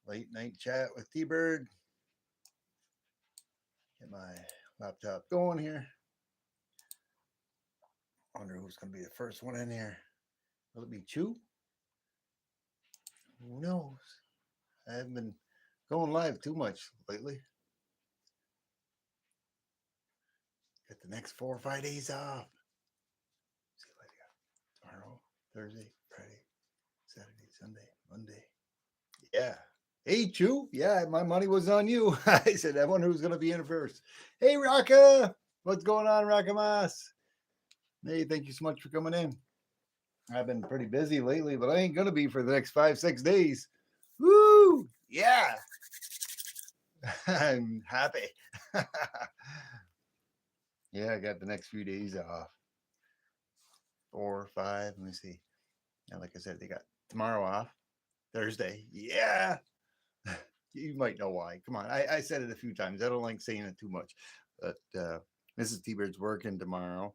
Late night chat with T-Bird. Get my laptop going here. Wonder who's going to be the first one in here. Will it be Chew? Who knows? I haven't been going live too much lately. Got the next 4 or 5 days off. See what I got tomorrow, Thursday, Friday, Saturday, Sunday, Monday. Yeah. Hey, Chew. Yeah, my money was on you. I said, I wonder who's going to be in first. Hey, Raka. What's going on, Rakamas? Hey, thank you so much for coming in. I've been pretty busy lately, but I ain't going to be for the next 5, 6 days. Woo! Yeah. I'm happy. Yeah, I got the next few days off. 4 or 5. Let me see. Yeah, like I said, they got tomorrow off. Thursday. Yeah. You might know why. Come on. I said it a few times. I don't like saying it too much. But Mrs. T-Bird's working tomorrow,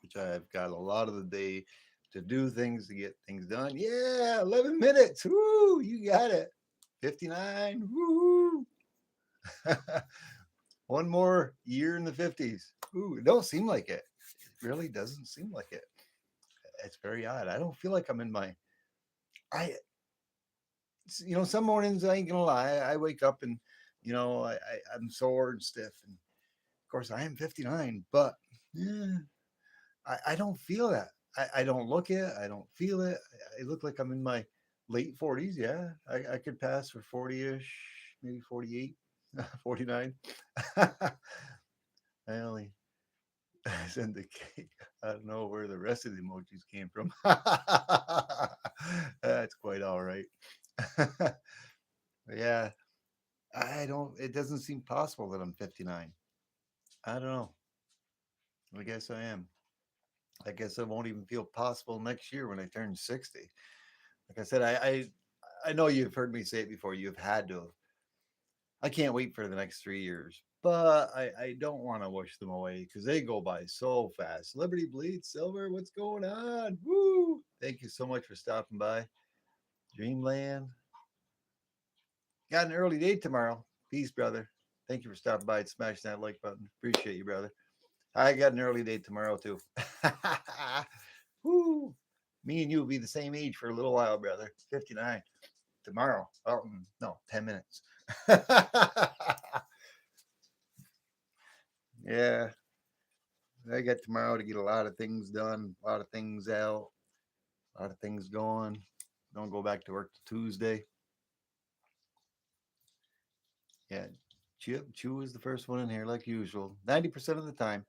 which I've got a lot of the day to do things to get things done. Yeah, 11 minutes. Woo, you got it. 59. Woo. One more year in the 50s. Ooh, it don't seem like it. It really doesn't seem like it. It's very odd. I don't feel like I'm in my I some mornings I ain't gonna lie, I wake up and I'm sore and stiff, and of course I am 59, but yeah, I don't feel that. I don't look it. I don't feel it. I look like I'm in my late 40s. Yeah, I could pass for 40ish, maybe 48, 49. I only send the cake. I don't know where the rest of the emojis came from. That's quite all right. Yeah, I don't. It doesn't seem possible that I'm 59. I don't know. I guess I am. I guess it won't even feel possible next year when I turn 60. Like I said, I know you've heard me say it before. You've had to. I can't wait for the next 3 years, but I don't want to wish them away because they go by so fast. Liberty Bleed Silver, what's going on? Woo! Thank you so much for stopping by. Dreamland. Got an early date tomorrow. Peace, brother. Thank you for stopping by and smashing that like button. Appreciate you, brother. I got an early date tomorrow too. Woo! Me and you will be the same age for a little while, brother. 59 tomorrow. Oh no, 10 minutes. Yeah, I got tomorrow to get a lot of things done, a lot of things out, a lot of things going. Don't go back to work till Tuesday. Yeah, Chew was the first one in here, like usual. 90% of the time,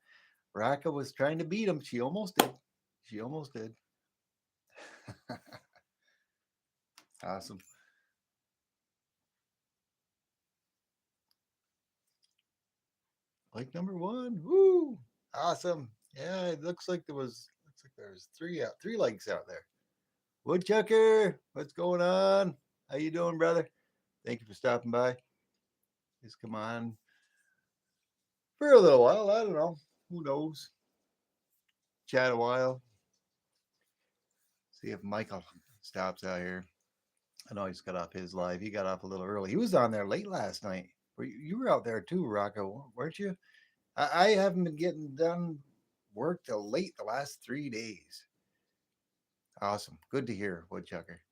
Raka was trying to beat him. She almost did. She almost did. Awesome. Like number one. Woo! Awesome. Yeah, it looks like there's three legs out there. Woodchucker, what's going on? How you doing, brother? Thank you for stopping by. Just come on for a little while. I don't know. Who knows? Chat a while. See if Michael stops out here. I know he's got off his live. He got off a little early. He was on there late last night. You were out there too, Rocco, weren't you? I haven't been getting done work till late the last 3 days. Awesome. Good to hear, Woodchucker.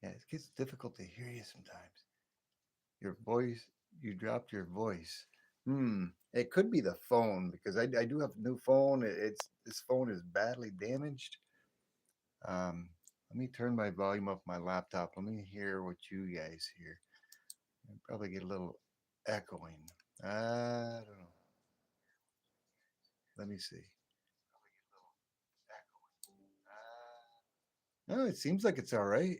Yeah, it gets difficult to hear you sometimes. Your voice, you dropped your voice. It could be the phone because I do have a new phone. It's this phone is badly damaged. Let me turn my volume up my laptop. Let me hear what you guys hear. I probably get a little echoing. I don't know. Let me see. No, it seems like it's all right.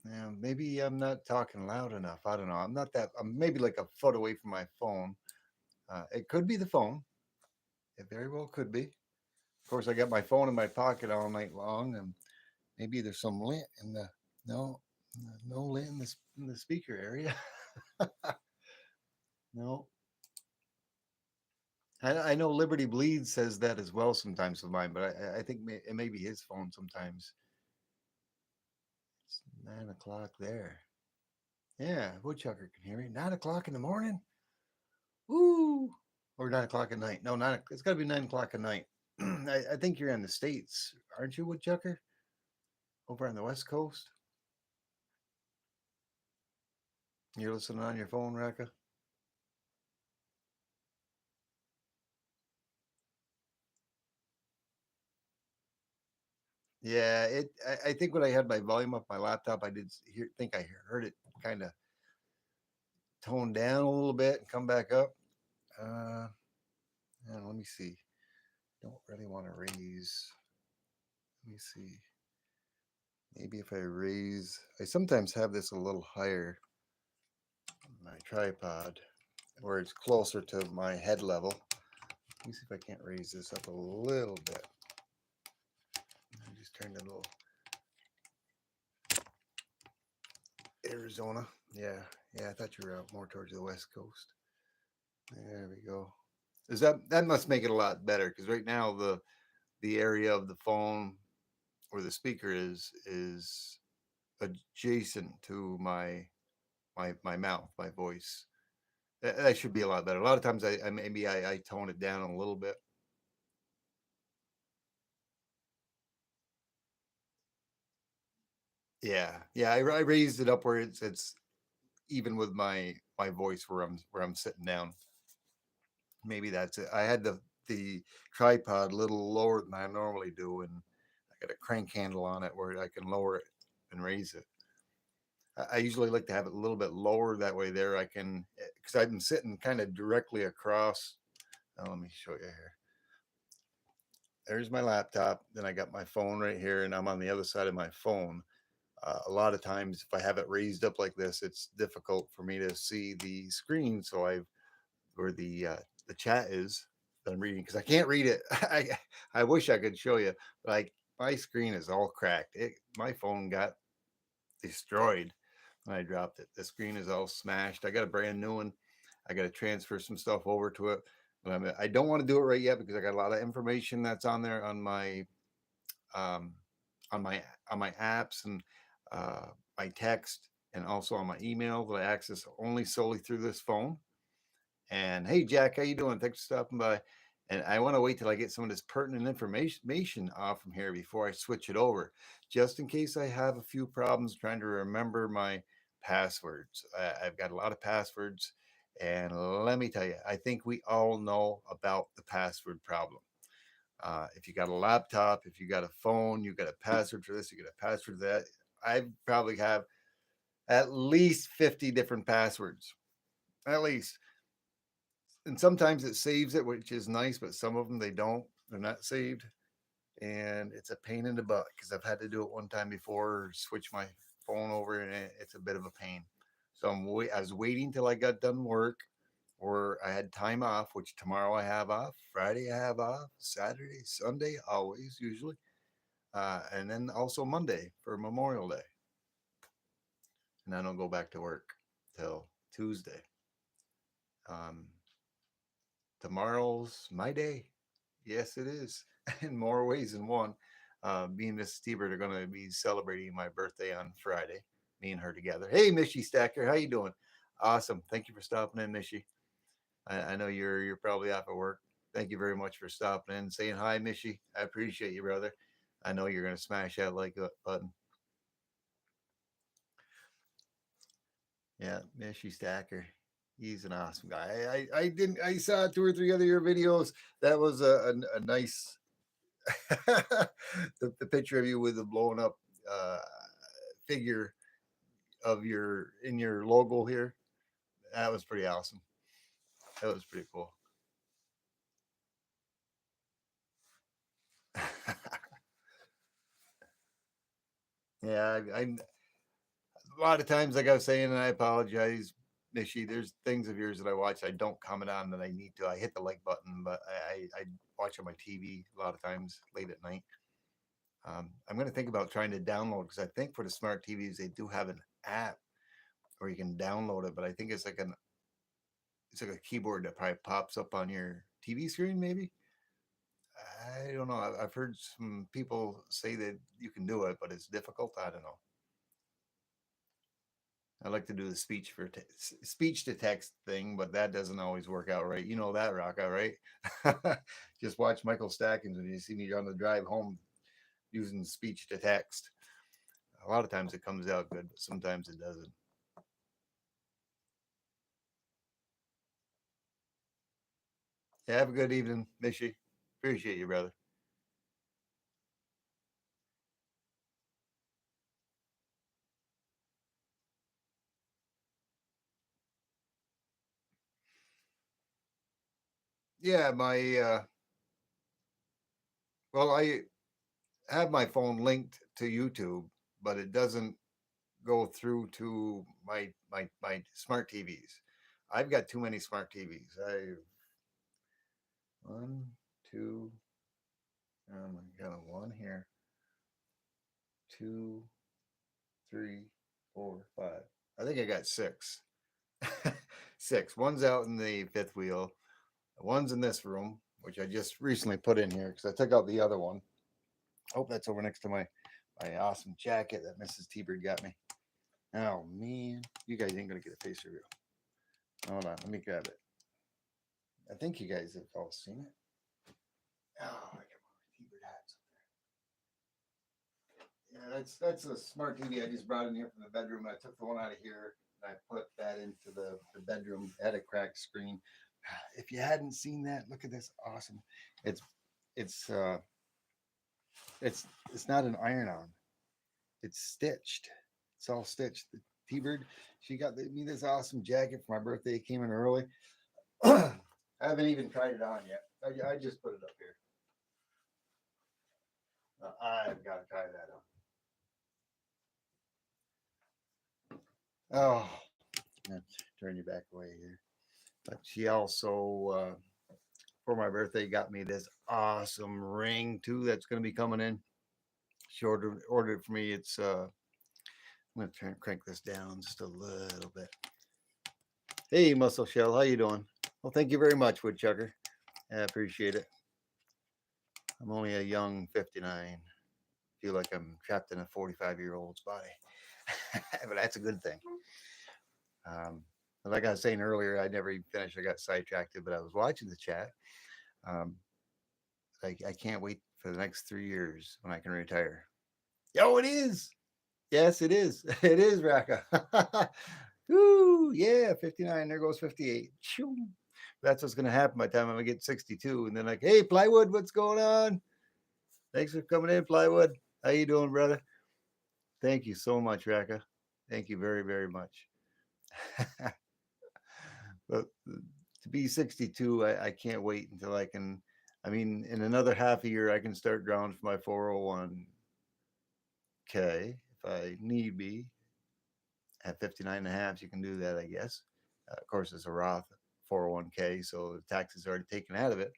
Yeah, maybe I'm not talking loud enough. I don't know. I'm not that. I'm maybe like a foot away from my phone. It could be the phone. It very well could be. Of course, I got my phone in my pocket all night long, and maybe there's some lint in the no, no lint in the speaker area. No, I know Liberty Bleeds says that as well sometimes with mine, but I think it may be his phone sometimes. It's 9 o'clock there. Yeah, Woodchucker can hear me. 9 o'clock in the morning. Woo! Or 9 o'clock at night. No, it's got to be 9 o'clock at night. I think you're in the states, aren't you, Woodchucker? Over on the West Coast. You're listening on your phone, Raka. Yeah, I think when I had my volume up my laptop, I did think I heard it kind of tone down a little bit and come back up. Uh, and let me see. Don't really want to raise. Let me see. Maybe if I raise, I sometimes have this a little higher on my tripod where it's closer to my head level. Let me see if I can't raise this up a little bit. I just turned a little Arizona. Yeah, yeah. I thought you were out more towards the West Coast. There we go. Is that must make it a lot better because right now the area of the phone where the speaker is adjacent to my mouth, my voice. That should be a lot better. A lot of times I maybe I tone it down a little bit. Yeah, yeah. I raised it up where it's even with my voice where I'm sitting down. Maybe that's it. I had the tripod a little lower than I normally do, and I got a crank handle on it where I can lower it and raise it. I usually like to have it a little bit lower. That way, there I can, because I've been sitting kind of directly across. Let me show you here. There's my laptop. Then I got my phone right here, and I'm on the other side of my phone. A lot of times, if I have it raised up like this, it's difficult for me to see the screen. So I've where the chat is that I'm reading because I can't read it. I wish I could show you, but my screen is all cracked. My phone got destroyed when I dropped it. The screen is all smashed. I got a brand new one. I got to transfer some stuff over to it, but I don't want to do it right yet because I got a lot of information that's on there um, on my on my apps and uh, my text and also on my email that I access only solely through this phone. And hey, Jack, how you doing? Thanks for stopping by. And I want to wait till I get some of this pertinent information off from here before I switch it over, just in case I have a few problems trying to remember my passwords. I've got a lot of passwords, and let me tell you, I think we all know about the password problem. If you got a laptop, if you got a phone, you got a password for this, you got a password for that. I probably have at least 50 different passwords, at least. And sometimes it saves it, which is nice, but some of them they don't. They're not saved, and it's a pain in the butt because I've had to do it one time before, switch my phone over, and it's a bit of a pain. So I was waiting till I got done work, or I had time off, which tomorrow I have off, Friday I have off, Saturday, Sunday, always usually, and then also Monday for Memorial Day, and I don't go back to work till Tuesday. Um, Tomorrow's my day. Yes, it is. In more ways than one. Me and Miss Stebert are going to be celebrating my birthday on Friday. Me and her together. Hey, Mishy Stacker, how you doing? Awesome. Thank you for stopping in, Mishy. I know you're probably off at work. Thank you very much for stopping in, saying hi, Mishy. I appreciate you, brother. I know you're going to smash that like button. Yeah, Mishy Stacker. He's an awesome guy. I didn't. I saw 2 or 3 other your videos. That was a nice the picture of you with the blown up uh, figure of your in your logo here. That was pretty awesome. That was pretty cool. Yeah, a lot of times, like I was saying, and I apologize, Nishi. There's things of yours that I watch I don't comment on that I need to. I hit the like button, but I watch on my TV a lot of times late at night. I'm going to think about trying to download because I think for the smart TVs they do have an app where you can download it, but I think it's like a keyboard that probably pops up on your TV screen, maybe. I don't know. I've heard some people say that you can do it, but it's difficult. I don't know. I like to do the speech to text thing, but that doesn't always work out right. You know that, Rocka, right? Just watch Michael Stackens when you see me on the drive home using speech to text. A lot of times it comes out good, but sometimes it doesn't. Yeah, have a good evening, Mishy. Appreciate you, brother. Yeah, my well, I have my phone linked to YouTube, but it doesn't go through to my smart TVs. I've got too many smart TVs. I one, two, I got one here, two, three, four, five. I think I got six. Six. One's out in the fifth wheel. One's in this room, which I just recently put in here because I took out the other one. Oh, that's over next to my awesome jacket that Mrs. T-Bird got me. Oh man, you guys ain't gonna get a face reveal. Hold on, let me grab it. I think you guys have all seen it. Oh, I got my T-Bird hats. Yeah, that's a smart TV I just brought in here from the bedroom. I took the one out of here and I put that into the bedroom. It had a cracked screen. If you hadn't seen that, look at this awesome. It's it's uh it's it's not an iron on. It's stitched. It's all stitched. The T-Bird, she got me this awesome jacket for my birthday. It came in early. I haven't even tried it on yet. I just put it up here. I've got to try that on. Oh, turn you back away here. But she also, for my birthday, got me this awesome ring too. That's going to be coming in. She ordered it for me. It's I'm going to crank this down just a little bit. Hey, Muscle Shell, how you doing? Well, thank you very much, Woodchucker. I appreciate it. I'm only a young 59. Feel like I'm trapped in a 45-year-old's body, but that's a good thing. Um, like I was saying earlier, I never even finished. I got sidetracked, but I was watching the chat. Um, I can't wait for the next 3 years when I can retire. Oh, it is. Yes, it is. It is, Raka. Woo, yeah, 59. There goes 58. That's what's going to happen by the time I get 62. And then like, hey, Plywood, what's going on? Thanks for coming in, Plywood. How you doing, brother? Thank you so much, Raka. Thank you very, very much. But to be 62, I can't wait until I can. I mean, in another half a year, I can start drawing for my 401k if I need be. At 59 and a half, you can do that, I guess. Of course, it's a Roth 401k, so the taxes are already taken out of it.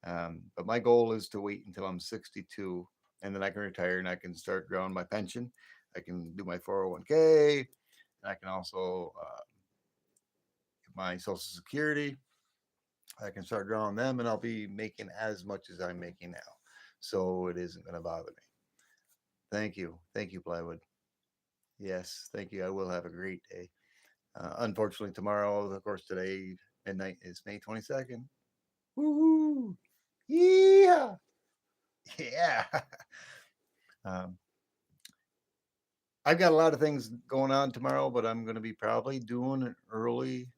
But my goal is to wait until I'm 62 and then I can retire and I can start drawing my pension. I can do my 401k and I can also get my Social Security. I can start drawing them and I'll be making as much as I'm making now. So it isn't going to bother me. Thank you. Thank you, Plywood. Yes, thank you. I will have a great day. Unfortunately, tomorrow, of course, today, midnight is May 22nd. Woohoo! Yeah! Yeah! um, I've got a lot of things going on tomorrow, but I'm going to be probably doing an early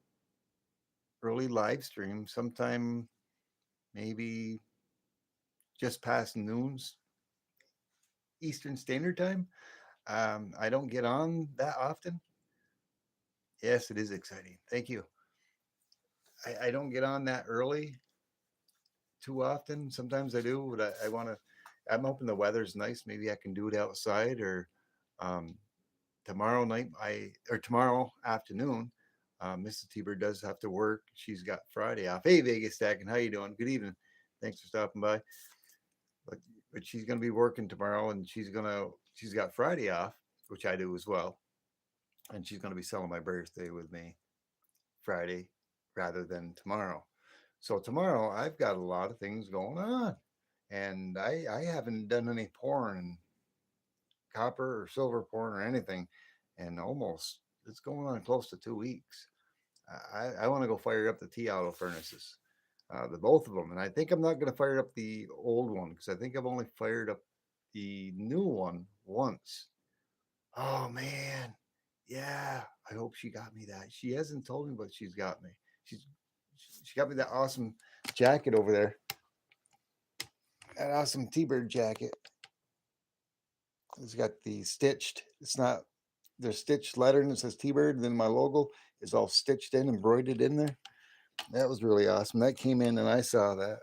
live stream sometime maybe just past noon's Eastern Standard Time. I don't get on that often. Yes, it is exciting. Thank you. I don't get on that early too often. Sometimes I do, but I want to. I'm hoping the weather's nice. Maybe I can do it outside or um, tomorrow night. Tomorrow afternoon. Mrs. T-Bird does have to work. She's got Friday off. Hey, Vegas Stacking, how you doing? Good evening. Thanks for stopping by. But but she's gonna be working tomorrow, and she's got Friday off, which I do as well, and she's gonna be selling my birthday with me Friday rather than tomorrow. So tomorrow I've got a lot of things going on, and I haven't done any pouring, copper or silver pouring or anything, and almost it's going on close to 2 weeks. I want to go fire up the tea auto furnaces, the both of them, and I think I'm not going to fire up the old one because I think I've only fired up the new one once. Oh man, yeah. I hope she got me that. She hasn't told me, but she's got me. She's she got me that awesome jacket over there, that awesome T-bird jacket. It's got the stitched. It's not there's stitched lettering that says T-bird, and then my logo is all stitched in, embroidered in there. That was really awesome. That came in, and I saw that.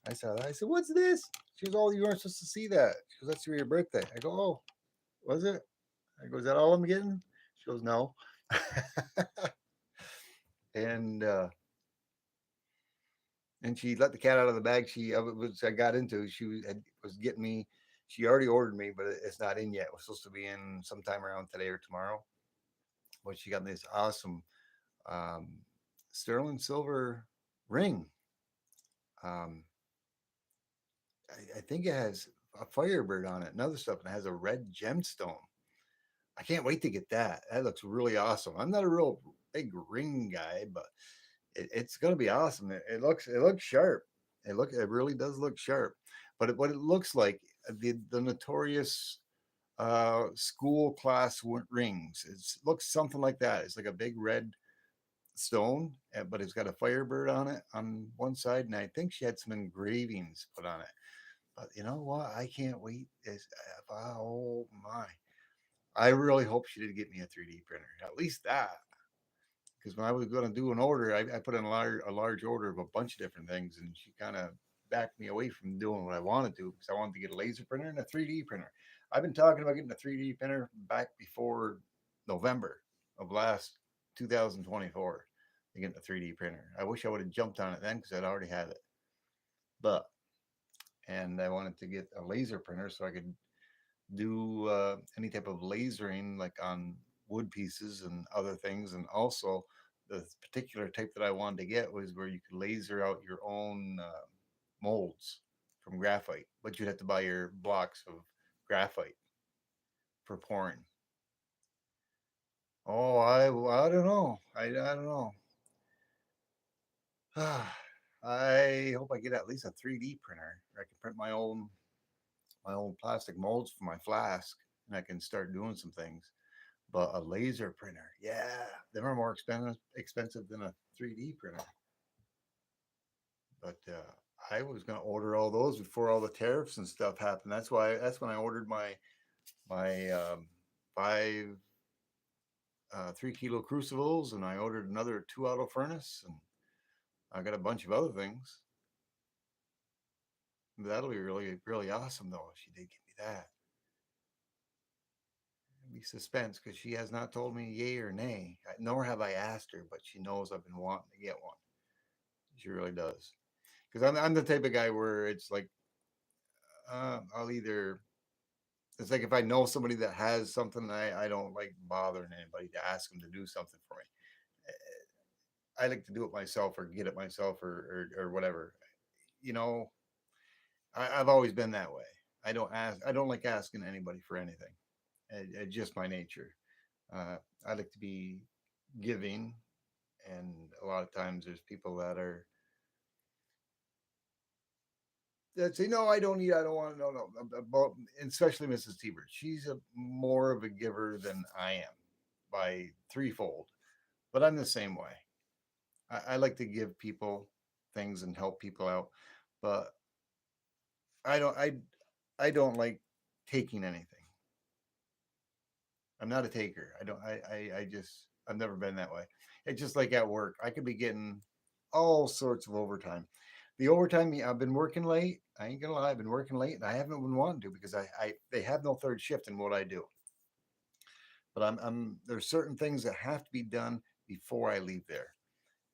I saw that. I said, "What's this?" She goes, "Oh, you weren't supposed to see that." She goes, "That's for your birthday." I go, "Oh, was it?" I go, "Is that all I'm getting?" She goes, "No." and and she let the cat out of the bag. I got into. Was getting me. She already ordered me, but it's not in yet. It was supposed to be in sometime around today or tomorrow. But she got me this awesome um, sterling silver ring. Um, I think it has a Firebird on it and other stuff, and it has a red gemstone. I can't wait to get that. That looks really awesome. I'm not a real big ring guy, but it's going to be awesome. It looks sharp. It really does look sharp. But what it looks like the notorious school class rings. It looks something like that. It's like a big red stone, but it's got a Firebird on it on one side, and I think she had some engravings put on it. But you know what? I can't wait. Oh my! I really hope she did get me a 3D printer. At least that, because when I was going to do an order, I put in a large order of a bunch of different things, and she kind of backed me away from doing what I wanted to because I wanted to get a laser printer and a 3D printer. I've been talking about getting a 3D printer back before November of last 2024 to get a 3D printer. I wish I would have jumped on it then because I'd already had it. But and I wanted to get a laser printer so I could do any type of lasering like on wood pieces and other things. And also, the particular type that I wanted to get was where you could laser out your own molds from graphite, but you'd have to buy your blocks of graphite for pouring. Oh, I don't know. I don't know. I hope I get at least a 3D printer. I can print my own plastic molds for my flask, and I can start doing some things. But a laser printer, yeah, them are more expensive than a 3D printer. But I was going to order all those before all the tariffs and stuff happened. That's when I ordered my 5 3 kilo crucibles, and I ordered another 2 auto furnace, and I got a bunch of other things. That'll be really really awesome though if she did give me that. It'll be suspense because she has not told me yay or nay, nor have I asked her, but she knows I've been wanting to get one. She really does. Because I'm the type of guy where it's like I'll either it's like if I know somebody that has something, I don't like bothering anybody to ask them to do something for me. I like to do it myself or get it myself or whatever. You know, I've always been that way. I don't ask. I don't like asking anybody for anything. It's just my nature. Uh, I like to be giving, and a lot of times there's people that say, "No, I don't need. I don't want. No, no." But especially Mrs. T-Bird, she's more of a giver than I am by threefold. But I'm the same way. I like to give people things and help people out, but I don't. I don't like taking anything. I'm not a taker. I don't. I just. I've never been that way. It's just like at work. I could be getting all sorts of overtime. The overtime I've been working late. I ain't gonna lie. I've been working late, and I haven't been wanting to because I they have no third shift in what I do. But I'm there's certain things that have to be done before I leave there,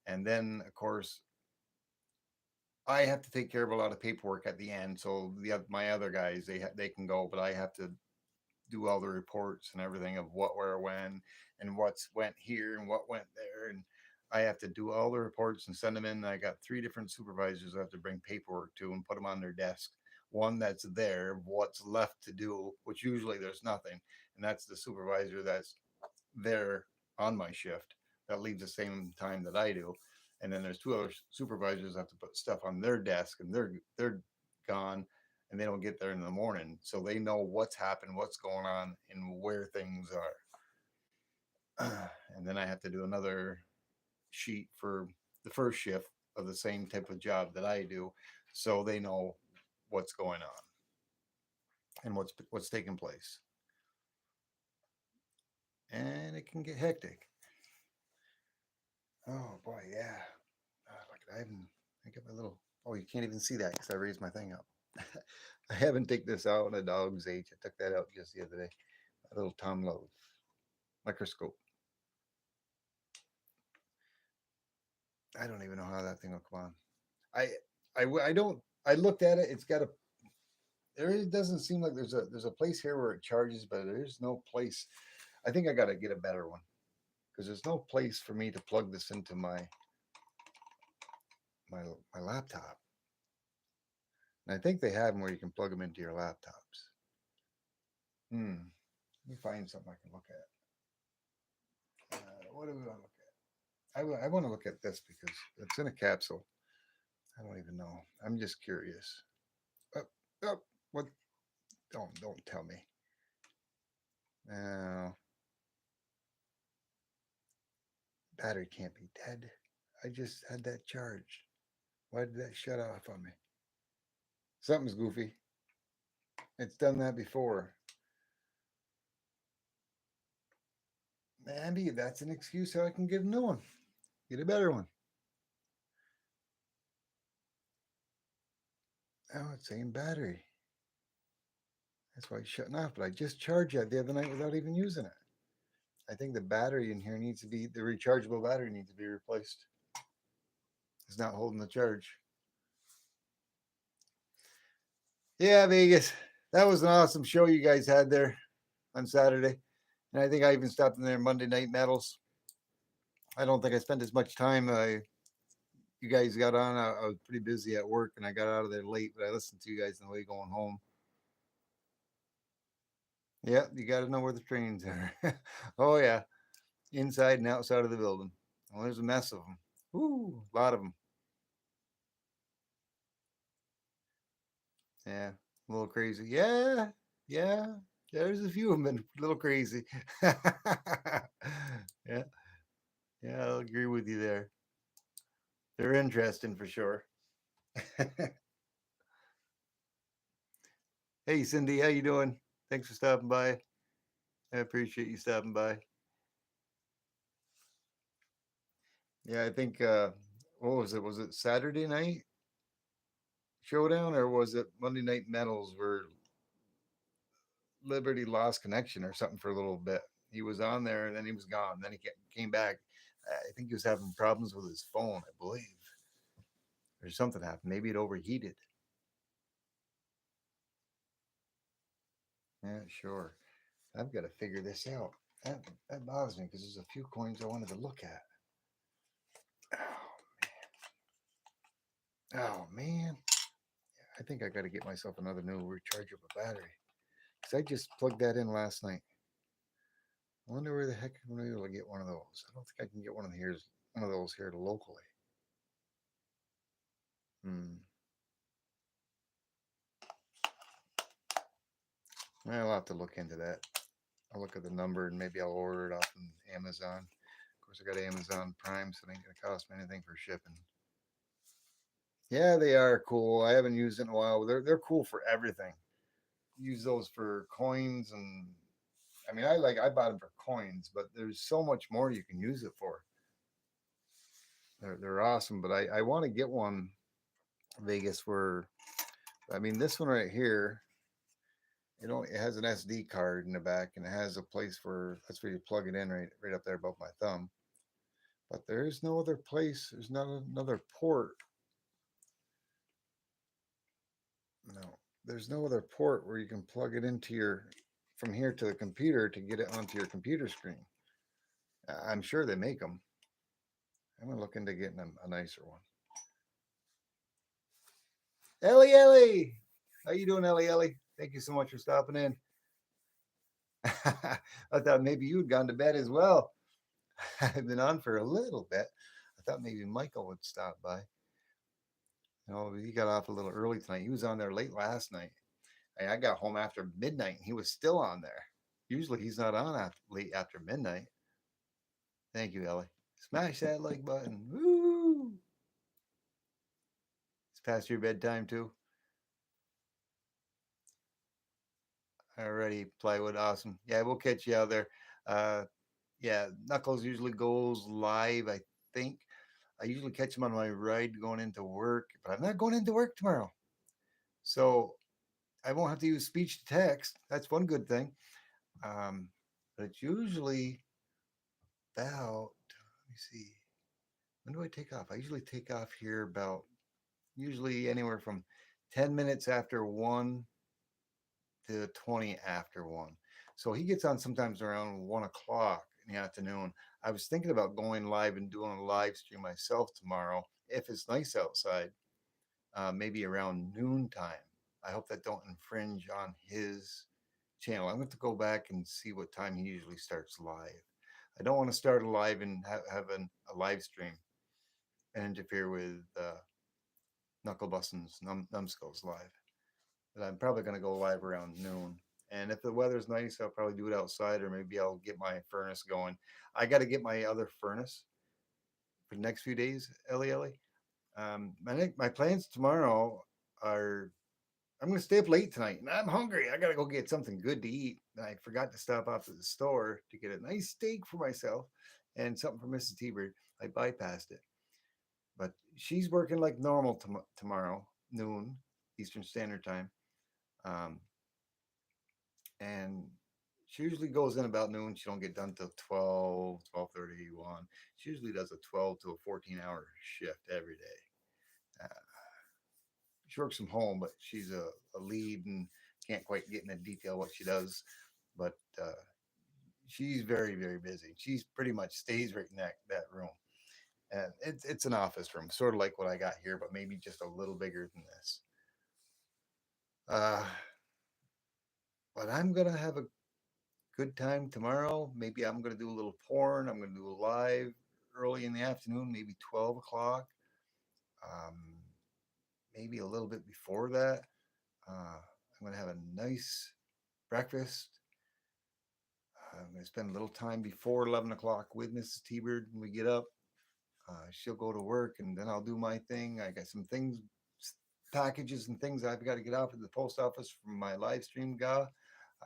and then of course I have to take care of a lot of paperwork at the end. So my other guys they can go, but I have to do all the reports and everything of what, where, when, and what's went here and what went there. And I have to do all the reports and send them in. I got three different supervisors I have to bring paperwork to and put them on their desk. One that's there, what's left to do, which usually there's nothing, and that's the supervisor that's there on my shift that leaves the same time that I do. And then there's two other supervisors that have to put stuff on their desk, and they're gone, and they don't get there in the morning, so they know what's happened, what's going on, and where things are. And then I have to do another sheet for the first shift of the same type of job that I do, so they know what's going on and what's taking place. And it can get hectic. Oh boy, yeah. Look, I got my little. Oh, you can't even see that because I raised my thing up. I haven't taken this out on a dog's age. I took that out just the other day. A little Tom Love microscope. I don't even know how that thing will come on. I I don't. I looked at it. It's got a. There is, doesn't seem like there's a place here where it charges, but there's no place. I think I got to get a better one because there's no place for me to plug this into my my laptop. And I think they have them where you can plug them into your laptops. Hmm. Let me find something I can look at. What do we want to look at? I want to look at this because it's in a capsule. I don't even know. I'm just curious. Oh, oh, what? Don't tell me. Uh, Battery can't be dead. I just had that charged. Why did that shut off on me? Something's goofy. It's done that before. Maybe that's an excuse how I can get a new one. Get a better one. Oh, it's saying battery. That's why it's shutting off. But I just charged that the other night without even using it. I think the battery in here needs to be the rechargeable battery needs to be replaced. It's not holding the charge. Yeah, Vegas. That was an awesome show you guys had there on Saturday. And I think I even stopped in there Monday Night Metals. I don't think I spent as much time. You guys got on. I was pretty busy at work and I got out of there late, but I listened to you guys on the way going home. Yeah, you got to know where the trains are. Oh, yeah. Inside and outside of the building. Well, there's a mess of them. Ooh, a lot of them. Yeah, a little crazy. Yeah, yeah. There's a few of them a little crazy. Yeah, yeah, I'll agree with you there. They're interesting for sure. Hey, Cindy, how you doing? Thanks for stopping by. I appreciate you stopping by. Yeah, I think what was it? Was it Saturday night showdown or was it Monday Night Metals where Liberty lost connection or something for a little bit? He was on there and then he was gone. Then he came back. I think he was having problems with his phone, I believe. Or something happened. Maybe it overheated. Yeah, sure. I've got to figure this out. That bothers me because there's a few coins I wanted to look at. Oh man. I think I got to get myself another new rechargeable battery because I just plugged that in last night. I wonder where the heck I'm going to be able to get one of those. I don't think I can get one of those here locally. Hmm. I'll have to look into that. I'll look at the number and maybe I'll order it off from Amazon. Of course, I got Amazon Prime, so it ain't gonna cost me anything for shipping. Yeah, they are cool. I haven't used it in a while. They're cool for everything. Use those for coins and I mean I bought them for coins, but there's so much more you can use it for. They're awesome, but I want to get one Vegas where I mean this one right here. It has an SD card in the back and it has a place where that's where you plug it in right up there above my thumb. But there is no other place. There's not another port. No, there's no other port where you can plug it into your from here to the computer to get it onto your computer screen. I'm sure they make them. I'm gonna look into getting a nicer one. Ellie, how you doing, Ellie? Thank you so much for stopping in. I thought maybe you'd gone to bed as well. I've been on for a little bit. I thought maybe Michael would stop by. No, he got off a little early tonight. He was on there late last night. I got home after midnight and he was still on there. Usually he's not on after, late after midnight. Thank you, Ellie. Smash that like button. Woo! It's past your bedtime too. Alrighty, plywood, awesome. Yeah, we'll catch you out there. Uh, yeah, Knuckles usually goes live. I think I usually catch him on my ride going into work, but I'm not going into work tomorrow, so I won't have to use speech to text. That's one good thing. Um, but it's usually about. Let me see. When do I take off? I usually take off here about usually anywhere from 10 minutes after 1 to 20 after 1. So he gets on sometimes around 1 o'clock in the afternoon. I was thinking about going live and doing a live stream myself tomorrow if it's nice outside, maybe around noontime. I hope that don't infringe on his channel. I'm going to go back and see what time he usually starts live. I don't want to start a live and have a live stream and interfere with Knuckle Bustin's Numbskulls live. But I'm probably going to go live around noon. And if the weather's nice, I'll probably do it outside, or maybe I'll get my furnace going. I got to get my other furnace for the next few days, Ellie. My plans tomorrow are I'm going to stay up late tonight, and I'm hungry. I got to go get something good to eat. I forgot to stop off at the store to get a nice steak for myself and something for Mrs. T-Bird. I bypassed it, but she's working like normal tomorrow noon Eastern Standard Time. Um, and she usually goes in about noon. She don't get done till 12, 12:31. She usually does a 12 to a 14-hour shift every day. Uh, she works from home, but she's a lead and can't quite get into detail what she does. But she's very, very busy. She's pretty much stays right in that room. And it's an office room, sort of like what I got here, but maybe just a little bigger than this. Uh, but I'm going to have a good time tomorrow. Maybe I'm going to do a little porn. I'm going to do a live early in the afternoon, maybe 12 o'clock. Um, maybe a little bit before that. I'm going to have a nice breakfast. I'm going to spend a little time before 11 o'clock with Mrs. T-Bird when we get up. She'll go to work and then I'll do my thing. I got some things, packages and things I've got to get off at the post office from my live stream guy.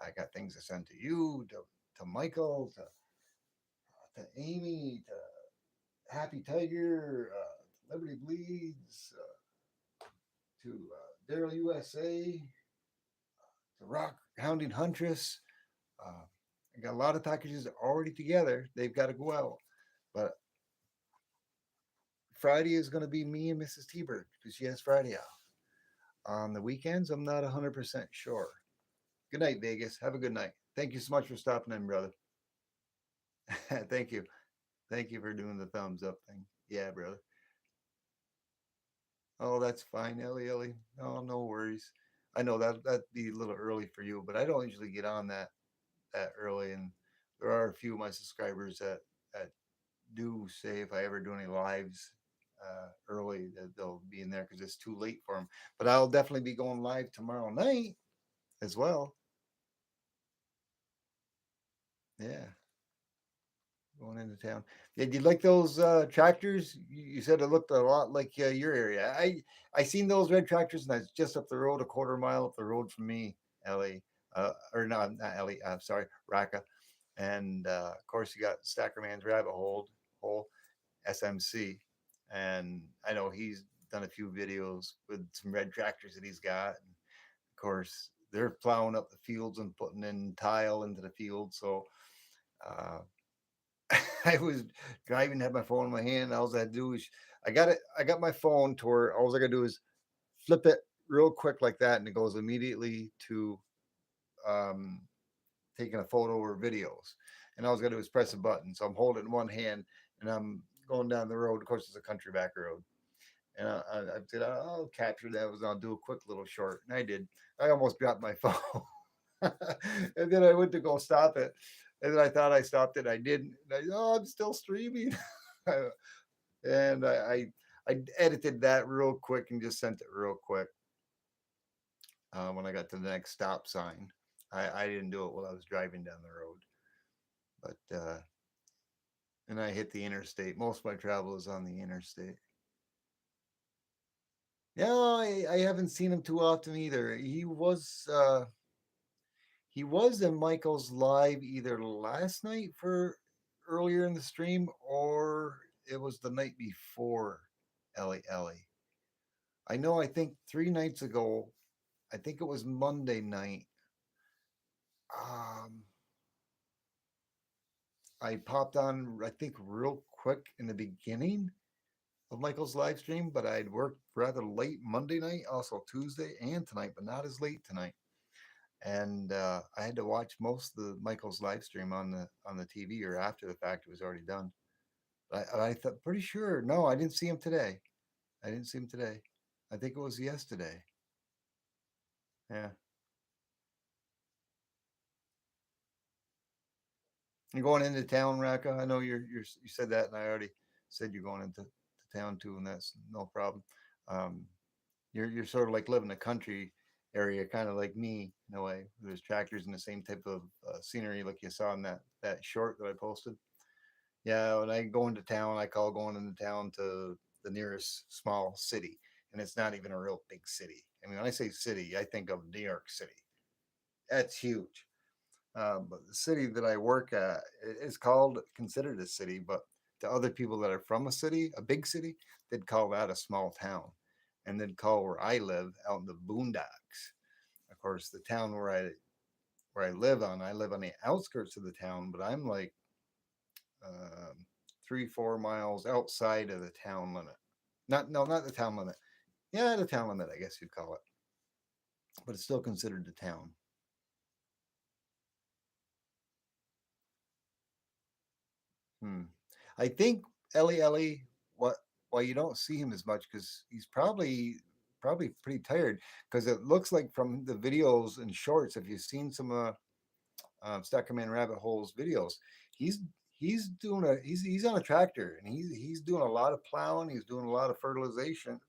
I got things to send to you, to Michael, to Amy, to Happy Tiger, Liberty Bleeds, to Daryl USA, to Rock Hounding Huntress. Uh, I got a lot of packages already together. They've got to go out. But Friday is going to be me and Mrs. T-Bird because she has Friday off. On the weekends, I'm not 100% sure. Good night, Vegas. Have a good night. Thank you so much for stopping in, brother. Thank you. Thank you for doing the thumbs up thing. Yeah, brother. Oh, that's fine, Ellie. Oh, no worries. I know that'd be a little early for you, but I don't usually get on that early, and there are a few of my subscribers that do say if I ever do any lives early that they'll be in there because it's too late for them. But I'll definitely be going live tomorrow night as well. Yeah, going into town. Yeah, do you like those tractors? You said it looked a lot like your area. I seen those red tractors, and I was just up the road, a quarter mile up the road from me, Ellie. Or not Ellie. I'm sorry, Raka. And of course, you got Stackerman's Rabbit Hole, SMC, and I know he's done a few videos with some red tractors that he's got. And of course, they're plowing up the fields and putting in tile into the field. So uh, I was driving, had my phone in my hand. All I had to do is I got it. I got my phone to where all I got to do is flip it real quick like that, and it goes immediately to um, taking a photo or videos. And all I was going to do is press a button. So I'm holding it in one hand and I'm going down the road. Of course, it's a country back road. And I said, I'll capture that. I'll do a quick little short. And I did. I almost dropped my phone. And then I went to go stop it. And then I thought I stopped it. I didn't. And I'm still streaming. And I edited that real quick and just sent it real quick when I got to the next stop sign. I didn't do it while I was driving down the road. But, and I hit the interstate. Most of my travel is on the interstate. Yeah, I haven't seen him too often either. He was in Michael's live either last night for earlier in the stream or it was the night before Ellie Ellie. I know I think 3 nights ago, I think it was Monday night. Um I popped on I think real quick in the beginning of Michael's live stream, but I'd worked rather late Monday night, also Tuesday and tonight, but not as late tonight. And I had to watch most of the Michael's live stream on the TV or after the fact it was already done. I thought pretty sure no, I didn't see him today. I didn't see him today. I think it was yesterday. Yeah, you're going into town, Raka. I know you said that, and I already said you're going into to town too, and that's no problem. Um, you're sort of like living in a country area, kind of like me in a way. There's tractors and the same type of scenery like you saw in that short that I posted. Yeah, when I go into town, I call going into town to the nearest small city, and it's not even a real big city. I mean, when I say city, I think of New York City. That's huge. But the city that I work at is called considered a city, but to other people that are from a city, a big city, they'd call that a small town, and they'd call where I live out in the boondocks. Of course, the town I live on the outskirts of the town, but I'm like 3 4 miles outside of the town limit. Not the town limit. Yeah, the town limit, I guess you'd call it, but it's still considered the town. Hmm. I think Ellie, what why you don't see him as much because he's probably pretty tired because it looks like from the videos and shorts. If you've seen some Stackerman Rabbit Hole's videos, he's he's on a tractor and he's doing a lot of plowing. He's doing a lot of fertilizing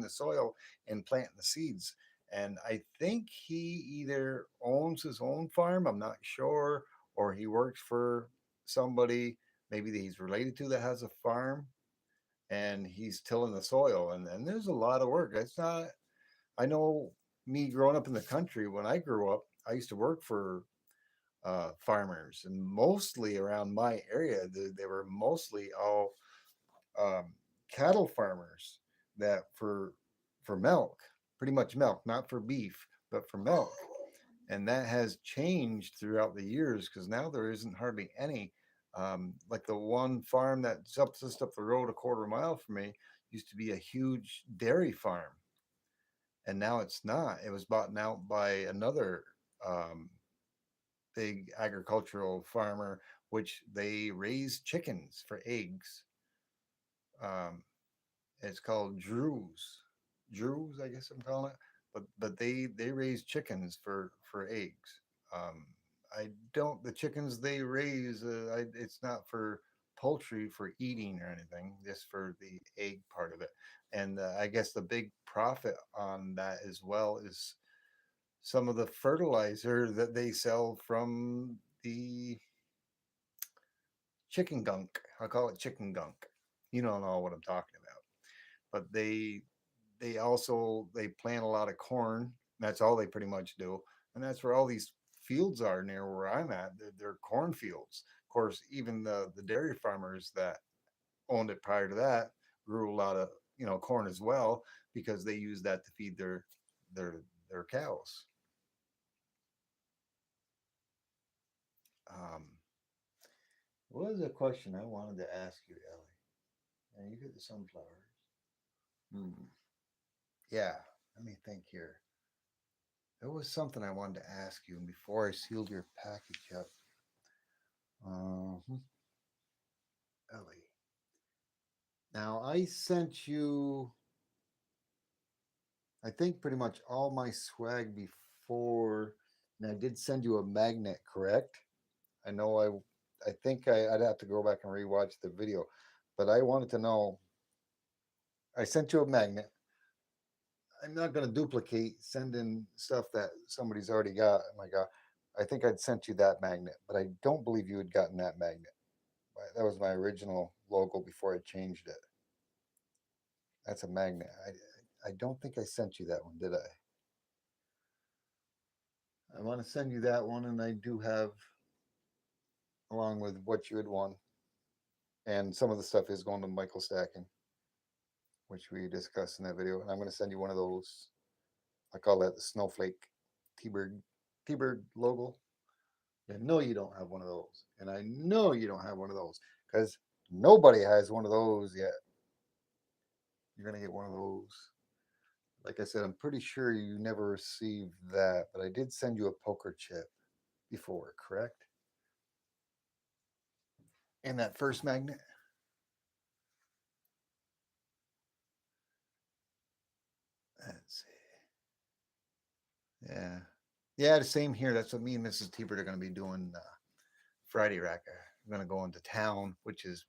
the soil and planting the seeds. And I think he either owns his own farm. I'm not sure, or he works for somebody maybe that he's related to that has a farm and he's tilling the soil and there's a lot of work. It's not I know me growing up in the country when I grew up, I used to work for farmers and mostly around my area they were mostly all um, cattle farmers that for milk, pretty much milk, not for beef but for milk. And that has changed throughout the years because now there isn't hardly any. Like the one farm that's up just up the road a quarter mile from me used to be a huge dairy farm, and now it's not. It was bought out by another um, big agricultural farmer, which they raise chickens for eggs. Um, it's called Drews, I guess I'm calling it. But they raise chickens for eggs. Um, I don't the chickens they raise. It's not for poultry for eating or anything, just for the egg part of it. And I guess the big profit on that as well is some of the fertilizer that they sell from the chicken gunk. I'll call it chicken gunk. You don't know what I'm talking about. But they also they plant a lot of corn. That's all they pretty much do, and that's where all these fields are near where I'm at. They're cornfields. Of course, even the dairy farmers that owned it prior to that grew a lot of corn as well because they use that to feed their their cows. Um, what was the question I wanted to ask you, Ellie? And you get the sunflowers. Hmm. Yeah. Let me think here. There was something I wanted to ask you before I sealed your package up. Uh, Ellie. Now I sent you, I think pretty much all my swag before, and I did send you a magnet, correct? I know I think I'd have to go back and rewatch the video, but I wanted to know. I sent you a magnet. I'm not going to duplicate sending stuff that somebody's already got. Oh my God. I think I'd sent you that magnet, but I don't believe you had gotten that magnet. That was my original logo before I changed it. That's a magnet. I don't think I sent you that one, did I? I want to send you that one, and I do have, along with what you had won, and some of the stuff is going to Michael Stacking, which we discussed in that video. And I'm going to send you one of those. I call that the snowflake T-Bird logo. I know you don't have one of those, and I know you don't have one of those because nobody has one of those yet. You're gonna get one of those. Like I said, I'm pretty sure you never received that, but I did send you a poker chip before, correct? And that first magnet. Let's see. Yeah, yeah, the same here. That's what me and Mrs. Tebert are gonna be doing Friday rack. I'm gonna go into town, which is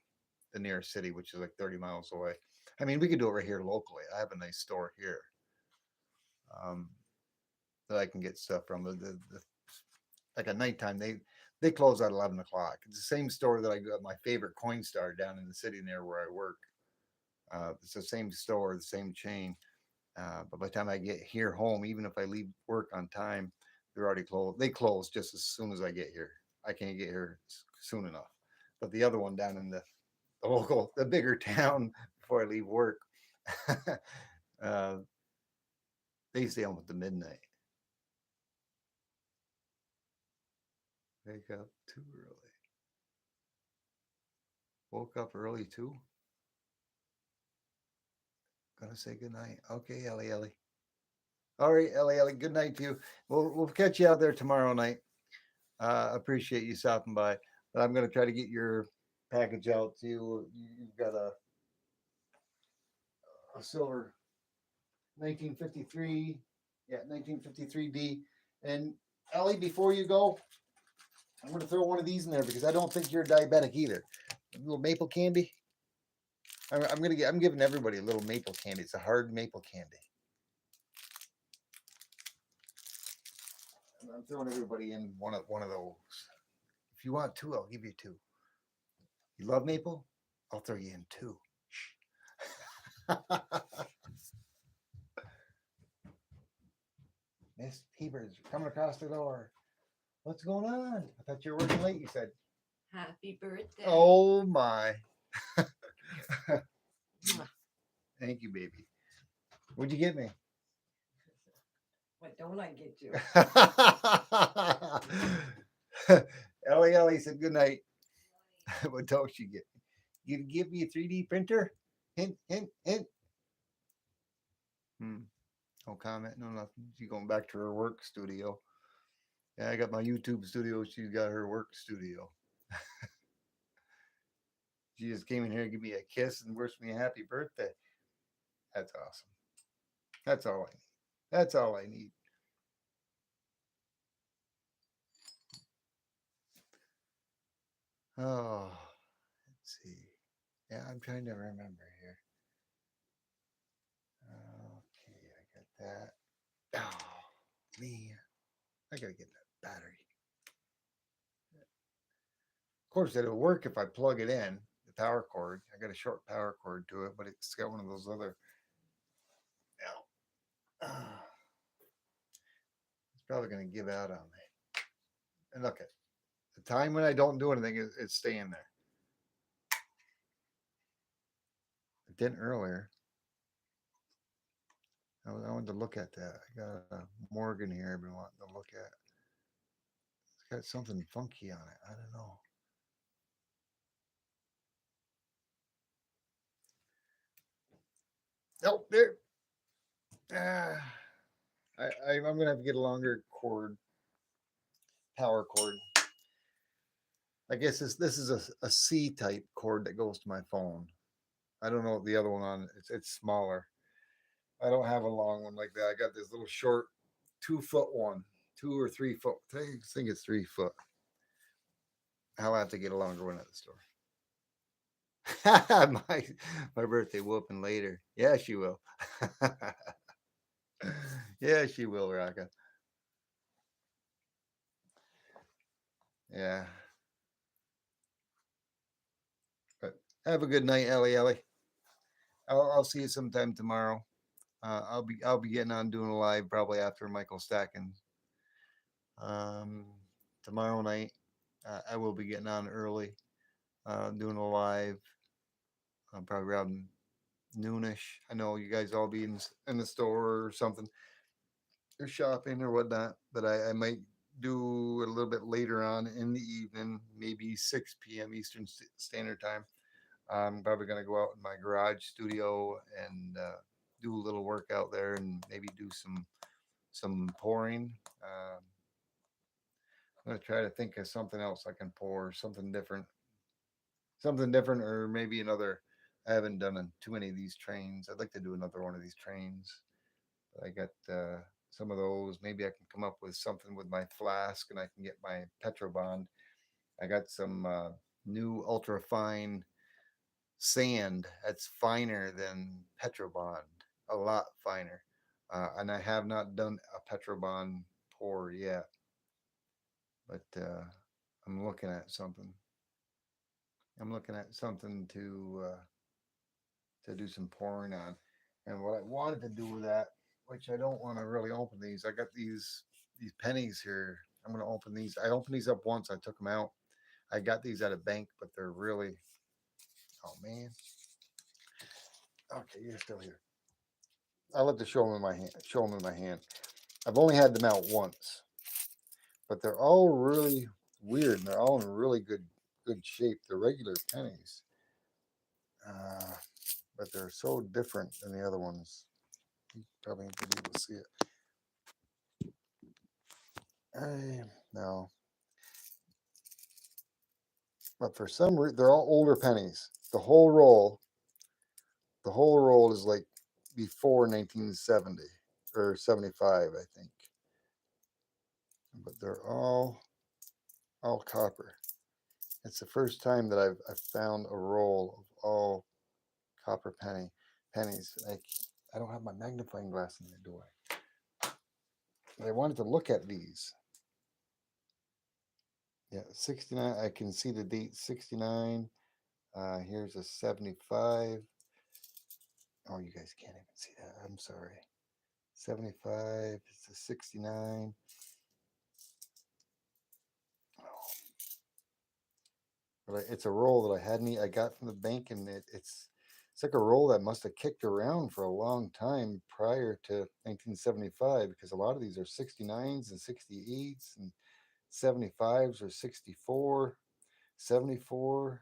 the nearest city, which is like 30 miles away. I mean, we could do it right here locally. I have a nice store here. Um, that I can get stuff from. Like at nighttime, they close at 11 o'clock. It's the same store that I got my favorite Coinstar down in the city near where I work. It's the same store, the same chain. But by the time I get here home, even if I leave work on time, they're already closed. They close just as soon as I get here. I can't get here soon enough. But the other one down in the local, the bigger town before I leave work, uh, they stay almost to midnight. Wake up too early. Woke up early too. Gonna say good night. Okay, Ellie, Ellie. All right, Ellie, Ellie. Good night to you. We'll catch you out there tomorrow night. Appreciate you stopping by. But I'm gonna try to get your package out to you. You've got a silver 1953, yeah, 1953D. And Ellie, before you go, I'm gonna throw one of these in there because I don't think you're diabetic either. A little maple candy. I'm giving everybody a little maple candy. It's a hard maple candy. I'm throwing everybody in one of those. If you want two, I'll give you two. You love maple? I'll throw you in two. Miss Peeber's coming across the door. What's going on? I thought you were working late. You said. Happy birthday. Oh my. Thank you, baby. What'd you get me? What don't I get you? Ellie said good night. What don't she get? You give me a 3D printer? Hint, hint, hint. No comment, no nothing. She's going back to her work studio. Yeah, I got my YouTube studio. She's got her work studio. She just came in here and gave me a kiss and wished me a happy birthday. That's awesome. That's all I need. That's all I need. Oh, let's see. Yeah, I'm trying to remember here. Okay, I got that. Oh, man. I gotta get that battery. Of course, it'll work if I plug it in, the power cord. I got a short power cord to it, but it's got one of those other. It's probably gonna give out on me. And look at the time when I don't do anything, it's staying there. It didn't earlier. I wanted to look at that. I got a Morgan here I've been wanting to look at. It's got something funky on it. I don't know. Nope, there. I'm gonna have to get a longer cord, power cord. I guess this is a C type cord that goes to my phone. I don't know the other one on. It's smaller. I don't have a long one like that. I got this little short 2 foot one, 2 or 3 foot. I think it's 3 foot. I'll have to get a longer one at the store. My birthday whooping later. Yeah, she will. Yeah, she will, Raka. Yeah. But have a good night, Ellie. Ellie. I'll see you sometime tomorrow. I'll be getting on doing a live probably after Michael Stacking. Um, Tomorrow night, I will be getting on early, doing a live. Probably around noonish. I know you guys all be in the store or something, or shopping or whatnot. But I might do a little bit later on in the evening, maybe 6 p.m. Eastern Standard Time. I'm probably gonna go out in my garage studio and do a little work out there, and maybe do some pouring. I'm gonna try to think of something else I can pour, something different, or maybe another. I haven't done too many of these trains. I'd like to do another one of these trains. I got some of those. Maybe I can come up with something with my flask, and I can get my Petrobond. I got some new ultra fine sand that's finer than Petrobond, a lot finer. And I have not done a Petrobond pour yet, but I'm looking at something. I'm looking at something to do some pouring on. And what I wanted to do with that, which I don't want to really open these. I got these pennies here. I'm going to open these. I opened these up once. I took them out. I got these at a bank, but they're really. Oh man. Okay, you're still here. I'll have to show them in my hand. Show them in my hand. I've only had them out once, but they're all really weird, and they're all in really good shape. They're regular pennies, uh, but they're so different than the other ones. You probably ain't gonna be able to see it. No, but for some reason, they're all older pennies. The whole roll is like before 1970 or 75, I think. But they're all copper. It's the first time that I've found a roll of all copper pennies. I don't have my magnifying glass in there, do I? But I wanted to look at these. Yeah, 69. I can see the date 69. Here's a 75. Oh, you guys can't even see that. I'm sorry. 75. It's a 69. Oh, but it's a roll that I got from the bank, and it's like a roll that must have kicked around for a long time prior to 1975, because a lot of these are 69s and 68s and 75s or 64, 74,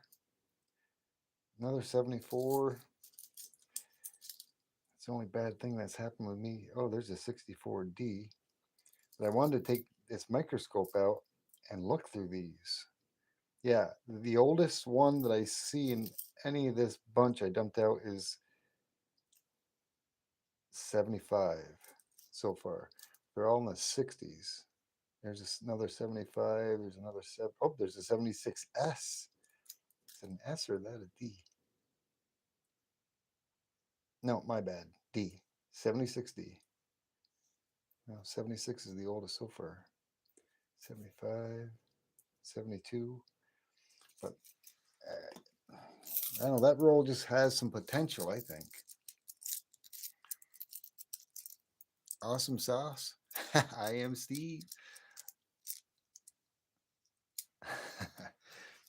another 74. It's the only bad thing that's happened with me. Oh, there's a 64D. But I wanted to take this microscope out and look through these. Yeah, the oldest one that I see in any of this bunch I dumped out is 75 so far. They're all in the 60s. There's another 75. There's another seven. Oh, there's a 76S. Is it an S or is that a D? No, my bad. D. 76D. No, 76 is the oldest so far. 75, 72. But I don't know. That roll just has some potential, I think. Awesome sauce. I am Steve.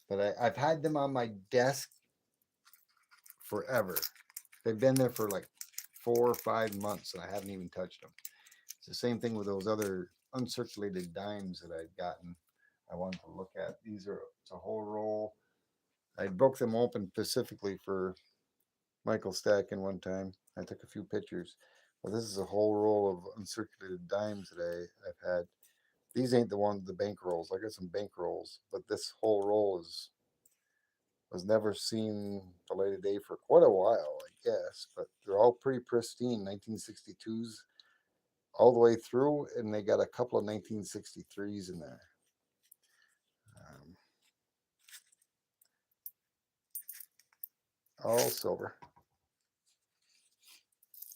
But I've had them on my desk forever. They've been there for like 4 or 5 months, and I haven't even touched them. It's the same thing with those other uncirculated dimes that I'd gotten. I wanted to look at. It's a whole roll. I broke them open specifically for Michael Stacken one time. I took a few pictures. Well, this is a whole roll of uncirculated dimes that I've had. These ain't the bank rolls. I got some bank rolls, but this whole roll is was never seen the light of day for quite a while, I guess. But they're all pretty pristine, 1962s all the way through, and they got a couple of 1963s in there. Um, all silver.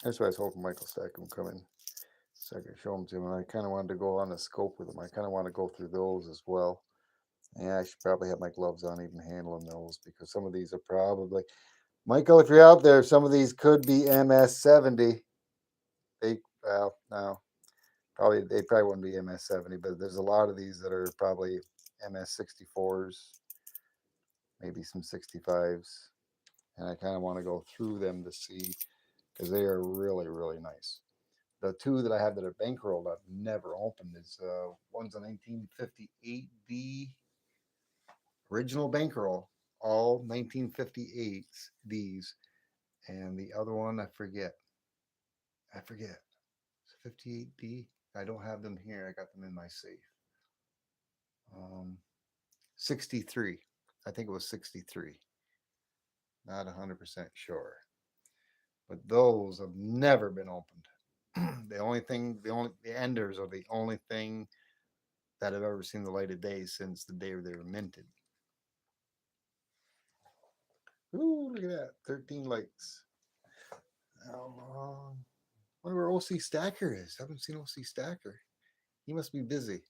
That's why I was hoping Michael Stack would come in so I could show them to him. And I kind of wanted to go on the scope with him. I kind of want to go through those as well. Yeah, I should probably have my gloves on even handling those because some of these are probably Michael, if you're out there, some of these could be MS70. They no, probably they probably wouldn't be MS70, but there's a lot of these that are probably MS64s, maybe some 65s, and I kind of want to go through them to see because they are really really nice. The two that I have that are bankrolled I've never opened is one's a 1958D original bankroll, all 1958s these, and the other one I forget. It's 58D. I don't have them here. I got them in my safe. 63. I think it was 63. Not 100% sure. But those have never been opened. The enders are the only thing that I've ever seen the light of day since the day they were minted. Ooh, look at that. 13 lights. I wonder where OC Stacker is. I haven't seen OC Stacker. He must be busy.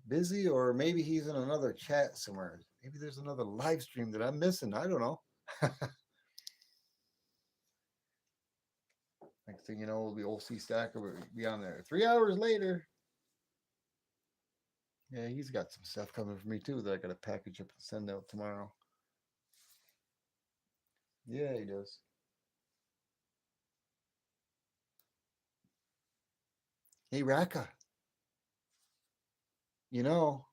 Busy, or maybe he's in another chat somewhere. Maybe there's another live stream that I'm missing. I don't know. Next thing you know, will be OC Stacker will be on there. 3 hours later. Yeah, he's got some stuff coming for me too that I got to package up and send out tomorrow. Yeah, he does. Hey, Raka. You know,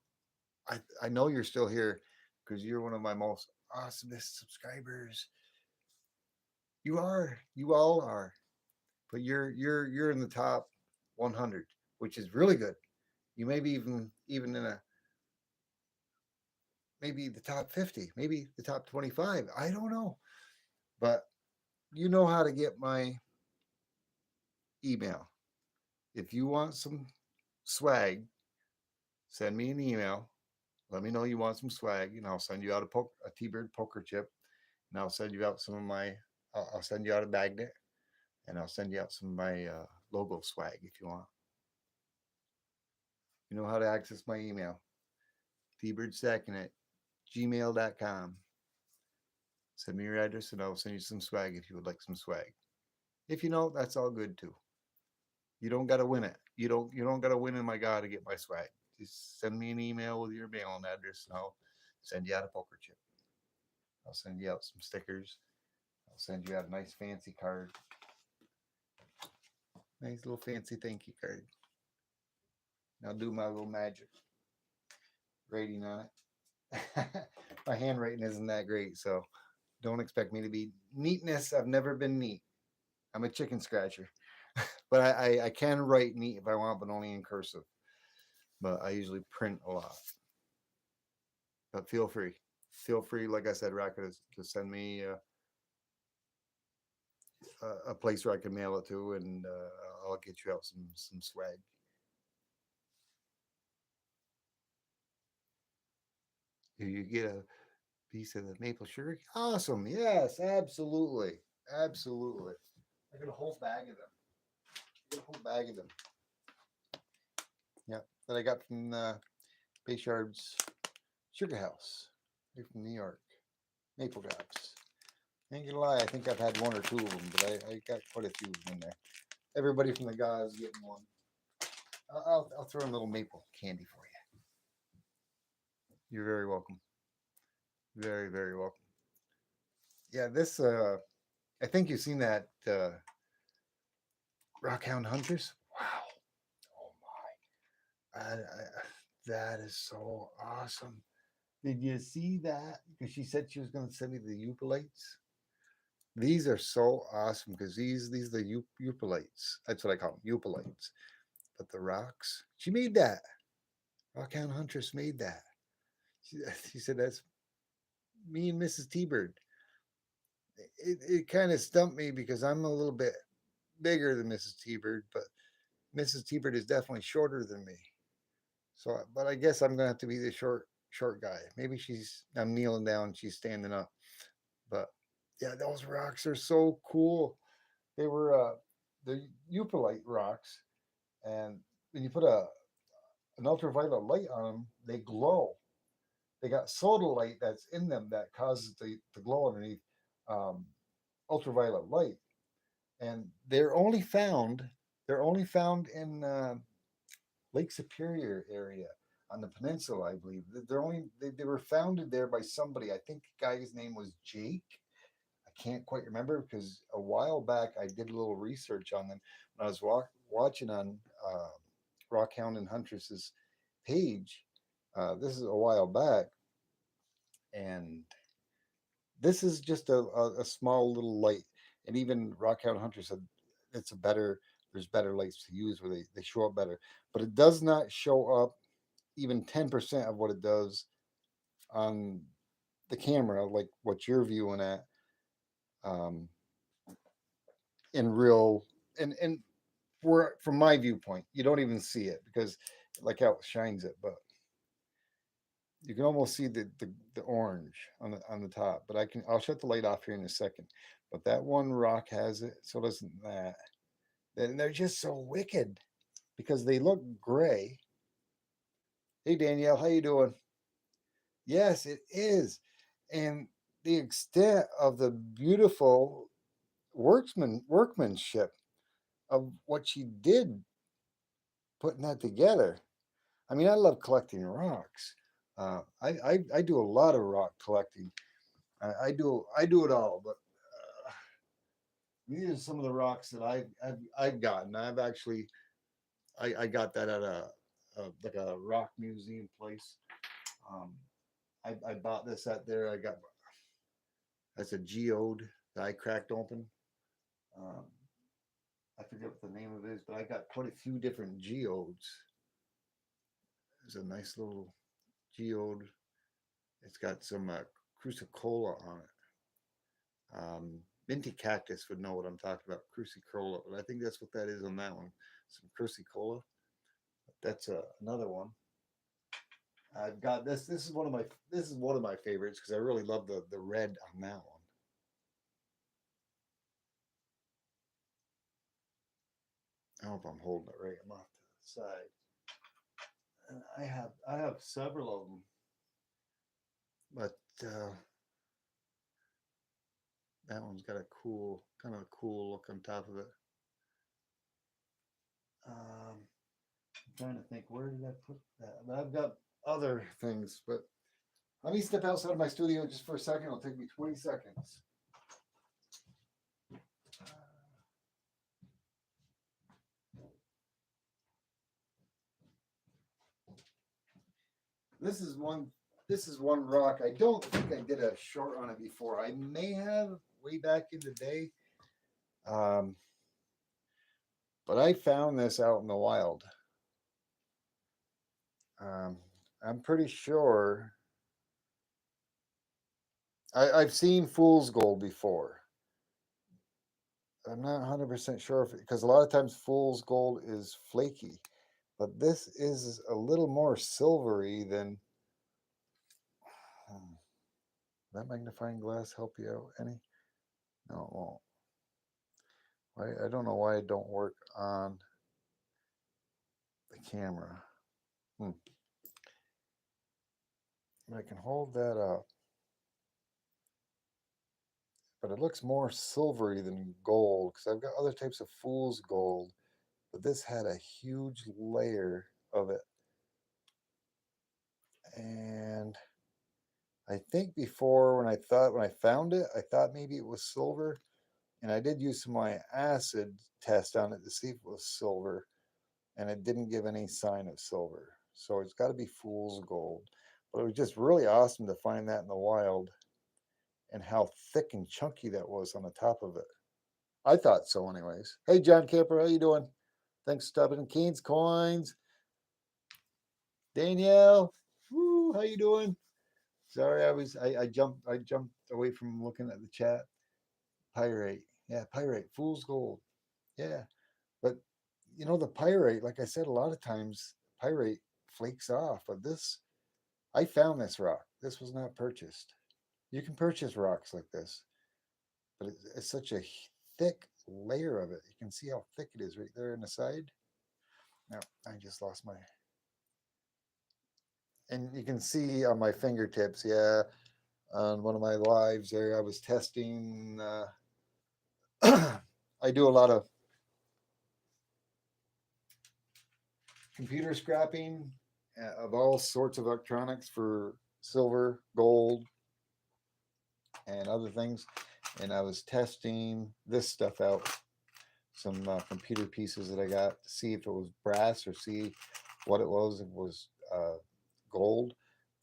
I know you're still here because you're one of my most awesomest subscribers. You are. You all are. But you're in the top 100, which is really good. You may be even in a maybe the top 50, maybe the top 25. I don't know. But you know how to get my email. If you want some swag, send me an email. Let me know you want some swag, and I'll send you out a T-Bird poker chip, and I'll send you out some of my. I'll send you out a magnet, and I'll send you out some of my logo swag if you want. You know how to access my email. tbirdstacking at gmail.com. Send me your address and I'll send you some swag if you would like some swag. If you know, that's all good too. You don't gotta win it. You don't gotta win in my God to get my swag. Just send me an email with your mailing address and I'll send you out a poker chip. I'll send you out some stickers. I'll send you out a nice fancy card. Nice little fancy thank you card. I'll do my little magic rating on it. My handwriting isn't that great, so don't expect me to be neatness. I've never been neat. I'm a chicken scratcher, but I can write neat if I want, but only in cursive. But I usually print a lot. But feel free, like I said, Rocket, to send me a place where I can mail it to, and I'll get you out some swag. You get a piece of the maple sugar. Awesome. Yes, absolutely. Absolutely. I got a whole bag of them. Yeah, that I got from Bayshard's Sugar House. They're from New York. Maple drops. Ain't gonna lie, I think I've had one or two of them, but I got quite a few of them in there. Everybody from the guys getting one. I'll throw in a little maple candy for you. You're very welcome. Very, very welcome. Yeah, this I think you've seen that Rockhound Huntress. Wow. Oh my. That is so awesome. Did you see that? Because she said she was going to send me the Upalites. These are so awesome because these are the Upalites. That's what I call them, Upalites. But the rocks, she made that. Rockhound Huntress made that. She said that's me and Mrs. T-Bird. It kind of stumped me because I'm a little bit bigger than Mrs. T-Bird, but Mrs. T-Bird is definitely shorter than me. So, but I guess I'm gonna have to be the short guy. Maybe I'm kneeling down, she's standing up. But yeah, those rocks are so cool. They were the Upalite rocks, and when you put an ultraviolet light on them, they glow. They got soda light that's in them that causes the glow underneath um, ultraviolet light, and they're only found in Lake Superior area on the peninsula, I believe. They were founded there by somebody. I think the guy's name was Jake. I can't quite remember because a while back I did a little research on them when I was watching on Rockhound and Huntress's page. This is a while back, and this is just a small little light. And even Rockhound Hunter said it's there's better lights to use where they show up better, but it does not show up even 10% of what it does on the camera, like what you're viewing at um, in real and from my viewpoint, you don't even see it because like how it shines it, but you can almost see the orange on the top. But I'll shut the light off here in a second. But that one rock has it, so doesn't that. And they're just so wicked because they look gray. Hey Danielle, how you doing? Yes, it is. And the extent of the beautiful workmanship of what she did putting that together. I mean, I love collecting rocks. I do a lot of rock collecting. I do it all, but these are some of the rocks that I've gotten. I got that at like a rock museum place. Um, I bought this at there. That's a geode that I cracked open. Um, I forget what the name of it is, but I got quite a few different geodes. There's a nice little geode. It's got some crucicola on it. Minty Cactus would know what I'm talking about, crucicola, but I think that's what that is on that one. Some crucicola. That's another one. I've got this. This is one of my favorites because I really love the red on that one. I hope I'm holding it right. I'm off to the side. And I have several of them, but that one's got a kind of a cool look on top of it. I'm trying to think, where did I put that? But I've got other things, but let me step outside of my studio just for a second. It'll take me 20 seconds. This is one rock. I don't think I did a short on it before. I may have way back in the day. But I found this out in the wild. I'm pretty sure I've seen fool's gold before. I'm not 100% sure because a lot of times fool's gold is flaky, but this is a little more silvery than. That magnifying glass help you out any? No, it won't. Why? I don't know why it don't work on the camera. I can hold that up, but it looks more silvery than gold because I've got other types of fool's gold, but this had a huge layer of it. And I think before when I found it, I thought maybe it was silver, and I did use some of my acid test on it to see if it was silver, and it didn't give any sign of silver. So it's got to be fool's gold. But it was just really awesome to find that in the wild and how thick and chunky that was on the top of it. I thought so anyways. Hey, John Camper, how you doing? Thanks for stopping in. Keen's Coins. Danielle, woo, how you doing? Sorry, I jumped away from looking at the chat. Pyrite. Yeah, pyrite. Fool's gold. Yeah. But the pyrite, like I said, a lot of times pyrite flakes off. But I found this rock. This was not purchased. You can purchase rocks like this, but it's such a thick layer of it. You can see how thick it is right there on the side. No, I just lost my. And you can see on my fingertips, yeah, on one of my lives there, I was testing. I do a lot of computer scrapping of all sorts of electronics for silver, gold, and other things. And I was testing this stuff out, some computer pieces that I got to see if it was brass or see what it was. It was gold,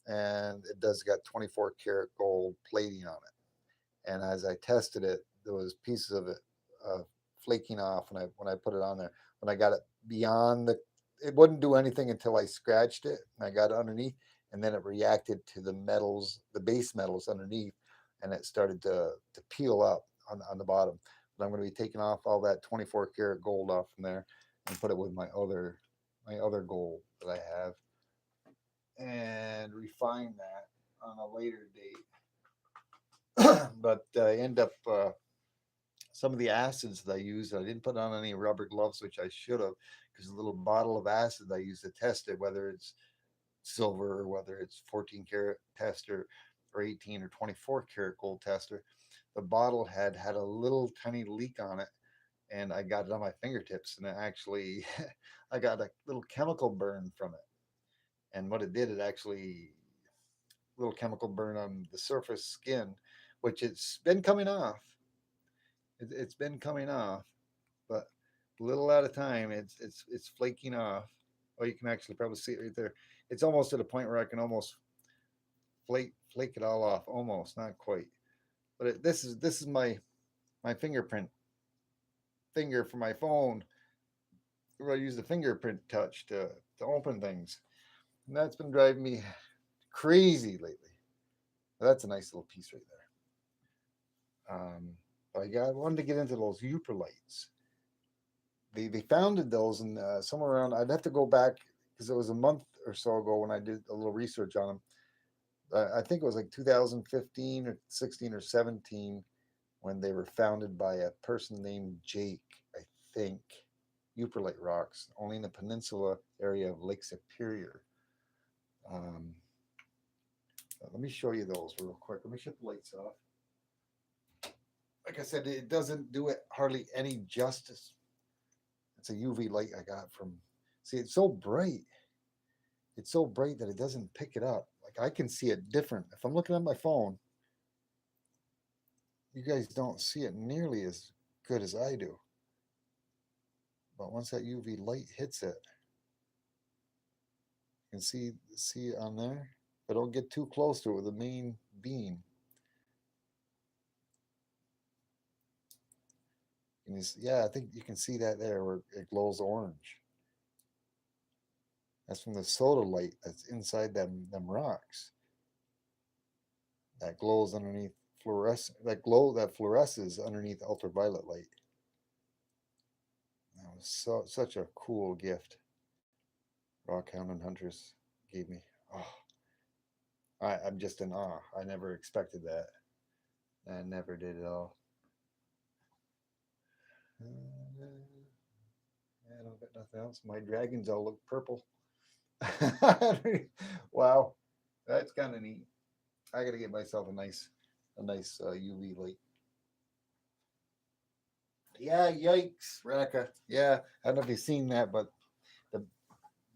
and it does got 24 karat gold plating on it. And as I tested it, there was pieces of it flaking off when I put it on there. When I got it beyond it wouldn't do anything until I scratched it and I got it underneath, and then it reacted to the metals, the base metals underneath, and it started to peel up on the bottom. But I'm going to be taking off all that 24 karat gold off from there and put it with my other gold that I have and refine that on a later date. But I end up some of the acids that I used, I didn't put on any rubber gloves, which I should have, because the little bottle of acid I use to test it, whether it's silver or whether it's 14 karat tester or 18 or 24 karat gold tester, the bottle had a little tiny leak on it, and I got it on my fingertips, and it actually, I got a little chemical burn from it. And what it did, it actually, little chemical burn on the surface skin, which it's been coming off. It's been coming off, but a little at a time, it's flaking off. Oh, you can actually probably see it right there. It's almost to the point where I can almost flake it all off. Almost, not quite. But this is my fingerprint finger for my phone, where I use the fingerprint touch to open things, and that's been driving me crazy lately. That's a nice little piece right there. I wanted to get into those Uperlites. They founded those in somewhere around. I'd have to go back because it was a month or so ago when I did a little research on them. I think it was like 2015 or 16 or 17 when they were founded by a person named Jake, I think. Uperlite rocks, only in the peninsula area of Lake Superior. Let me show you those real quick. Let me shut the lights off. Like I said, it doesn't do it hardly any justice. It's a UV light I got from. See, it's so bright. It's so bright that it doesn't pick it up. Like I can see it different. If I'm looking at my phone, you guys don't see it nearly as good as I do. But once that UV light hits it, you can see it on there. But don't get too close to it with the main beam. And yeah, I think you can see that there where it glows orange. That's from the soda light that's inside them rocks. That glows underneath that fluoresces underneath ultraviolet light. That was such a cool gift Rock Hound Hunters gave me. Oh, I'm just in awe. I never expected that. I never did at all. I don't got nothing else. My dragons all look purple. Wow, that's kind of neat. I got to get myself a nice UV light. Yeah, yikes, Raka. Yeah, I don't know if you've seen that, but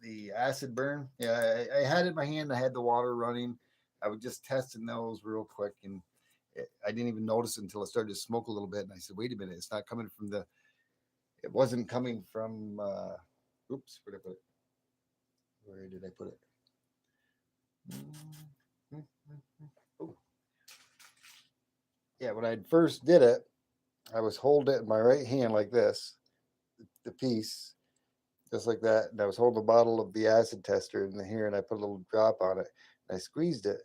the acid burn. Yeah, I had it in my hand. I had the water running. I was just testing those real quick, and I didn't even notice it until it started to smoke a little bit. And I said, "Wait a minute, it's not coming from the. It wasn't coming from. Oops, where did I put it? Where did I put it? Oh. Yeah, when I first did it, I was holding it in my right hand like this, the piece, just like that. And I was holding the bottle of the acid tester in here, and I put a little drop on it. And I squeezed it,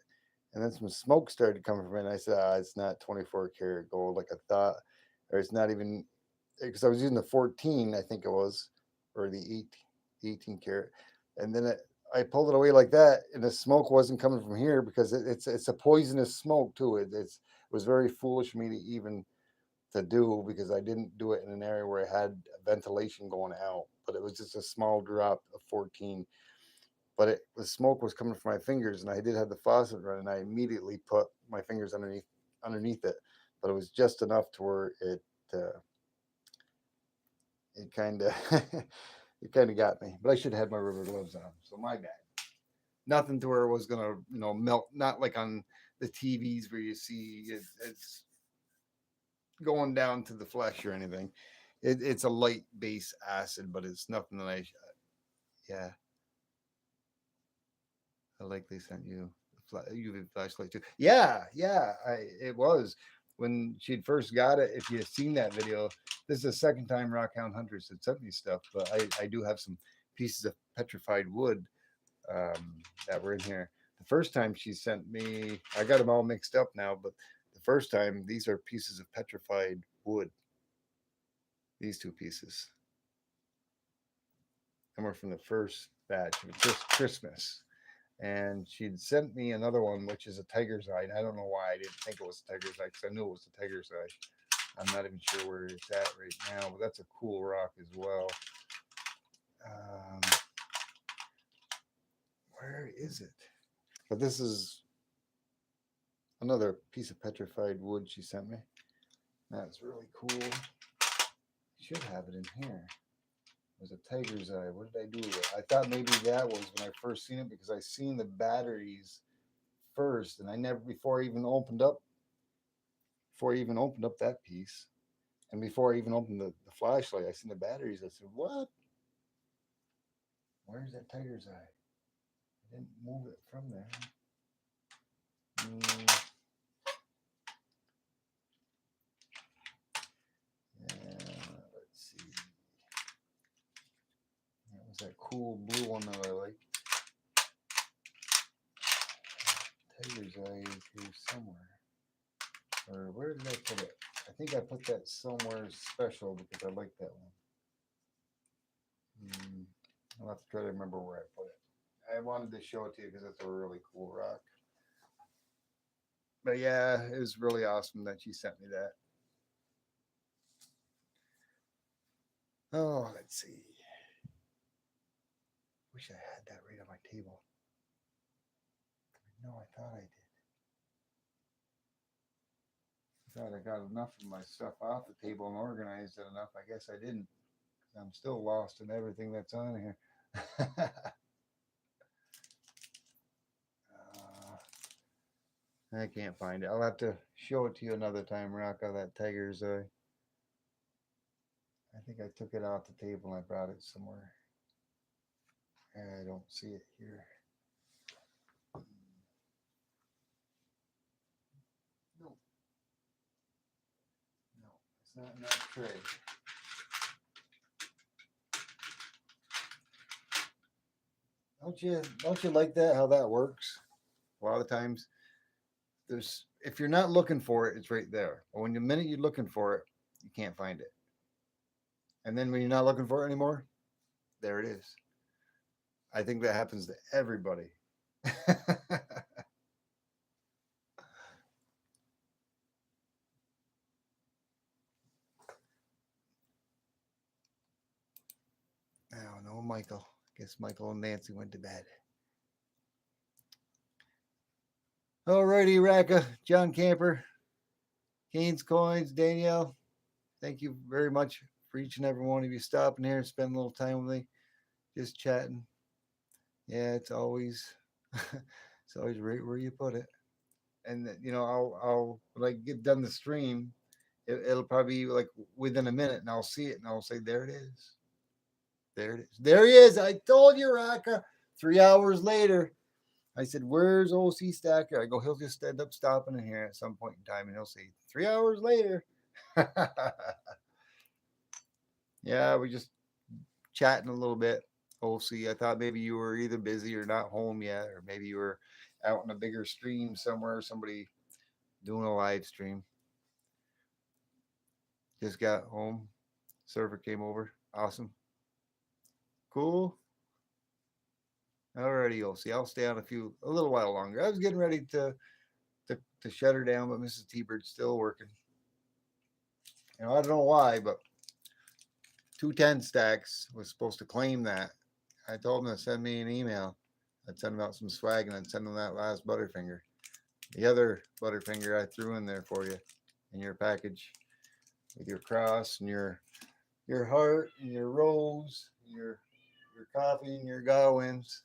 And then some smoke started coming from it. And I said, it's not 24 karat gold like I thought, or it's not even, because I was using the 14, I think it was, or the 18 karat. And then I pulled it away like that, and the smoke wasn't coming from here because it's a poisonous smoke too. It was very foolish for me to even to do because I didn't do it in an area where I had ventilation going out, but it was just a small drop of 14. But the smoke was coming from my fingers, and I did have the faucet running. I immediately put my fingers underneath it, but it was just enough to where uh, it kind of it kind of got me. But I should have had my rubber gloves on, so my bad. Nothing to where it was gonna melt. Not like on the TVs where you see it's going down to the flesh or anything. It's a light base acid, but it's nothing that yeah. I like they sent you a UV flashlight too. Yeah, yeah. It was when she'd first got it. If you've seen that video, this is the second time Rockhound Hunters had sent me stuff, but I do have some pieces of petrified wood that were in here. The first time she sent me, I got them all mixed up now, but the first time these are pieces of petrified wood. These two pieces, and we're from the first batch of Christmas. And she'd sent me another one, which is a tiger's eye. And I don't know why I didn't think it was a tiger's eye, because I knew it was a tiger's eye. I'm not even sure where it's at right now, but that's a cool rock as well. Where is it? But this is another piece of petrified wood she sent me. That's really cool. Should have it in here. It was a tiger's eye. What did I do with it? I thought maybe that was when I first seen it, because I seen the batteries first, and I never before I even opened up that piece, and before I even opened the flashlight, I seen the batteries. I said, what? Where's that tiger's eye? I didn't move it from there. Let's see. That was that cool blue one that I like. Tiger's eye is here somewhere. Or where did I put it? I think I put that somewhere special because I like that one. I'll have to try to remember where I put it. I wanted to show it to you because it's a really cool rock. But yeah, it was really awesome that she sent me that. Oh, let's see. Wish I had that right on my table. No, I thought I did. I thought I got enough of my stuff off the table and organized it enough. I guess I didn't. I'm still lost in everything that's on here. I can't find it. I'll have to show it to you another time, Rocco, that tiger's eye. I think I took it off the table and I brought it somewhere. I don't see it here. No. No, it's not in that tray. Don't you like that, how that works? A lot of times if you're not looking for it, it's right there. But when the minute you're looking for it, you can't find it. And then when you're not looking for it anymore, there it is. I think that happens to everybody. Oh no, Michael. Guess Michael and Nancy went to bed. Alrighty, Raka, John Camper, Keynes Coins, Danielle. Thank you very much for each and every one of you stopping here and spending a little time with me, just chatting. Yeah, it's always right where you put it. And I'll when I get done the stream, it'll probably be like within a minute, and I'll see it, and I'll say, there it is. There it is. There he is. I told you, Raka. 3 hours later, I said, where's OC Stacker? I go, he'll just end up stopping in here at some point in time, and he'll say, 3 hours later. Yeah, we just chatting a little bit. OC, I thought maybe you were either busy or not home yet, or maybe you were out in a bigger stream somewhere, somebody doing a live stream. Just got home. Server came over. Awesome. Cool. Alrighty, you'll see. I'll stay on a little while longer. I was getting ready to shut her down, but Mrs. T-Bird's still working. You know, I don't know why, but 210 Stacks was supposed to claim that. I told them to send me an email. I'd send them out some swag and I'd send them that last Butterfinger. The other Butterfinger I threw in there for you in your package with your cross and your heart and your rose and your coffee and your Godwins.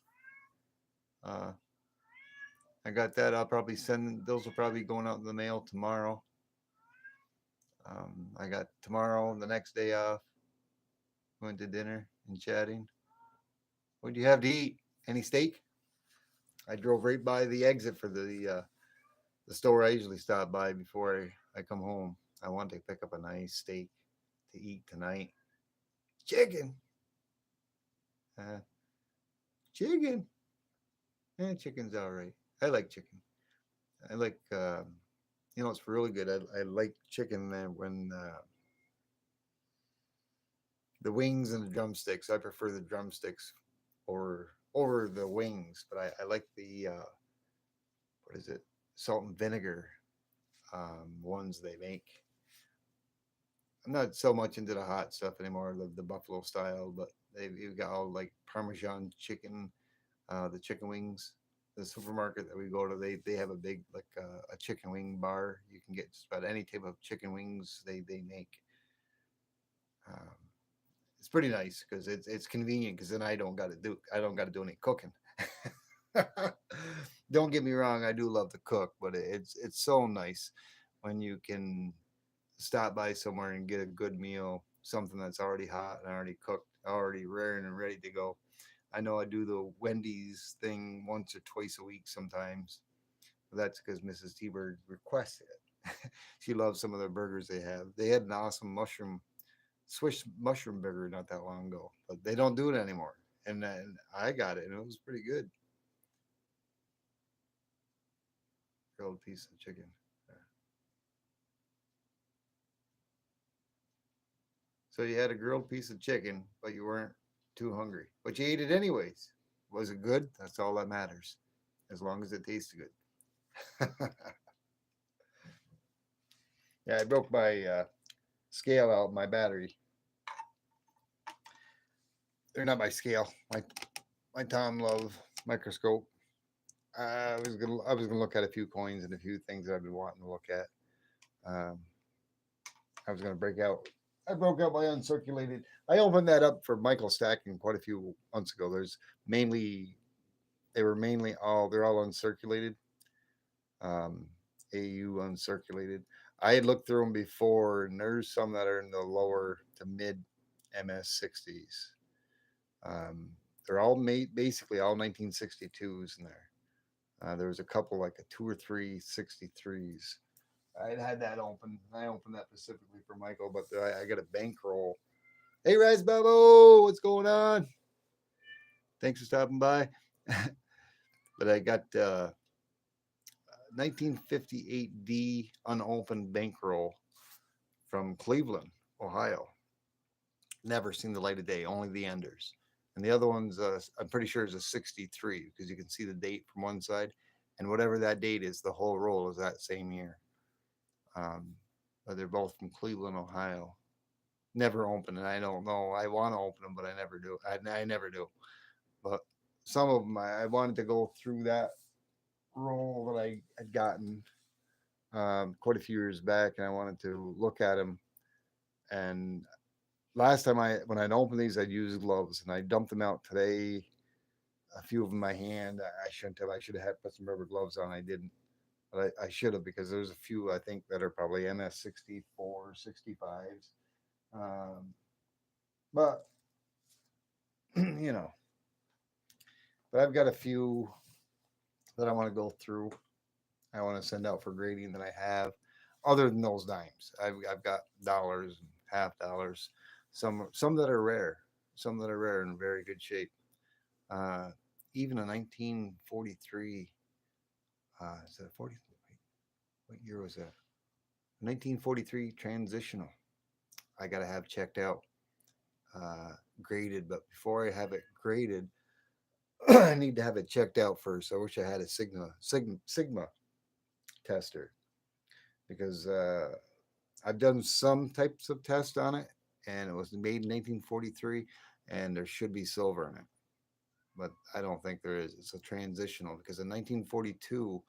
I got that. I'll probably send those. Will probably be going out in the mail tomorrow. I got tomorrow, the next day off. Went to dinner and chatting. What do you have to eat? Any steak? I drove right by the exit for the store I usually stop by before I come home. I want to pick up a nice steak to eat tonight. Chicken. Chicken. Chicken's all right. I like chicken. I like, you know, it's really good. I like chicken when the wings and the drumsticks. I prefer the drumsticks over the wings, but I like the what is it? Salt and vinegar ones they make. I'm not so much into the hot stuff anymore, the buffalo style, but you've got all like Parmesan chicken, the chicken wings. The supermarket that we go to, they have a big like a chicken wing bar. You can get just about any type of chicken wings they make. Um, it's pretty nice because it's convenient because then I don't got to do any cooking. Don't get me wrong, I do love to cook, but it's so nice when you can stop by somewhere and get a good meal, something that's already hot and already cooked, already raring and ready to go. I know I do the Wendy's thing once or twice a week sometimes. But that's because Mrs. T-Bird requested it. She loves some of the burgers they have. They had an awesome Swiss mushroom burger not that long ago, but they don't do it anymore. And then I got it, and it was pretty good. Grilled piece of chicken. So you had a grilled piece of chicken, but you weren't too hungry. But you ate it anyways. Was it good? That's all that matters. As long as it tasted good. Yeah, I broke my scale out, my battery. They're not my scale. My Tom Love microscope. I was gonna look at a few coins and a few things that I've been wanting to look at. Um, I was gonna break out. I broke out my uncirculated. I opened that up for Michael stacking quite a few months ago. They're all uncirculated. AU uncirculated. I had looked through them before, and there's some that are in the lower to mid MS60s. They're all basically all 1962s in there. There was a couple like a 2 or 3 63s. I had that open. I opened that specifically for Michael, but I got a bankroll. Hey, Rise Bubbo, what's going on? Thanks for stopping by. But I got 1958D unopened bankroll from Cleveland, Ohio. Never seen the light of day, only the enders. And the other one's, I'm pretty sure, is a 63 because you can see the date from one side. And whatever that date is, the whole roll is that same year. But they're both from Cleveland, Ohio. Never open, and I don't know. I want to open them, but I never do. I never do. But some of them, I wanted to go through that roll that I had gotten quite a few years back, and I wanted to look at them. And last time when I'd opened these, I'd use gloves, and I dumped them out today. A few of them in my hand. I shouldn't have. I should have had put some rubber gloves on. I didn't. But I should have because there's a few I think that are probably MS64, 65s. But you know, but I've got a few that I want to go through. I want to send out for grading that I have. Other than those dimes, I've got dollars and $half. Some that are rare, in very good shape. Even a 1943 Is that 40? What year was that? 1943 transitional. I got to have checked out, graded. But before I have it graded, I need to have it checked out first. I wish I had a Sigma tester because I've done some types of tests on it, and it was made in 1943, and there should be silver in it, but I don't think there is. It's a transitional because in 1942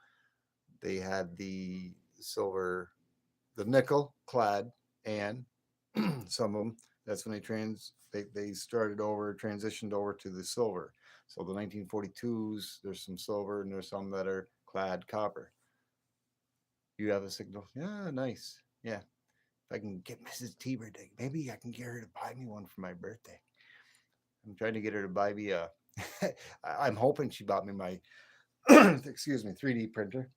they had the silver, the nickel clad, and some of them. That's when they started over, transitioned over to the silver. So the 1942s, there's some silver, and there's some that are clad copper. You have a signal? Yeah, nice. Yeah. If I can get Mrs. T-Bird, maybe I can get her to buy me one for my birthday. I'm trying to get her to buy me a. I'm hoping she bought me my, excuse me, 3D printer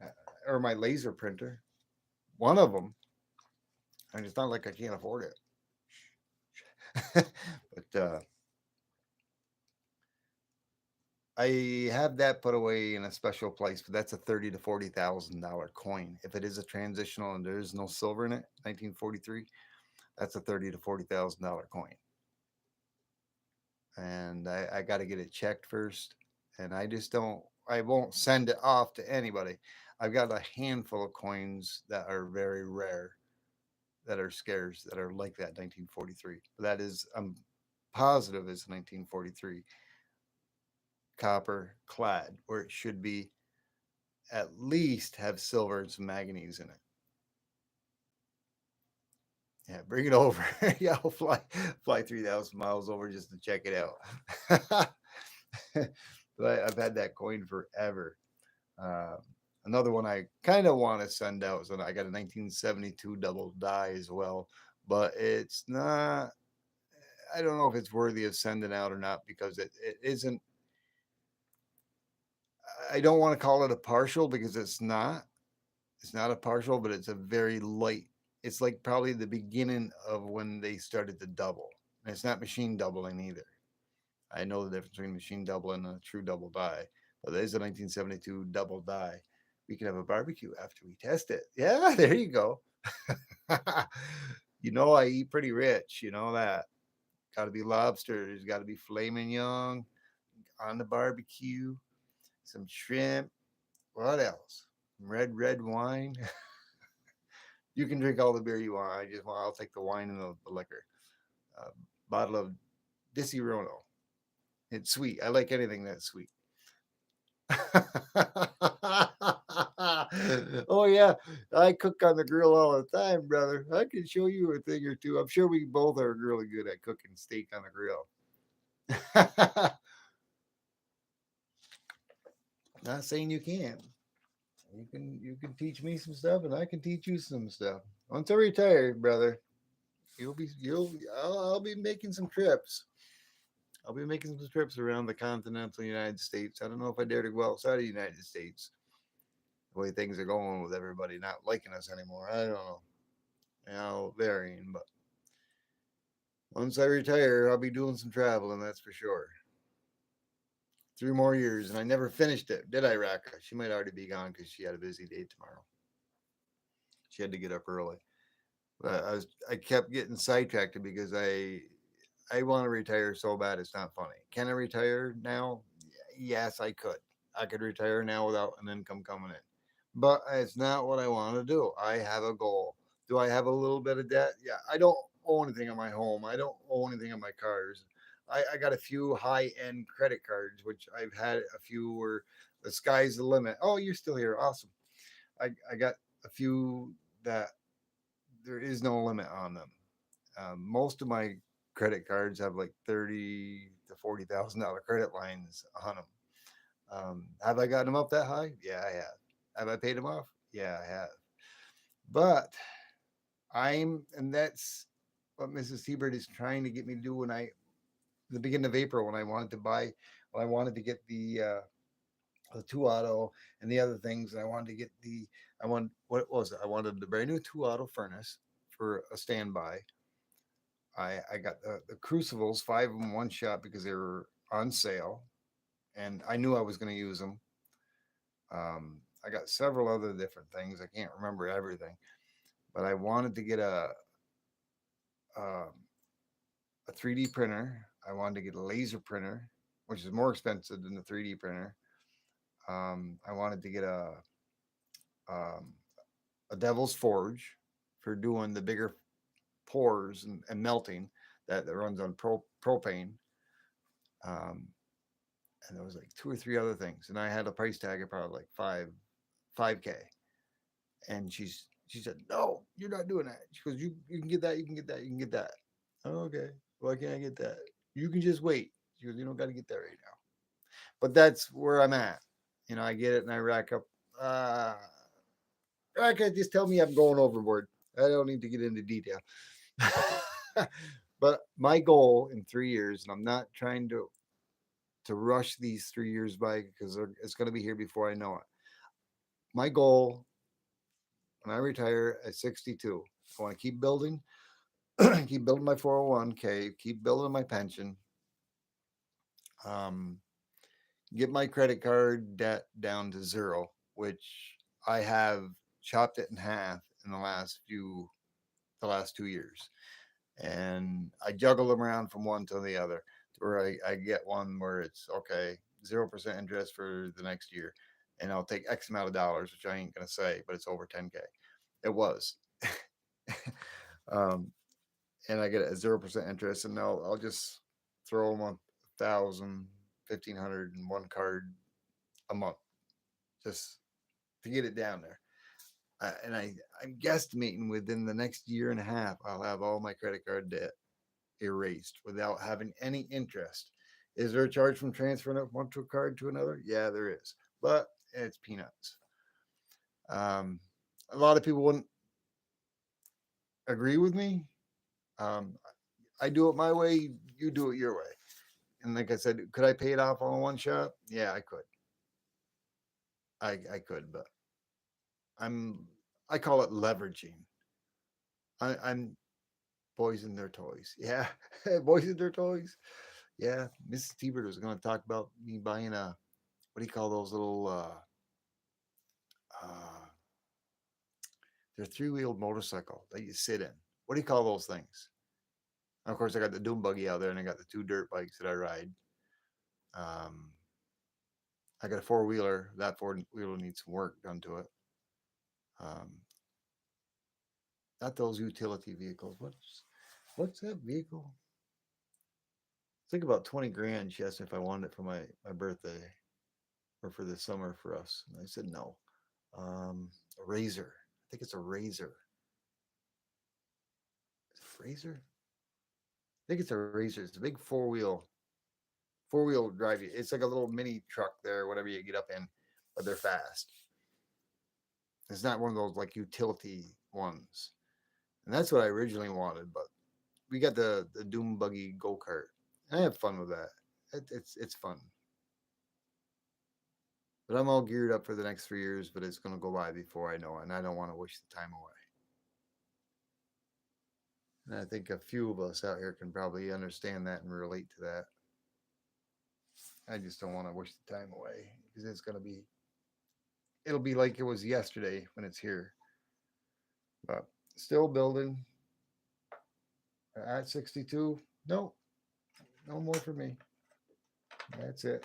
uh, or my laser printer. One of them. And it's not like I can't afford it. But I have that put away in a special place, but that's a $30,000 to $40,000 coin. If it is a transitional and there is no silver in it, 1943, that's a $30,000 to $40,000 coin. And I got to get it checked first. And I just don't, I won't send it off to anybody. I've got a handful of coins that are very rare, that are scarce, that are like that 1943. That is, I'm positive it's 1943 copper clad, where it should be at least have silver and some manganese in it. Yeah, bring it over. Yeah, I'll fly 3,000 miles over just to check it out. But I've had that coin forever. Uh, Another one I kind of want to send out is I got a 1972 double die as well, but it's not. I don't know if it's worthy of sending out or not because it isn't. I don't want to call it a partial because it's not. It's not a partial, but it's a very light. It's like probably the beginning of when they started to double. And it's not machine doubling either. I know the difference between machine doubling and a true double die, but there's a 1972 double die. We can have a barbecue after we test it. Yeah, there you go. You know, I eat pretty rich. You know that. Got to be lobster. There's got to be flaming young on the barbecue, some shrimp. What else? Red wine. You can drink all the beer you want. I'll take the wine and the liquor. Uh, Bottle of Disirono. It's sweet. I like anything that's sweet. Oh yeah, I cook on the grill all the time, brother. I can show you a thing or two. I'm sure we both are really good at cooking steak on the grill. Not saying you can't. You can teach me some stuff, and I can teach you some stuff. Once I retire, brother, I'll be making some trips. I'll be making some trips around the continental United States. I don't know if I dare to go outside of the United States. The way things are going with everybody not liking us anymore. I don't know. Varying, but once I retire, I'll be doing some traveling, that's for sure. 3 more years, and I never finished it, did I, Raka? She might already be gone because she had a busy day tomorrow. She had to get up early. But I kept getting sidetracked because I want to retire so bad it's not funny. Can I retire now? Yes, I could. I could retire now without an income coming in. But it's not what I want to do. I have a goal. Do I have a little bit of debt? Yeah. I don't owe anything on my home. I don't owe anything on my cars. I got a few high end credit cards, which I've had a few where the sky's the limit. Oh, you're still here. Awesome. I got a few that there is no limit on them. Most of my credit cards have like $30,000 to $40,000 credit lines on them. Have I gotten them up that high? Yeah, I have. Have I paid them off? Yeah, I have. But and that's what Mrs. Siebert is trying to get me to do the beginning of April, when I wanted to get the 2 auto and the other things. I wanted to get what was it? I wanted the brand new 2 auto furnace for a standby. I got the crucibles, 5 of them one shot because they were on sale, and I knew I was going to use them. I got several other different things. I can't remember everything, but I wanted to get um, a 3D printer. I wanted to get a laser printer, which is more expensive than the 3D printer. I wanted to get um, a Devil's Forge for doing the bigger pours and melting that runs on propane. Um, and there was like two or three other things, and I had a price tag of probably like 5K. And she said, "No, you're not doing that." She goes, "You can get that, you can get that, you can get that." "Oh, okay, why can't I get that?" "You can just wait." She goes, "You don't got to get that right now." But that's where I'm at. I get it and I rack up. Uh, okay, just tell me I'm going overboard. I don't need to get into detail. But my goal in 3 years, and I'm not trying to rush these 3 years by because it's going to be here before I know it. My goal when I retire at 62, I want to keep building, keep building my 401k, keep building my pension, um, get my credit card debt down to zero, which I have chopped it in half in the last 2 years. And I juggle them around from one to the other to where I get one where it's okay, 0% interest for the next year. And I'll take X amount of dollars, which I ain't going to say, but it's over 10K. It was. um, and I get it at 0% interest, and I'll just throw them 1,000, 1,500 in one card a month just to get it down there. I'm guesstimating within the next year and a half, I'll have all my credit card debt erased without having any interest. Is there a charge from transferring it one to a card to another? Yeah, there is, but it's peanuts. Um, a lot of people wouldn't agree with me. Um, I do it my way. You do it your way. And like I said, could I pay it off all in one shot? Yeah, I could. I could, but I'm I call it leveraging. I'm boys and their toys. Yeah, boys and their toys. Yeah, Mrs. T-Bird was going to talk about me buying a what do you call those little uh they're three-wheeled motorcycle that you sit in. What do you call those things? And of course, I got the Doom buggy out there, and I got the two dirt bikes that I ride. Um, I got a four-wheeler. That four-wheeler needs some work done to it. Um, not those utility vehicles. What's that vehicle? Think about 20 grand. She asked me if I wanted it for my birthday or for the summer for us. And I said no. A Razor. I think it's a Razor. Is it Razor? I think it's a Razor. It's a big four wheel drive. It's like a little mini truck there, whatever you get up in, but they're fast. It's not one of those like utility ones. And that's what I originally wanted, but we got the Doom Buggy go kart. I have fun with that. It's fun. But I'm all geared up for the next 3 years, but it's going to go by before I know it, and I don't want to wish the time away. And I think a few of us out here can probably understand that and relate to that. I just don't want to wish the time away because it'll be like it was yesterday when it's here. But still building at 62. No, no more for me. That's it.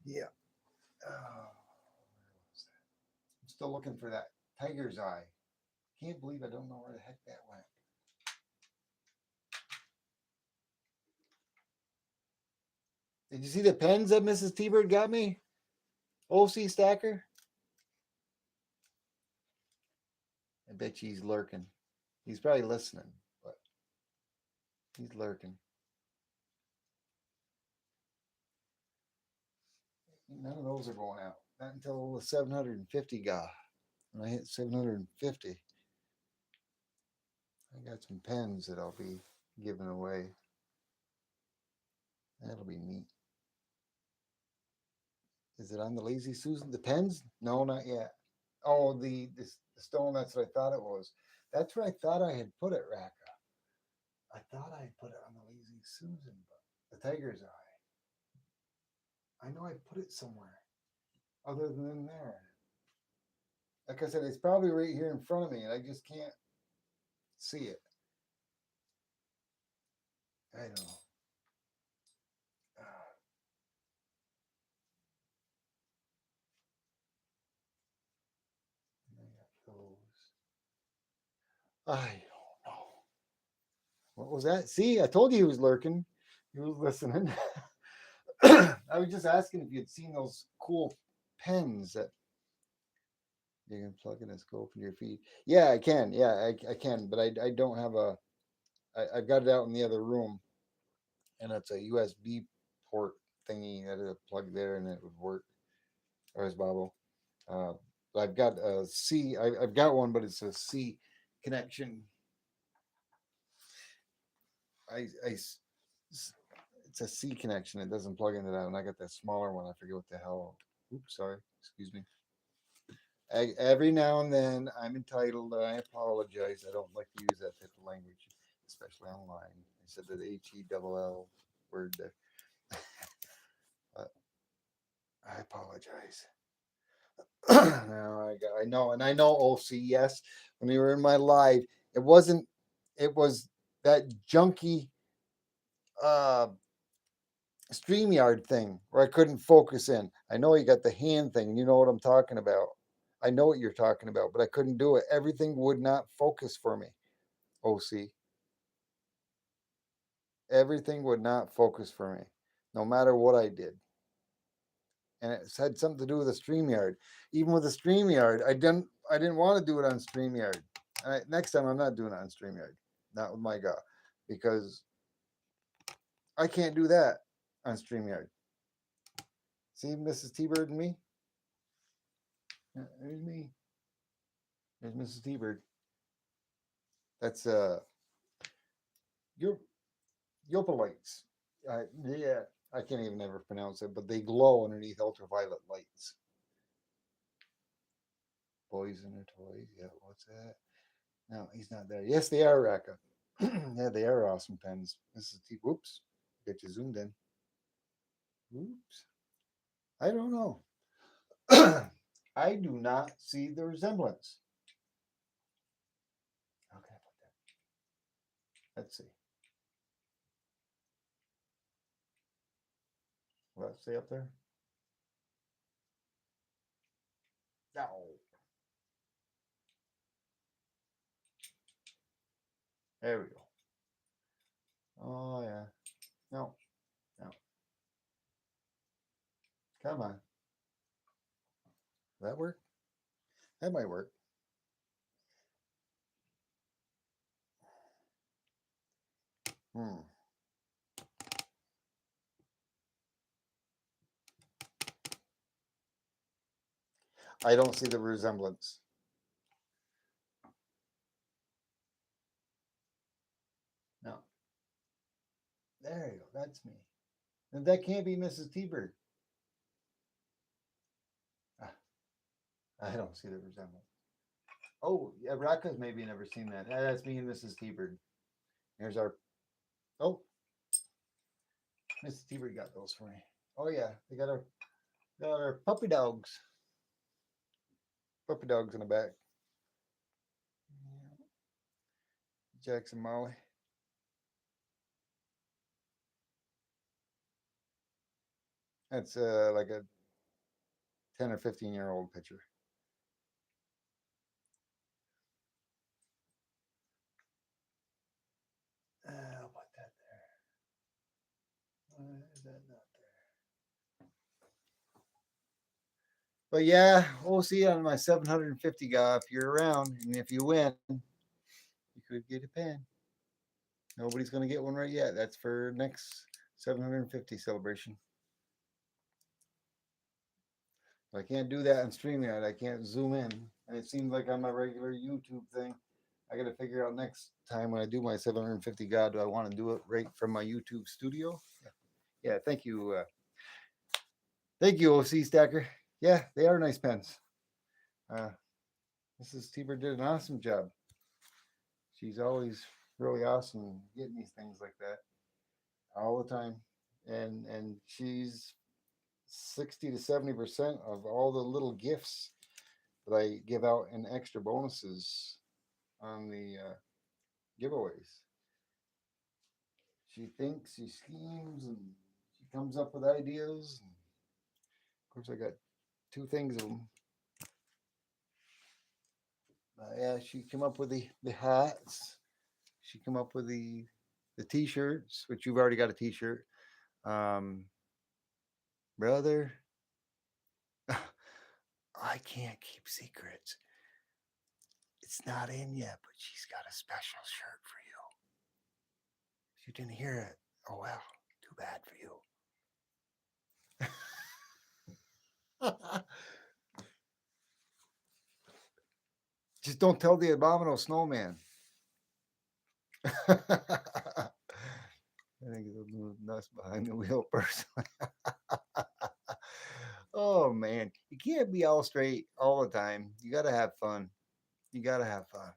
Yeah. Oh, I'm still looking for that tiger's eye. Can't believe I don't know where the heck that went. Did you see the pens that Mrs. T-Bird got me? OC Stacker? I bet you he's lurking. He's probably listening, but he's lurking. None of those are going out. Not until the 750 got. When I hit 750, I got some pens that I'll be giving away. That'll be neat. Is it on the Lazy Susan? The pens? No, not yet. Oh, the stone. That's what I thought it was. That's where I thought I had put it, Raka. I thought I had put it on the Lazy Susan, but the tiger's eye. I know I put it somewhere other than in there. Like I said, it's probably right here in front of me, and I just can't see it. I don't know. Ah, I got those. I don't know. What was that? See, I told you he was lurking. He was listening. I was just asking if you'd seen those cool pens that you can plug in a scope into your feed. Yeah, I can. Yeah, I can, but I don't have a. I've got it out in the other room, and it's a USB port thingy that I plug there, and it would work. Or as Bobble. Uh, I've got a C. I've got one, but it's a C connection. It's a C connection. It doesn't plug into that, and I got that smaller one. I forget what the hell. Oops, sorry. Excuse me. Every now and then, I'm entitled. I apologize. I don't like to use that type of language, especially online. I said that HELL word there. But I apologize. Now I know, and I know OC. Yes, when you were in my live, it wasn't. It was that junky uh StreamYard thing where I couldn't focus in. I know you got the hand thing, and you know what I'm talking about. I know what you're talking about, but I couldn't do it. Everything would not focus for me. OC. Everything would not focus for me, no matter what I did. And it had something to do with the StreamYard. Even with the StreamYard, I didn't want to do it on StreamYard. Next time I'm not doing it on StreamYard. Not with my guy. Because I can't do that on StreamYard. See Mrs. T-Bird and me? Yeah, there's me. There's Mrs. T-Bird. That's your Yopalites. Yeah, I can't even ever pronounce it, but they glow underneath ultraviolet lights. Boys and their toys. Yeah, what's that? No, he's not there. Yes, they are, Raka. Yeah, they are awesome pens. This is T. Whoops. Get you zoomed in. Whoops. I don't know. I do not see the resemblance. How can I put that? Let's see. Will that stay up there? No. There we go. Oh yeah. No. No. Come on. Will that work? That might work. Hmm. I don't see the resemblance. No. There you go. That's me. And that can't be Mrs. T-Bird. Ah, I don't see the resemblance. Oh, yeah, Raka's maybe never seen that. That's me and Mrs. T-Bird. Here's our. Oh, Mrs. T-Bird got those for me. Oh yeah, they got our puppy dogs. Puppy dogs in the back. Jackson Molly. That's like a 10 or 15-year-old picture. I'll put that there. Why is that not there? But yeah, we'll see on my 750 guy if you're around, and if you win, you could get a pen. Nobody's gonna get one right yet. That's for next 750 celebration. I can't do that on StreamYard. I can't zoom in. And it seems like on my regular YouTube thing, I got to figure out next time when I do my 750 God, do I want to do it right from my YouTube studio? Yeah, thank you. Thank you, OC Stacker. Yeah, they are nice pens. Mrs. Tieber did an awesome job. She's always really awesome getting these things like that all the time. And she's 60 to 70% of all the little gifts that I give out in extra bonuses on the giveaways. She thinks, she schemes, and she comes up with ideas. And of course, I got 2 things of them. Yeah, she came up with the hats. She came up with the t-shirts, which you've already got a t-shirt. Brother, I can't keep secrets. It's not in yet, but she's got a special shirt for you. If you didn't hear it, oh well, too bad for you. Just don't tell the abominable snowman. I think it's a little nuts behind the wheel personally. Oh man, you can't be all straight all the time. You got to have fun. You got to have fun.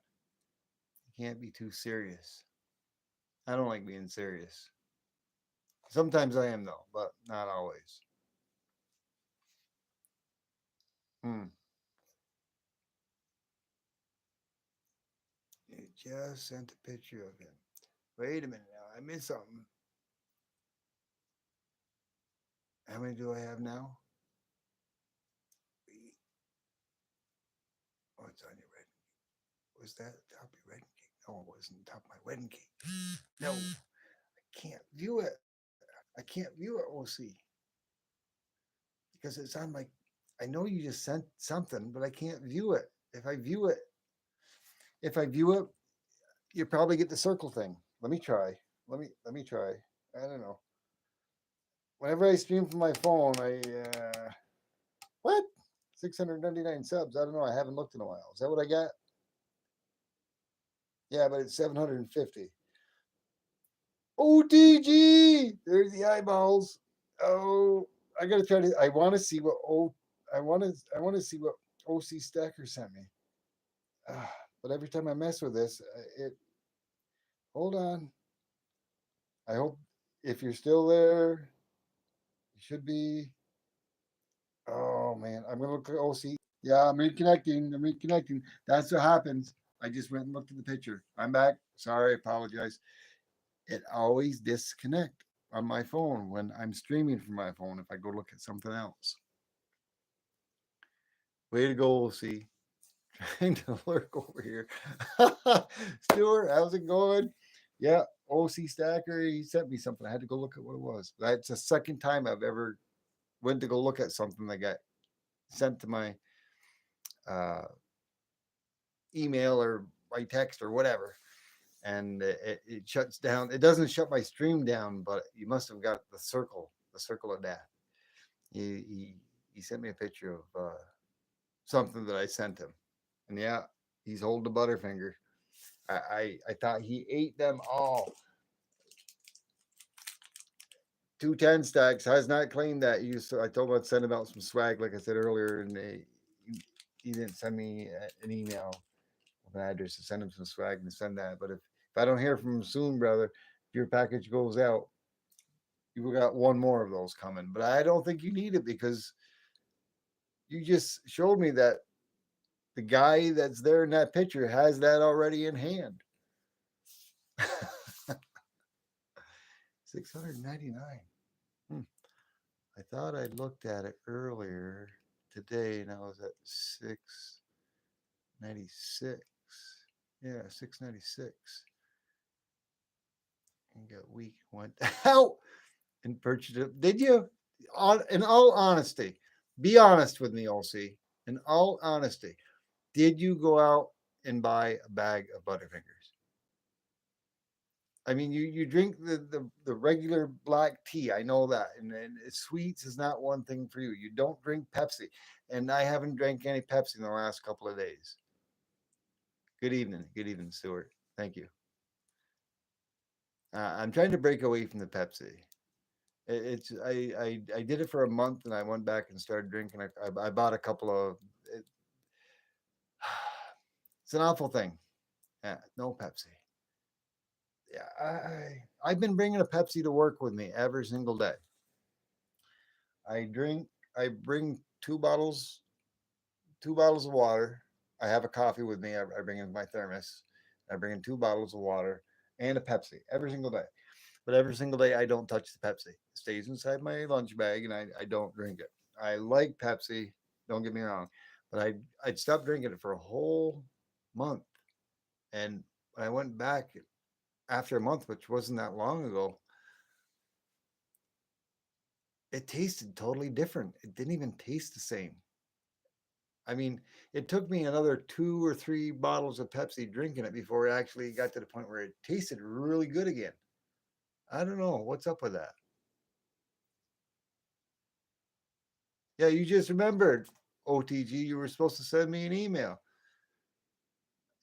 You can't be too serious. I don't like being serious. Sometimes I am though, but not always. You just sent a picture of him. Wait a minute now. I missed something. How many do I have now? Oh, it's on your wedding. Was that top of your wedding cake? No, it wasn't top of my wedding cake. No, I can't view it. I can't view it, OC. Because it's on my, I know you just sent something, but I can't view it. If I view it, you probably get the circle thing. Let me try. Let me try. I don't know. Whenever I stream from my phone, what? 699 subs. I don't know. I haven't looked in a while. Is that what I got? Yeah, but it's 750. OTG. There's the eyeballs. Oh, I gotta try to. I want to see what. I want to see what OC Stacker sent me. But every time I mess with this, it. Hold on. I hope if you're still there, you should be. Oh man, I'm gonna look at OC. Yeah, I'm reconnecting. That's what happens. I just went and looked at the picture. I'm back. Sorry, apologize. It always disconnect on my phone when I'm streaming from my phone if I go look at something else. Way to go, OC. Trying to lurk over here. Stuart, how's it going? Yeah, OC Stacker, he sent me something. I had to go look at what it was. That's the second time I've ever went to go look at something that got sent to my email or by text or whatever. And it shuts down. It doesn't shut my stream down, but you must have got the circle of death. He sent me a picture of something that I sent him. And yeah, he's holding the Butterfinger. I thought he ate them all. 210 stacks has not claimed that. I told him I'd send him out some swag, like I said earlier, and he didn't send me an email with an address to send him some swag and send that. But if I don't hear from him soon, brother, if your package goes out, you got one more of those coming. But I don't think you need it because you just showed me that the guy that's there in that picture has that already in hand. 699. I thought I looked at it earlier today and I was at 696. Yeah, 696. And got weak, went out and purchased it. Did you? In all honesty, be honest with me, OC. In all honesty, did you go out and buy a bag of Butterfingers? I mean, you drink the regular black tea. I know that, and sweets is not one thing for you. You don't drink Pepsi, and I haven't drank any Pepsi in the last couple of days. Good evening, Stuart. Thank you. I'm trying to break away from the Pepsi. I did it for a month, and I went back and started drinking. I bought a couple of. It's an awful thing. Yeah, no Pepsi. Yeah, I've been bringing a Pepsi to work with me every single day. I bring two bottles of water. I have a coffee with me. I bring in my thermos. I bring in 2 bottles of water and a Pepsi every single day. But every single day, I don't touch the Pepsi. It stays inside my lunch bag, and I don't drink it. I like Pepsi. Don't get me wrong, but I'd stopped drinking it for a whole month, and when I went back after a month, which wasn't that long ago, it tasted totally different. It didn't even taste the same. I mean, it took me another 2 or 3 bottles of Pepsi drinking it before it actually got to the point where it tasted really good again. I don't know what's up with that. Yeah, you just remembered, OTG, you were supposed to send me an email.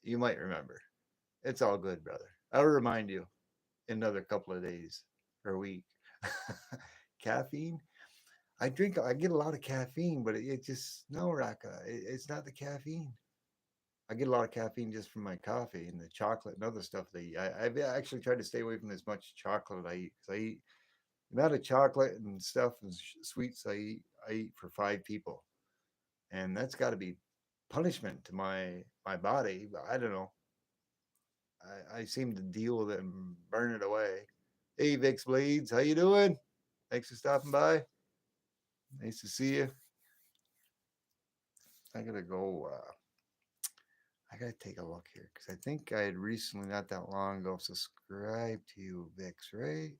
You might remember. It's all good, brother. I'll remind you in another couple of days or a week. Caffeine? I get a lot of caffeine, but it just, no, Raka, it's not the caffeine. I get a lot of caffeine just from my coffee and the chocolate and other stuff that I eat. I've actually tried to stay away from as much chocolate I eat because I eat the amount of chocolate and stuff and sweets I eat for 5 people, and that's got to be punishment to my body. But I don't know. I seem to deal with it and burn it away. Hey, Vix Blades, how you doing? Thanks for stopping by. Nice to see you. I gotta go. I gotta take a look here because I think I had recently, not that long ago, subscribed to you, Vix. Right?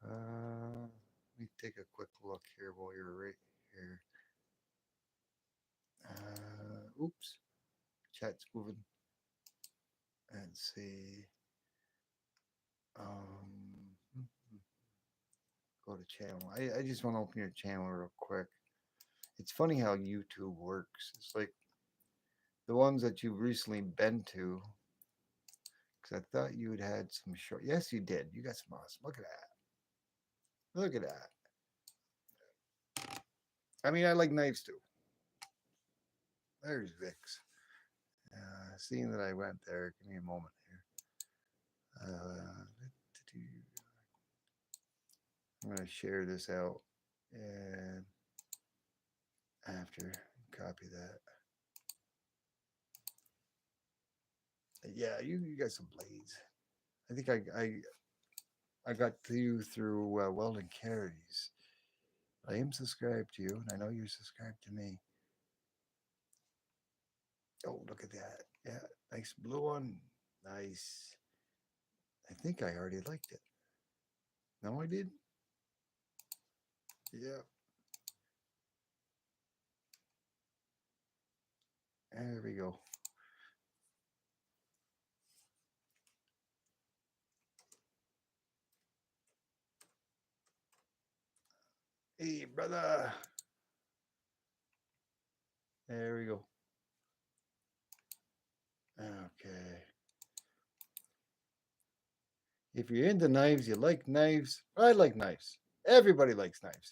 Let me take a quick look here while you're right here. Oops, chat's moving. Let's see. Um, go to channel. I just want to open your channel real quick. It's funny how YouTube works. It's like the ones that you've recently been to. Because I thought you had some short. Yes, you did. You got some awesome. Look at that. Look at that. I mean, I like knives too. There's Vix. Seeing that I went there, give me a moment here. I'm going to share this out and after copy that. Yeah, you got some blades. I think I got to you through Weldon Carries. I am subscribed to you, and I know you're subscribed to me. Oh, look at that. Yeah, nice blue one. Nice. I think I already liked it. No, I did. Yeah. There we go. Hey, brother. There we go. Okay. If you're into knives, you like knives. I like knives. Everybody likes knives.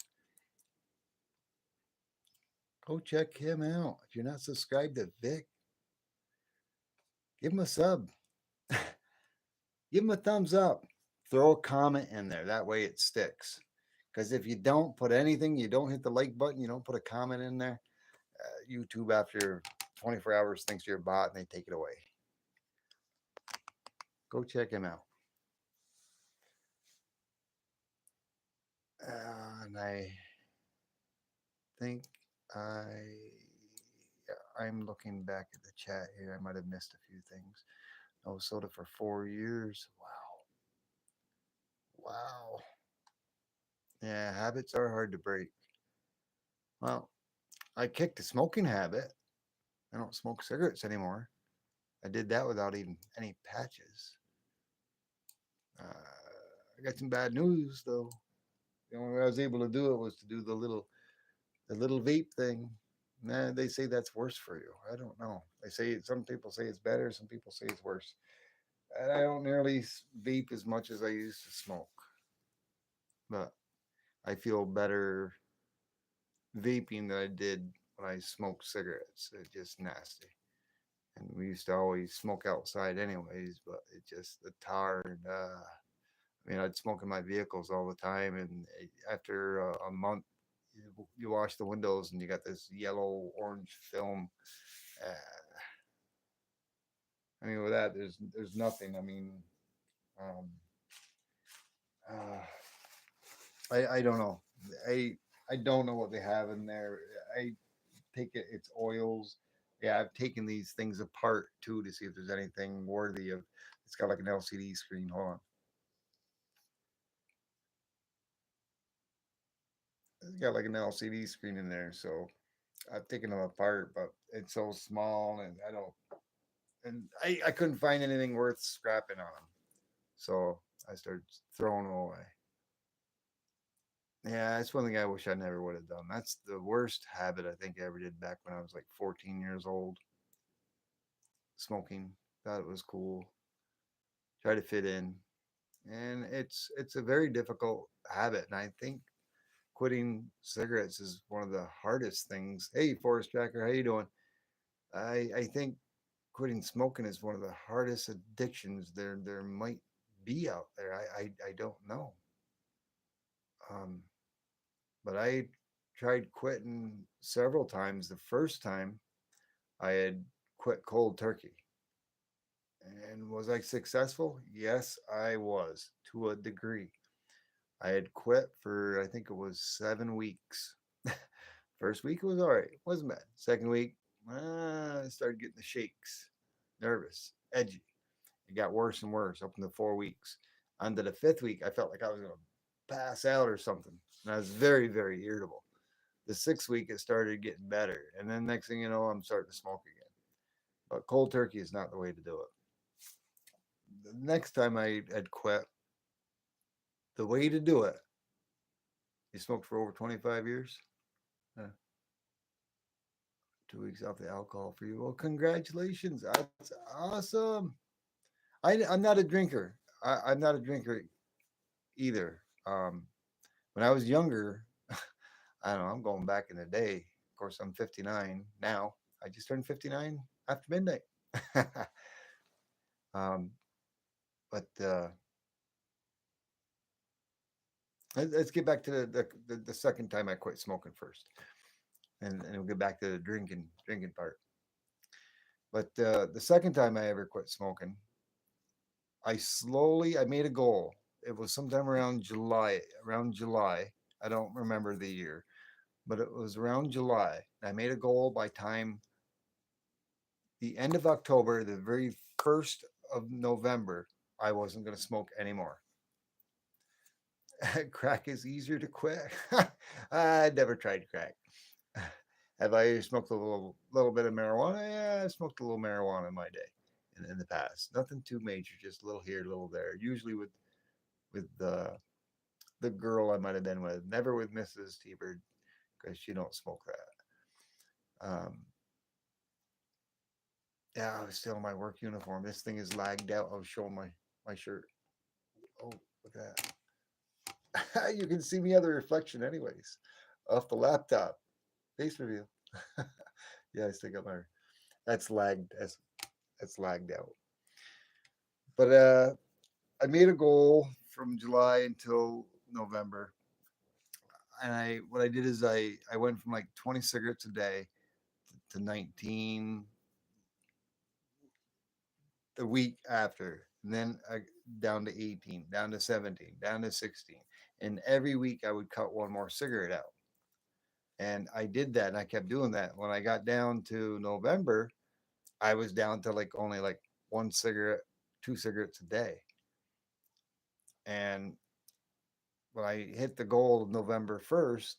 Go check him out. If you're not subscribed to Vic, give him a sub. Give him a thumbs up. Throw a comment in there. That way it sticks. Because if you don't put anything, you don't hit the like button, you don't put a comment in there, YouTube after 24 hours thinks you're a bot and they take it away. Go check him out. And I think I'm looking back at the chat here. I might have missed a few things. No soda for 4 years. Wow. Wow. Yeah, habits are hard to break. Well, I kicked the smoking habit. I don't smoke cigarettes anymore. I did that without even any patches. I got some bad news though. The only way I was able to do it was to do the little vape thing. Nah, they say that's worse for you. I don't know. They say some people say it's better, some people say it's worse. And I don't nearly vape as much as I used to smoke, but I feel better vaping than I did when I smoked cigarettes. It's just nasty. And we used to always smoke outside anyways, but it just the tar and I mean, I'd smoke in my vehicles all the time, and after a month, you wash the windows and you got this yellow orange film. Uh, I mean, with that, there's nothing. I mean, um, uh, I don't know. I don't know what they have in there. I take it it's oils. Yeah, I've taken these things apart too to see if there's anything worthy of. It's got like an LCD screen. Hold on, it's got like an LCD screen in there. So I've taken them apart, but it's so small, and I don't. And I couldn't find anything worth scrapping on them. So I started throwing them away. Yeah, that's one thing I wish I never would have done. That's the worst habit I think I ever did back when I was like 14 years old. Smoking, thought it was cool. Try to fit in, and it's a very difficult habit. And I think quitting cigarettes is one of the hardest things. Hey, Forest Tracker, how you doing? I think quitting smoking is one of the hardest addictions there might be out there. I don't know. Um, but I tried quitting several times. The first time I had quit cold turkey. And was I successful? Yes, I was to a degree. I had quit for I think it was 7 weeks. First week was all right, wasn't bad. Second week, I started getting the shakes, nervous, edgy. It got worse and worse up in the 4 weeks. On to the fifth week, I felt like I was going to pass out or something. And I was very, very irritable. The sixth week, it started getting better. And then next thing you know, I'm starting to smoke again. But cold turkey is not the way to do it. The next time I had quit, the way to do it, you smoked for over 25 years? Uh, 2 weeks off the alcohol for you. Well, congratulations. That's awesome. I'm not a drinker. I'm not a drinker either. When I was younger, I don't know, I'm going back in the day. Of course, I'm 59 now. I just turned 59 after midnight. um, but let's get back to the second time I quit smoking first, and we'll get back to the drinking part. But the second time I ever quit smoking, I made a goal. It was sometime around July. Around July, I don't remember the year, but it was around July. I made a goal by time the end of October, the very first of November, I wasn't going to smoke anymore. Crack is easier to quit. I never tried crack. Have I smoked a little bit of marijuana? Yeah, I smoked a little marijuana in my day, in the past. Nothing too major, just a little here, a little there. Usually with the girl I might have been with, never with Mrs. T-Bird because she don't smoke that. Yeah, I was still in my work uniform. This thing is lagged out. I was showing my shirt. Oh, look at that. You can see me other reflection anyways off the laptop. Face reveal. Yeah, I still got my that's lagged. That's lagged out. But I made a goal from July until November. And I what I did is I went from like 20 cigarettes a day to 19 the week after, and then down to 18, down to 17, down to 16. And every week I would cut one more cigarette out. And I did that and I kept doing that. When I got down to November, I was down to like only like one cigarette, two cigarettes a day. And when I hit the goal of November 1st,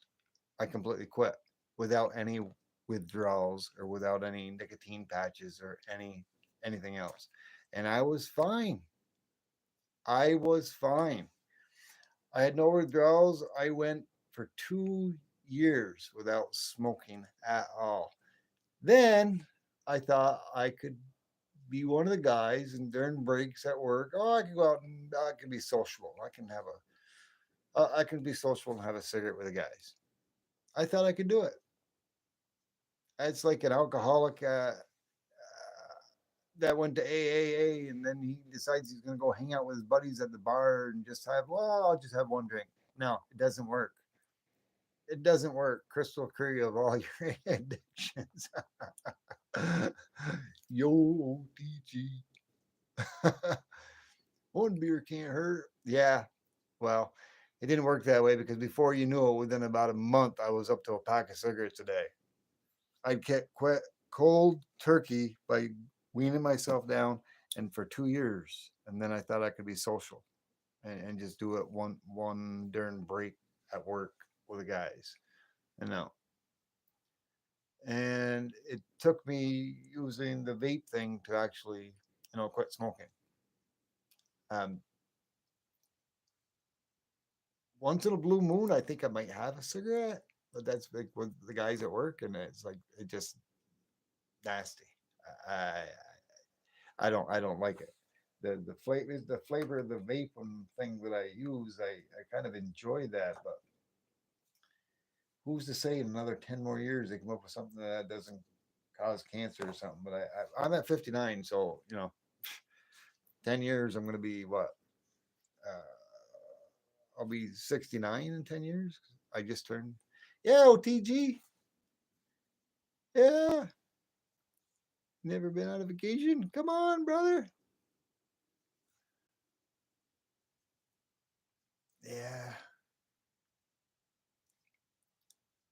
I completely quit without any withdrawals or without any nicotine patches or anything else. And I was fine. I was fine. I had no withdrawals. I went for 2 years without smoking at all. Then I thought I could be one of the guys and during breaks at work, oh, I can go out and I can be sociable. I can be sociable and have a cigarette with the guys. I thought I could do it. It's like an alcoholic that went to AAA and then he decides he's going to go hang out with his buddies at the bar and just have, well, I'll just have one drink. No, it doesn't work. it doesn't work. Crystal Curry of all your addictions. Yo, OTG. One beer can't hurt. Yeah. Well, it didn't work that way because before you knew it, within about a month, I was up to a pack of cigarettes a day. I kept quit cold turkey by weaning myself down, and for 2 years, and then I thought I could be social and just do it one during break at work with the guys. And no, and it took me using the vape thing to actually, quit smoking. Um, Once in a blue moon, I think I might have a cigarette, but that's like with the guys at work, and it's like it just nasty. I I don't like it. The flavor of the vape thing that I use, I kind of enjoy that, but who's to say in another 10 more years they come up with something that doesn't cause cancer or something? But I'm at 59, so 10 years I'm going to be what? I'll be 69 in 10 years. I just turned. Yeah, OTG. Yeah, never been on a vacation. Come on, brother. Yeah,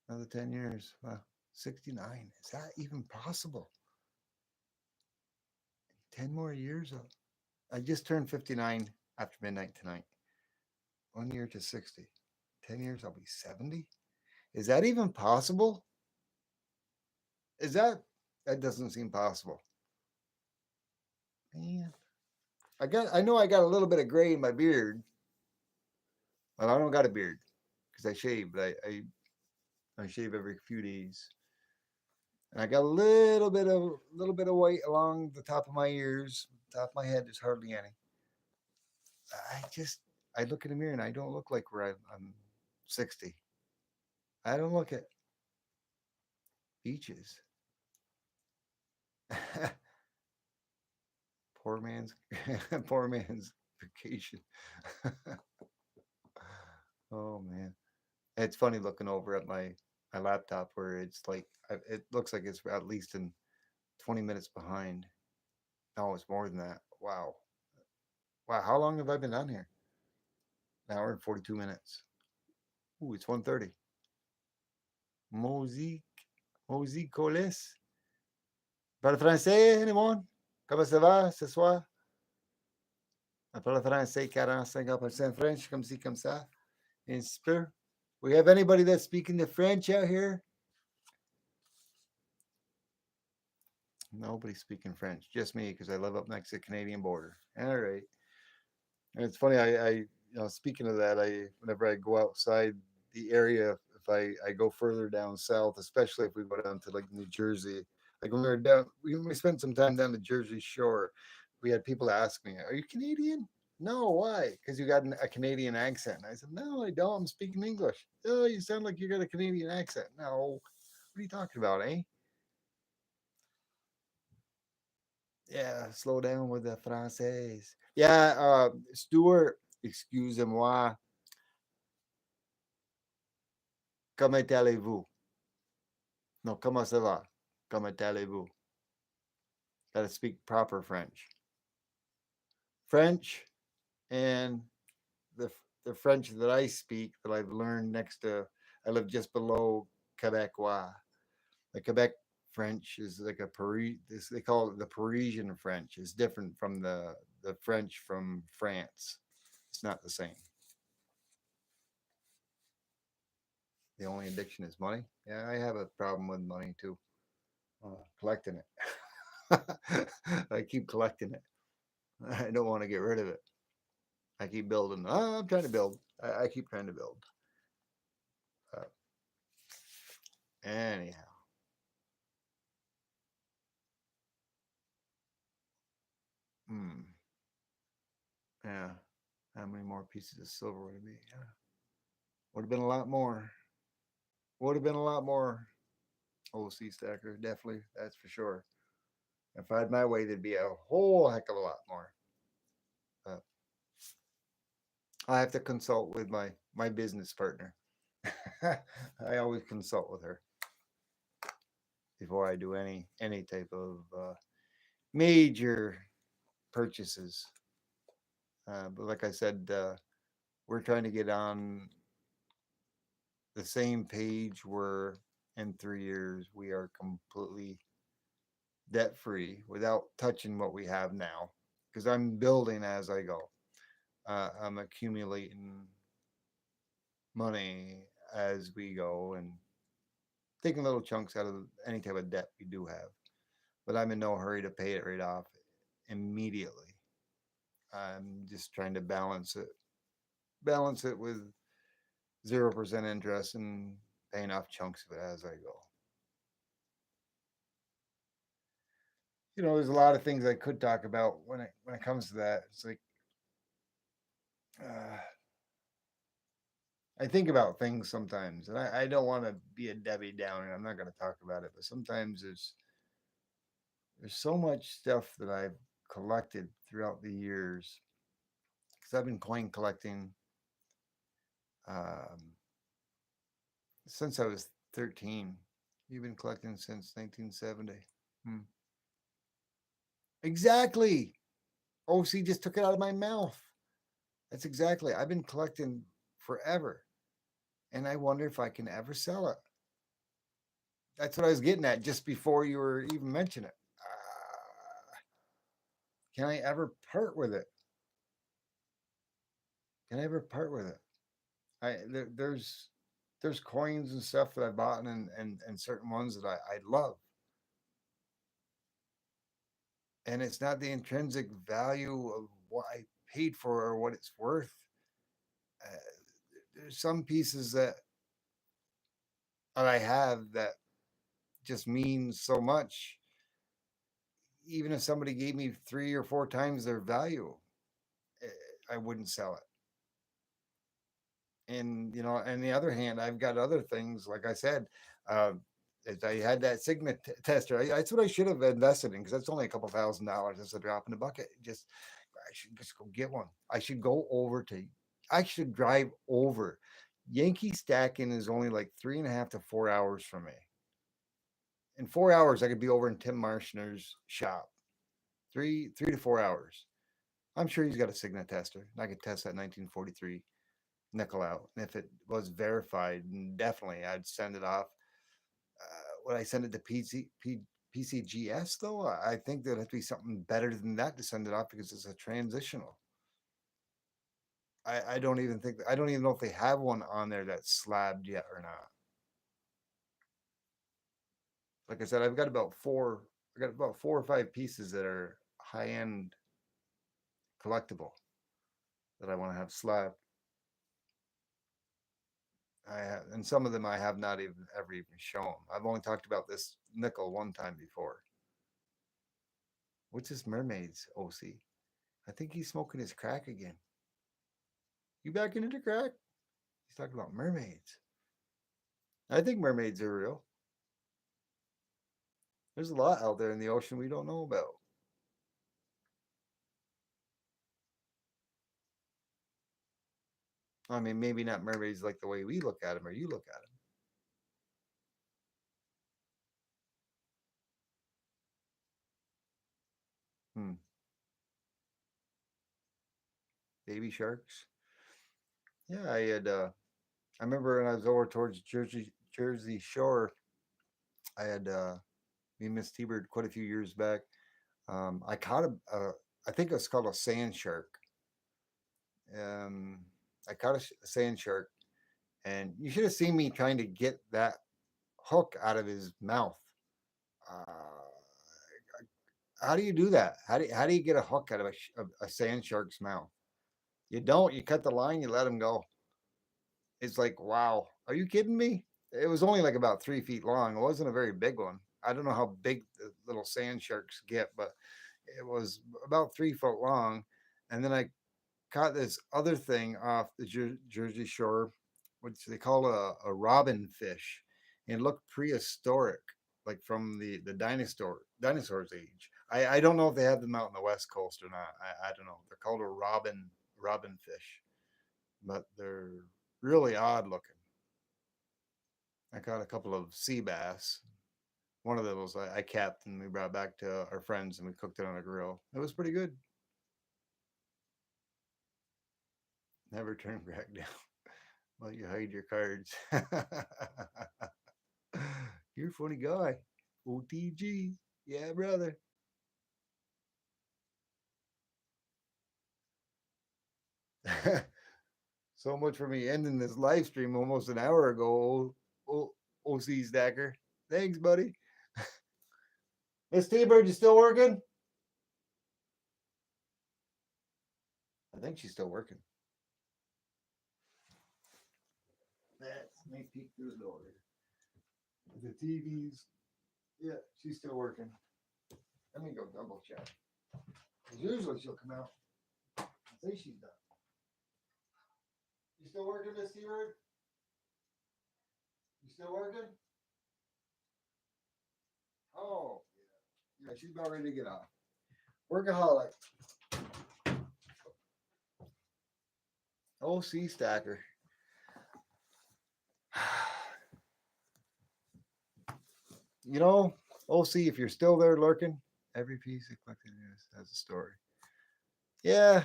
another 10 years. Wow, 69. Is that even possible? 10 more years? I just turned 59 after midnight tonight. 1 year to 60. 10 years, I'll be 70. Is that even possible? Is that doesn't seem possible. Man, I know I got a little bit of gray in my beard. Well, I don't got a beard because I shave, but I shave every few days. And I got a little bit of white along the top of my ears, top of my head. There's hardly any. I look in the mirror and I don't look like where I'm 60. I don't look at beaches. Poor man's poor man's vacation. Oh man, it's funny looking over at my laptop where it's like it looks like it's at least in 20 minutes behind. No, it's more than that. Wow, wow. How long have I been on here? An hour and 42 minutes. Ooh, it's 1:30. Musique, musique colis. Parle français, anyone? Comment ça va ce soir? I parle français 45% French, comme ci, comme ça. Inspire. We have anybody that's speaking the French out here? Nobody's speaking French, just me because I live up next to the Canadian border. All right. And it's funny, speaking of that, whenever I go outside the area, if I go further down south, especially if we go down to like New Jersey, like when we spent some time down the Jersey Shore, we had people ask me, "Are you Canadian?" No, why? Because you got a Canadian accent. And I said, "No, I don't. I'm speaking English." Oh, you sound like you got a Canadian accent. No, what are you talking about, eh? Yeah, slow down with the français. Yeah, Stuart, excusez-moi. Comment allez-vous? No, comment ça va? Comment allez-vous? Got to speak proper French. French and the the French that I speak that I've learned next to, I live just below Quebecois. The Quebec French is like a Paris. They call it the Parisian French. It's different from the French from France. It's not the same. The only addiction is money. Yeah, I have a problem with money too. Collecting it. I keep collecting it. I don't want to get rid of it. I keep building. I'm trying to build. I keep trying to build. Uh, Anyhow, hmm, yeah. How many more pieces of silver would it be? Yeah. Would have been a lot more. Would have been a lot more. OC stacker, definitely. That's for sure. If I had my way, there'd be a whole heck of a lot more. Uh, I have to consult with my business partner. I always consult with her before I do any type of major purchases. But like I said, we're trying to get on the same page where in 3 years we are completely debt free without touching what we have now. Because I'm building as I go. I'm accumulating money as we go and taking little chunks out of any type of debt we do have. But I'm in no hurry to pay it right off immediately. I'm just trying to balance it with 0% interest and paying off chunks of it as I go. There's a lot of things I could talk about when it comes to that. It's like uh, I think about things sometimes, and I don't want to be a Debbie Downer. I'm not going to talk about it, but sometimes there's so much stuff that I've collected throughout the years because I've been coin collecting um, since I was 13. You've been collecting since 1970. Hmm. Exactly. OC just took it out of my mouth. That's exactly. I've been collecting forever, and I wonder if I can ever sell it. That's what I was getting at just before you were even mentioning it. Can I ever part with it? Can I ever part with it? There's coins and stuff that I bought and certain ones that I love, and it's not the intrinsic value of what I paid for or what it's worth. Uh, there's some pieces that I have that just means so much. Even if somebody gave me 3 or 4 times their value, eh, I wouldn't sell it. And on the other hand, I've got other things. Like I said, uh, if I had that Signet tester. That's what I should have invested in because that's only a couple $1,000s. That's a drop in the bucket. I should just go get one. I should drive over. Yankee Stacking is only like 3.5 to 4 hours from me. In 4 hours, I could be over in Tim Marshner's shop. Three to 4 hours. I'm sure he's got a Signet tester. I could test that 1943 nickel out. And if it was verified, definitely I'd send it off. Would I send it to PCGS though? I think there'd have to be something better than that to send it off because it's a transitional. I don't even know if they have one on there that's slabbed yet or not. Like I said, I got about 4 or 5 pieces that are high end collectible that I want to have slabbed. And some of them I have not even ever even shown. I've only talked about this nickel one time before. What's this mermaids, OC? I think he's smoking his crack again. You back into crack? He's talking about mermaids. I think mermaids are real. There's a lot out there in the ocean we don't know about. I mean, maybe not mermaids like the way we look at them or you look at them. Hmm. Baby sharks. Yeah, I remember when I was over towards Jersey Shore. I had me and Miss T-Bird quite a few years back. I caught I think it's called a sand shark. Um, I caught a sand shark, and you should have seen me trying to get that hook out of his mouth. Uh, how do you do that? How do you get a hook out of a sand shark's mouth? You don't. You cut the line. You let him go. It's like, wow, are you kidding me? It was only like about 3 feet long. It wasn't a very big one. I don't know how big the little sand sharks get, but it was about 3 foot long. And then I caught this other thing off the Jersey Shore, which they call a robin fish, and it looked prehistoric, like from the dinosaurs age. I don't know if they have them out on the West Coast or not. I don't know. They're called a robin fish, but they're really odd looking. I caught a couple of sea bass. One of those I capped and we brought back to our friends and we cooked it on a grill. It was pretty good. Never turn back down while you hide your cards. You're a funny guy. OTG. Yeah, brother. So much for me ending this live stream almost an hour ago. OC Stacker. Thanks, buddy. Miss T-Bird, you still working? I think she's still working. Let's make peek through the door. The TV's, yeah, she's still working. Let me go double check. 'Cause usually she'll come out and say she's done. You still working, Miss T-Bird? You still working? Oh, yeah. Yeah, she's about ready to get off. Workaholic. OC Stacker. You know, OC, if you're still there lurking, every piece of collected news has a story. Yeah,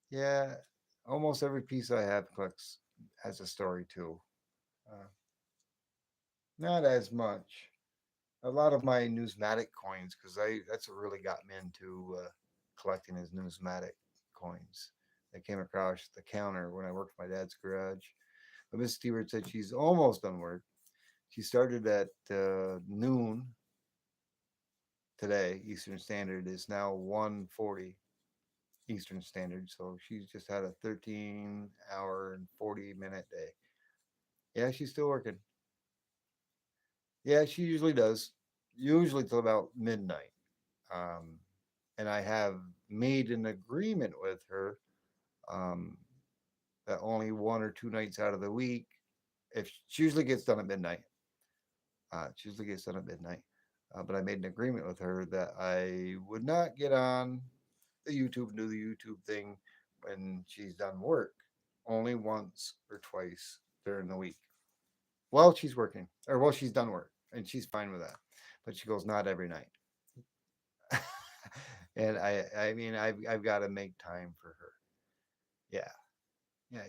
yeah. Almost every piece I have collects has a story too. Uh, not as much. A lot of my numismatic coins, because I that's what really got me into collecting is numismatic coins. I came across the counter when I worked my dad's garage. But Miss Stewart said she's almost done work. She started at noon today, Eastern Standard. It's now 1:40 Eastern Standard. So she's just had a 13-hour and 40-minute day. Yeah, she's still working. Yeah, she usually does. Usually till about midnight. Um, and I have made an agreement with her um, that only 1 or 2 nights out of the week, if she usually gets done at midnight. She usually gets done at midnight. But I made an agreement with her that I would not get on the YouTube and do the YouTube thing when she's done work. Only once or twice during the week. While she's working, or while she's done work, and she's fine with that. But she goes, not every night. And I mean, I've got to make time for her. Yeah, yeah.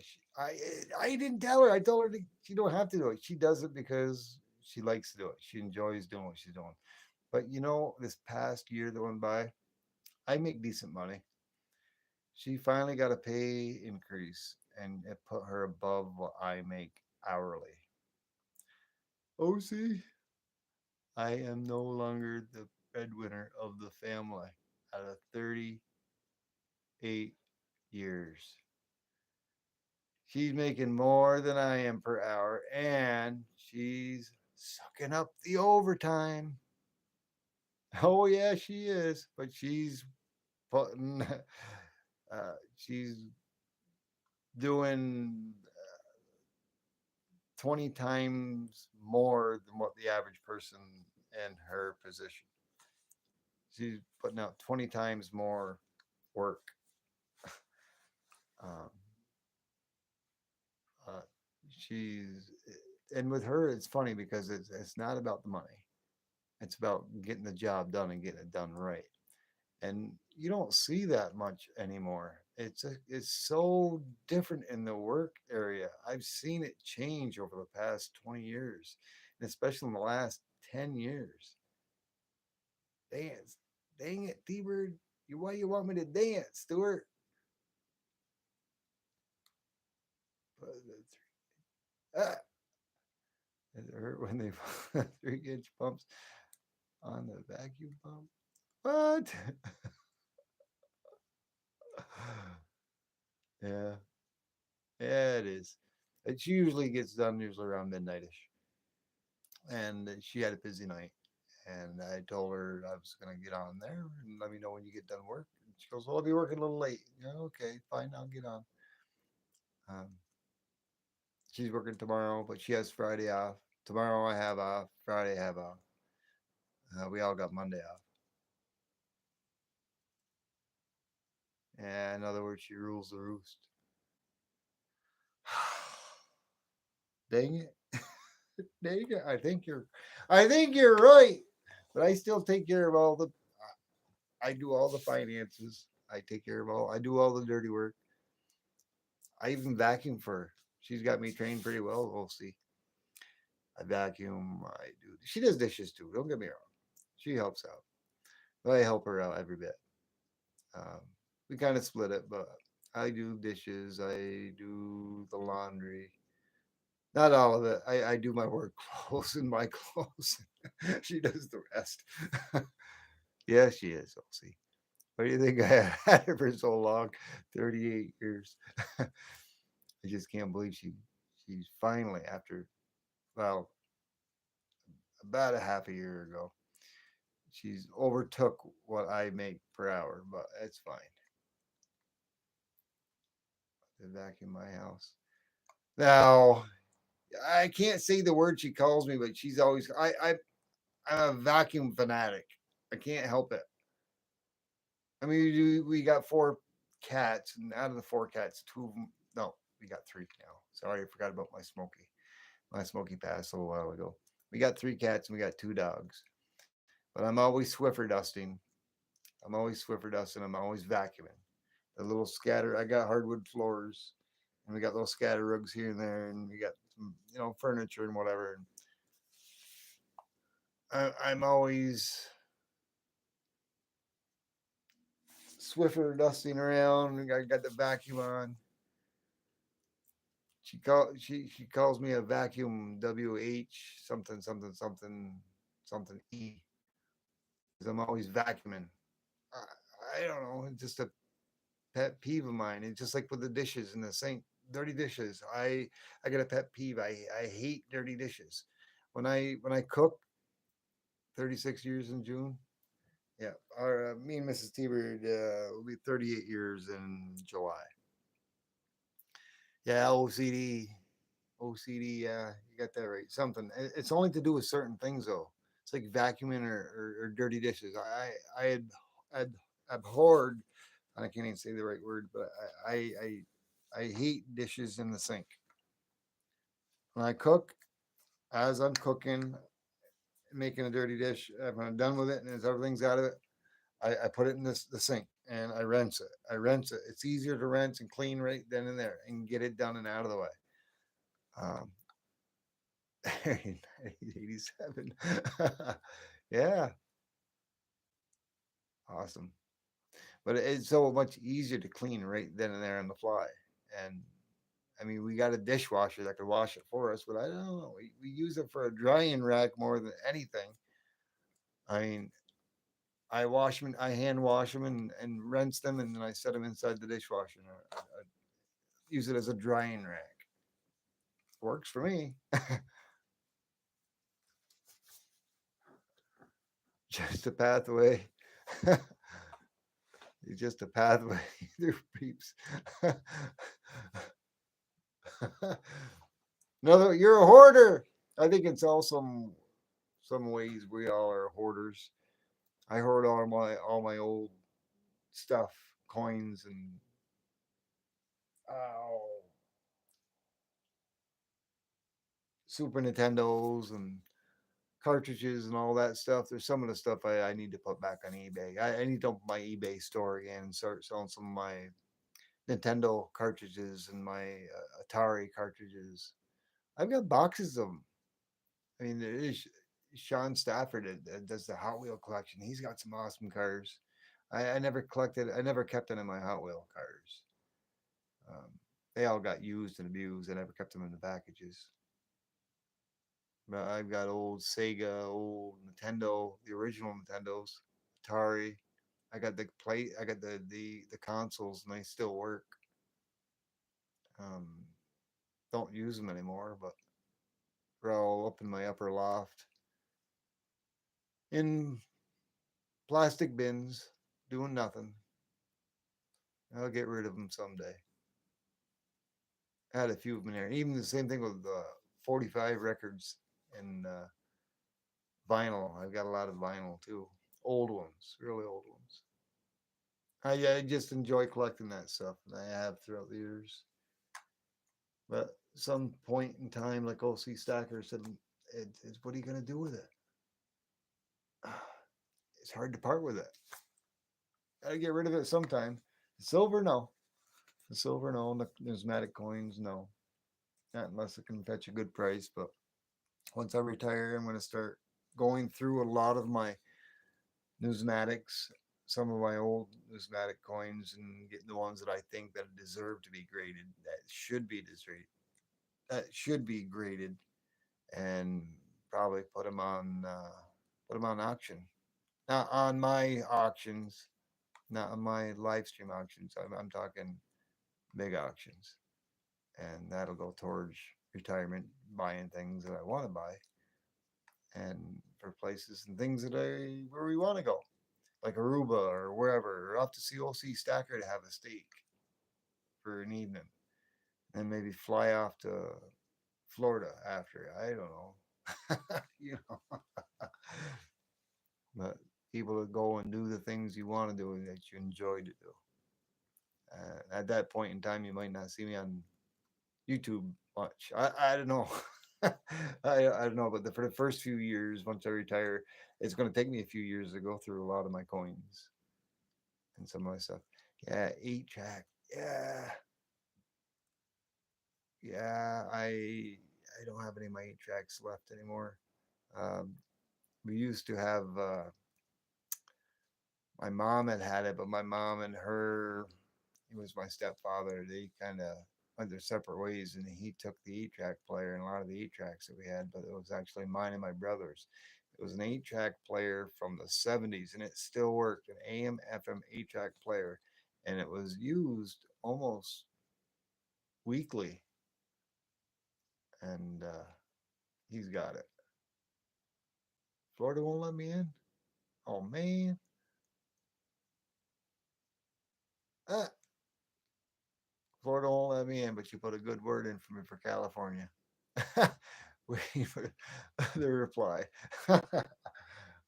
I didn't tell her. I told her she don't have to do it. She does it because she likes to do it. She enjoys doing what she's doing. But you know, this past year that went by, I make decent money. She finally got a pay increase, and it put her above what I make hourly. Oh, see, I am no longer the breadwinner of the family out of 38 years. She's making more than I am per hour, and she's sucking up the overtime. Oh yeah, she is, but she's putting, she's doing 20 times more than what the average person in her position. She's putting out 20 times more work. Um, uh, she's and with her, it's funny because it's not about the money. It's about getting the job done and getting it done right. And you don't see that much anymore. It's so different in the work area. I've seen it change over the past 20 years, and especially in the last 10 years. Dance, dang it, T-Bird, why you want me to dance, Stuart? Ah, it hurt when they 3-inch pumps on the vacuum pump. What? Yeah, yeah, it is. It usually gets done usually around midnightish, and she had a busy night. And I told her I was gonna get on there and let me know when you get done work. And she goes, "Well, I'll be working a little late." Yeah, okay, fine, I'll get on. Um, she's working tomorrow, but she has Friday off. Tomorrow I have off. Friday I have off. We all got Monday off. And in other words, she rules the roost. Dang it. Dang it, I think you're right. But I still take care of all the. I do all the finances. I take care of all. I do all the dirty work. I even vacuum for her. She's got me trained pretty well. We'll see. I vacuum. I do. She does dishes too. Don't get me wrong. She helps out. But I help her out every bit. Um, we kind of split it, but I do dishes. I do the laundry. Not all of it. I do my work clothes and my clothes. She does the rest. Yeah, she is. I'll see. What do you think I had her for so long? 38 years. I just can't believe she's finally after well about a half a year ago. She's overtook what I make per hour, but it's fine. To vacuum my house. Now I can't say the word she calls me, but she's always I'm a vacuum fanatic. I can't help it. I mean, we got four cats, and out of the four cats, two of them. No, we got three now. Sorry, I forgot about my Smokey. My Smokey passed a little while ago. We got three cats and we got two dogs. But I'm always Swiffer dusting. I'm always Swiffer dusting. I'm always vacuuming. The little scatter. I got hardwood floors, and we got little scatter rugs here and there, and we got some, furniture and whatever. And I'm always Swiffer dusting around. And I got the vacuum on. She calls me a vacuum WH something something something something E because I'm always vacuuming. I don't know. It's just a pet peeve of mine. It's just like with the dishes in the sink, dirty dishes. I get a pet peeve. I hate dirty dishes. When I cook, 36 years in June. Yeah, our me and Mrs. T-Bird will be 38 years in July. Yeah, OCD, OCD. Yeah, you got that right. Something. It's only to do with certain things though. It's like vacuuming or dirty dishes. I had abhorred. I can't even say the right word, but I hate dishes in the sink. When I cook, as I'm cooking, making a dirty dish, when I'm done with it and as everything's out of it, I put it in the sink and I rinse it. I rinse it. It's easier to rinse and clean right then and there and get it done and out of the way. Um, 87. Yeah, awesome. But it's so much easier to clean right then and there on the fly. And I mean, we got a dishwasher that could wash it for us, but I don't know. We use it for a drying rack more than anything. I mean, I hand wash them and rinse them, and then I set them inside the dishwasher. And I use it as a drying rack. Works for me. Just a pathway. It's just a pathway through peeps. No, you're a hoarder. I think it's all some ways we all are hoarders. I hoard all my old stuff, coins and oh, Super Nintendos and cartridges and all that stuff. There's some of the stuff I need to put back on eBay. I need to open my eBay store again and start selling some of my Nintendo cartridges and my Atari cartridges. I've got boxes of them. I mean, there is Sean Stafford that does the Hot Wheel collection. He's got some awesome cars. I never collected. I never kept any of my Hot Wheel cars. Um, they all got used and abused. I never kept them in the packages. But I've got old Sega, old Nintendo, the original Nintendos, Atari. I got the plate. I got the consoles, and they still work. Um, don't use them anymore, but they're all up in my upper loft in plastic bins, doing nothing. I'll get rid of them someday. I had a few of them in there. Even the same thing with 45 records and vinyl. I've got a lot of vinyl too. Old ones, really old ones. I just enjoy collecting that stuff, and I have throughout the years. But some point in time, like OC Stacker said, it's what are you going to do with it? It's hard to part with it. Gotta get rid of it sometime. The silver, no. The silver, no. And the numismatic coins, no. Not unless it can fetch a good price. But once I retire, I'm going to start going through a lot of my numismatics, some of my old numismatic coins, and getting the ones that I think that deserve to be graded, that should be graded, and probably put them on auction. Not on my auctions, not on my live stream auctions. I'm talking big auctions, and that'll go towards retirement, buying things that I want to buy, and for places and things that I where we want to go, like Aruba or wherever, or off to see OC Stacker to have a steak for an evening, and maybe fly off to Florida after. I don't know, you know, but people that go and do the things you want to do and that you enjoy to do. At that point in time, you might not see me on YouTube much. I don't know. I don't know, but for the first few years, once I retire, it's going to take me a few years to go through a lot of my coins and some of my stuff. Yeah, 8-track. Yeah, yeah. I don't have any of my 8-tracks left anymore. Um, we used to have. My mom had it, but my mom and her, he was my stepfather. They kind of went their separate ways, and he took the 8-track player and a lot of the 8-tracks that we had, but it was actually mine and my brother's. It was an 8-track player from the 70s, and it still worked, an AM FM 8-track player, and it was used almost weekly, and he's got it. Florida won't let me in. Oh man. Ah, Florida won't let me in, but you put a good word in for me for California. Waiting for the reply.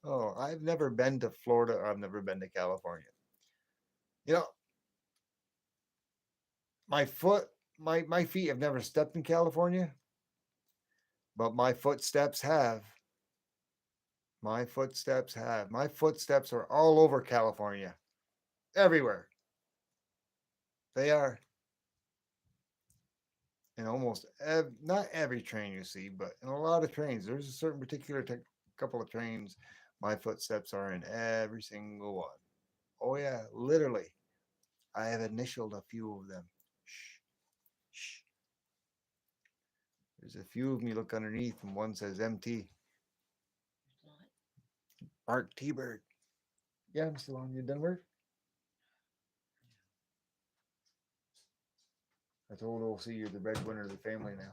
Oh, I've never been to Florida. I've never been to California. You know, my feet have never stepped in California, but my footsteps have. My footsteps have. My footsteps are all over California, everywhere. They are in almost not every train you see, but in a lot of trains. There's a certain particular couple of trains. My footsteps are in every single one. Oh yeah, literally. I have initialed a few of them. Shh, shh. There's a few of them you look underneath, and one says MT. Mark T Bird. Yeah, I'm still on. You done work? I told OC you're the breadwinner of the family now.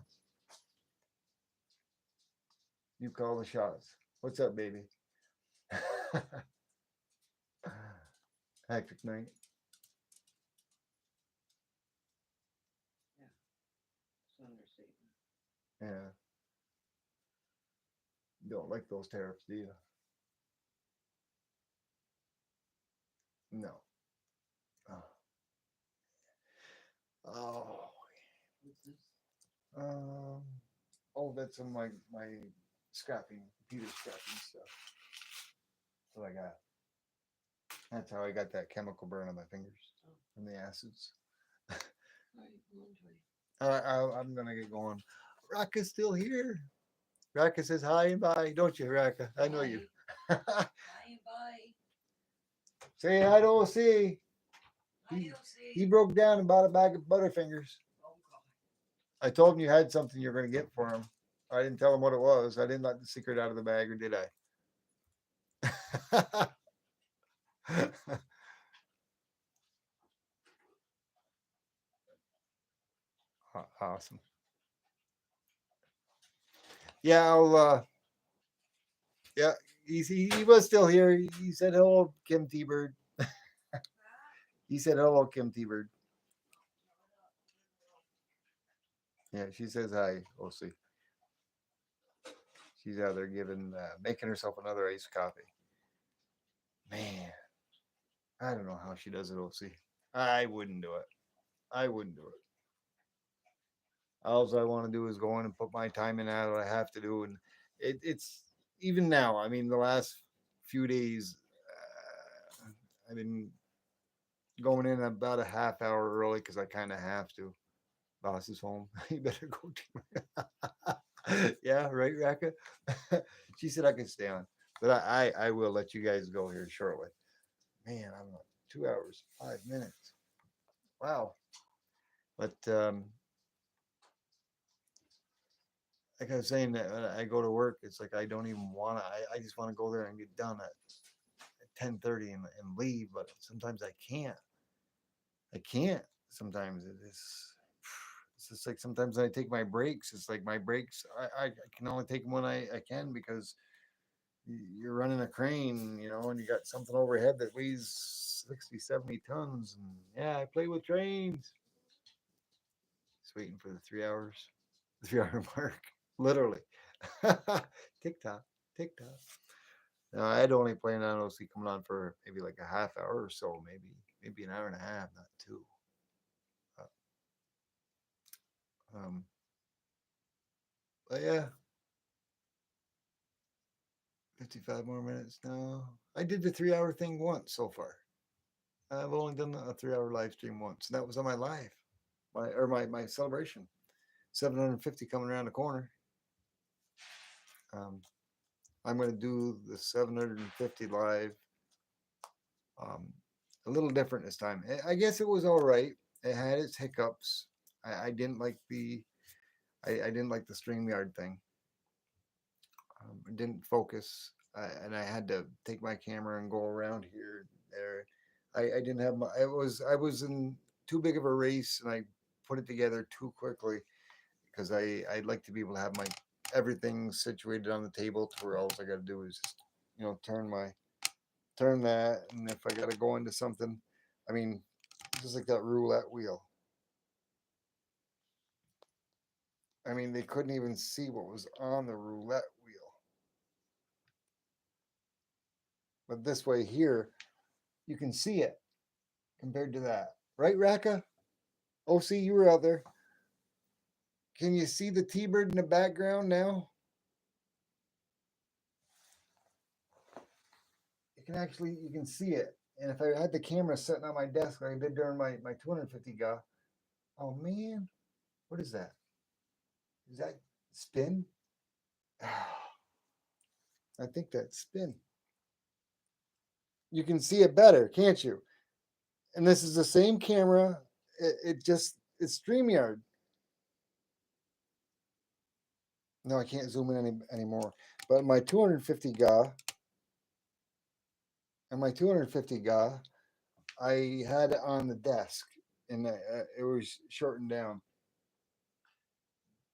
You call the shots. What's up, baby? Hectic night. Yeah. You don't like those tariffs, do you? No. Oh. Oh. Um. Oh, that's in my scrapping, computer scrapping stuff. That's what I got. That's how I got that chemical burn on my fingers from the acids. I'm gonna get going. Raka's still here. Raka says hi and bye, don't you, Raka? I know you. Bye bye. Say hi to OC. Bye, He broke down and bought a bag of Butterfingers. Oh God. I told him you had something you're going to get for him. I didn't tell him what it was. I didn't let the secret out of the bag, or did I? Awesome. Yeah, yeah, he was still here. He said hello, Kim T Bird. He said hello, Kim T Bird. Yeah, she says hi, OC. She's out there making herself another iced coffee. Man, I don't know how she does it, OC. I wouldn't do it. I wouldn't do it. All I want to do is go in and put my time in at what I have to do. And it's even now, I mean, the last few days, I've been going in about a half hour early because I kind of have to. Boss is home. You better go to. Yeah, right, Raka? She said I could stay on. But I will let you guys go here shortly. Man, I'm like 2 hours, 5 minutes. Wow. But like I was saying, that when I go to work, it's like I don't even want to. I just want to go there and get done at 10:30 and leave. But sometimes I can't. I can't. Sometimes it is. It's just like sometimes I take my breaks. It's like my breaks. I can only take them when I can because you're running a crane, and you got something overhead that weighs 60, 70 tons. And yeah, I play with trains. Just waiting for the 3 hours, 3 hour mark, literally. TikTok, TikTok. No, I'd only plan on OC coming on for maybe like a half hour or so, maybe an hour and a half, not two. Um, but yeah, 55 more minutes now. I did the 3 hour thing once so far. I've only done a 3 hour live stream once, and that was on my live, my celebration. 750 coming around the corner. Um, I'm going to do the 750 live. A little different this time. I guess it was all right. It had its hiccups. I didn't like I didn't like the StreamYard thing. It didn't focus, and I had to take my camera and go around here, there. I didn't have my. I was in too big of a race, and I put it together too quickly because I'd like to be able to have my everything situated on the table to where all I got to do is just turn that, and if I got to go into something, I mean, just like that roulette wheel. I mean, they couldn't even see what was on the roulette wheel. But this way here, you can see it compared to that. Right, Raka? Oh, see, you were out there. Can you see the T-bird in the background now? You can see it. And if I had the camera sitting on my desk like I did during my 250 GA, oh man, what is that? Is that spin? I think that's spin. You can see it better, can't you? And this is the same camera. It's StreamYard. No, I can't zoom in anymore. But my 250 GA and my 250 GA, I had it on the desk and it was shortened down.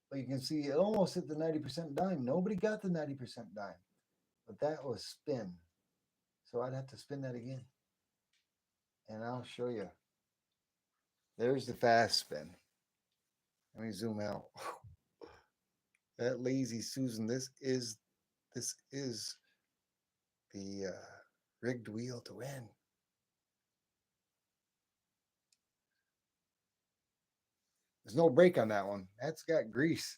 But you can see it almost hit the 90% dime. Nobody got the 90% dime, but that was spin. So I'd have to spin that again. And I'll show you. There's the fast spin. Let me zoom out. That lazy Susan, this is the rigged wheel to win. There's no brake on that one. That's got grease.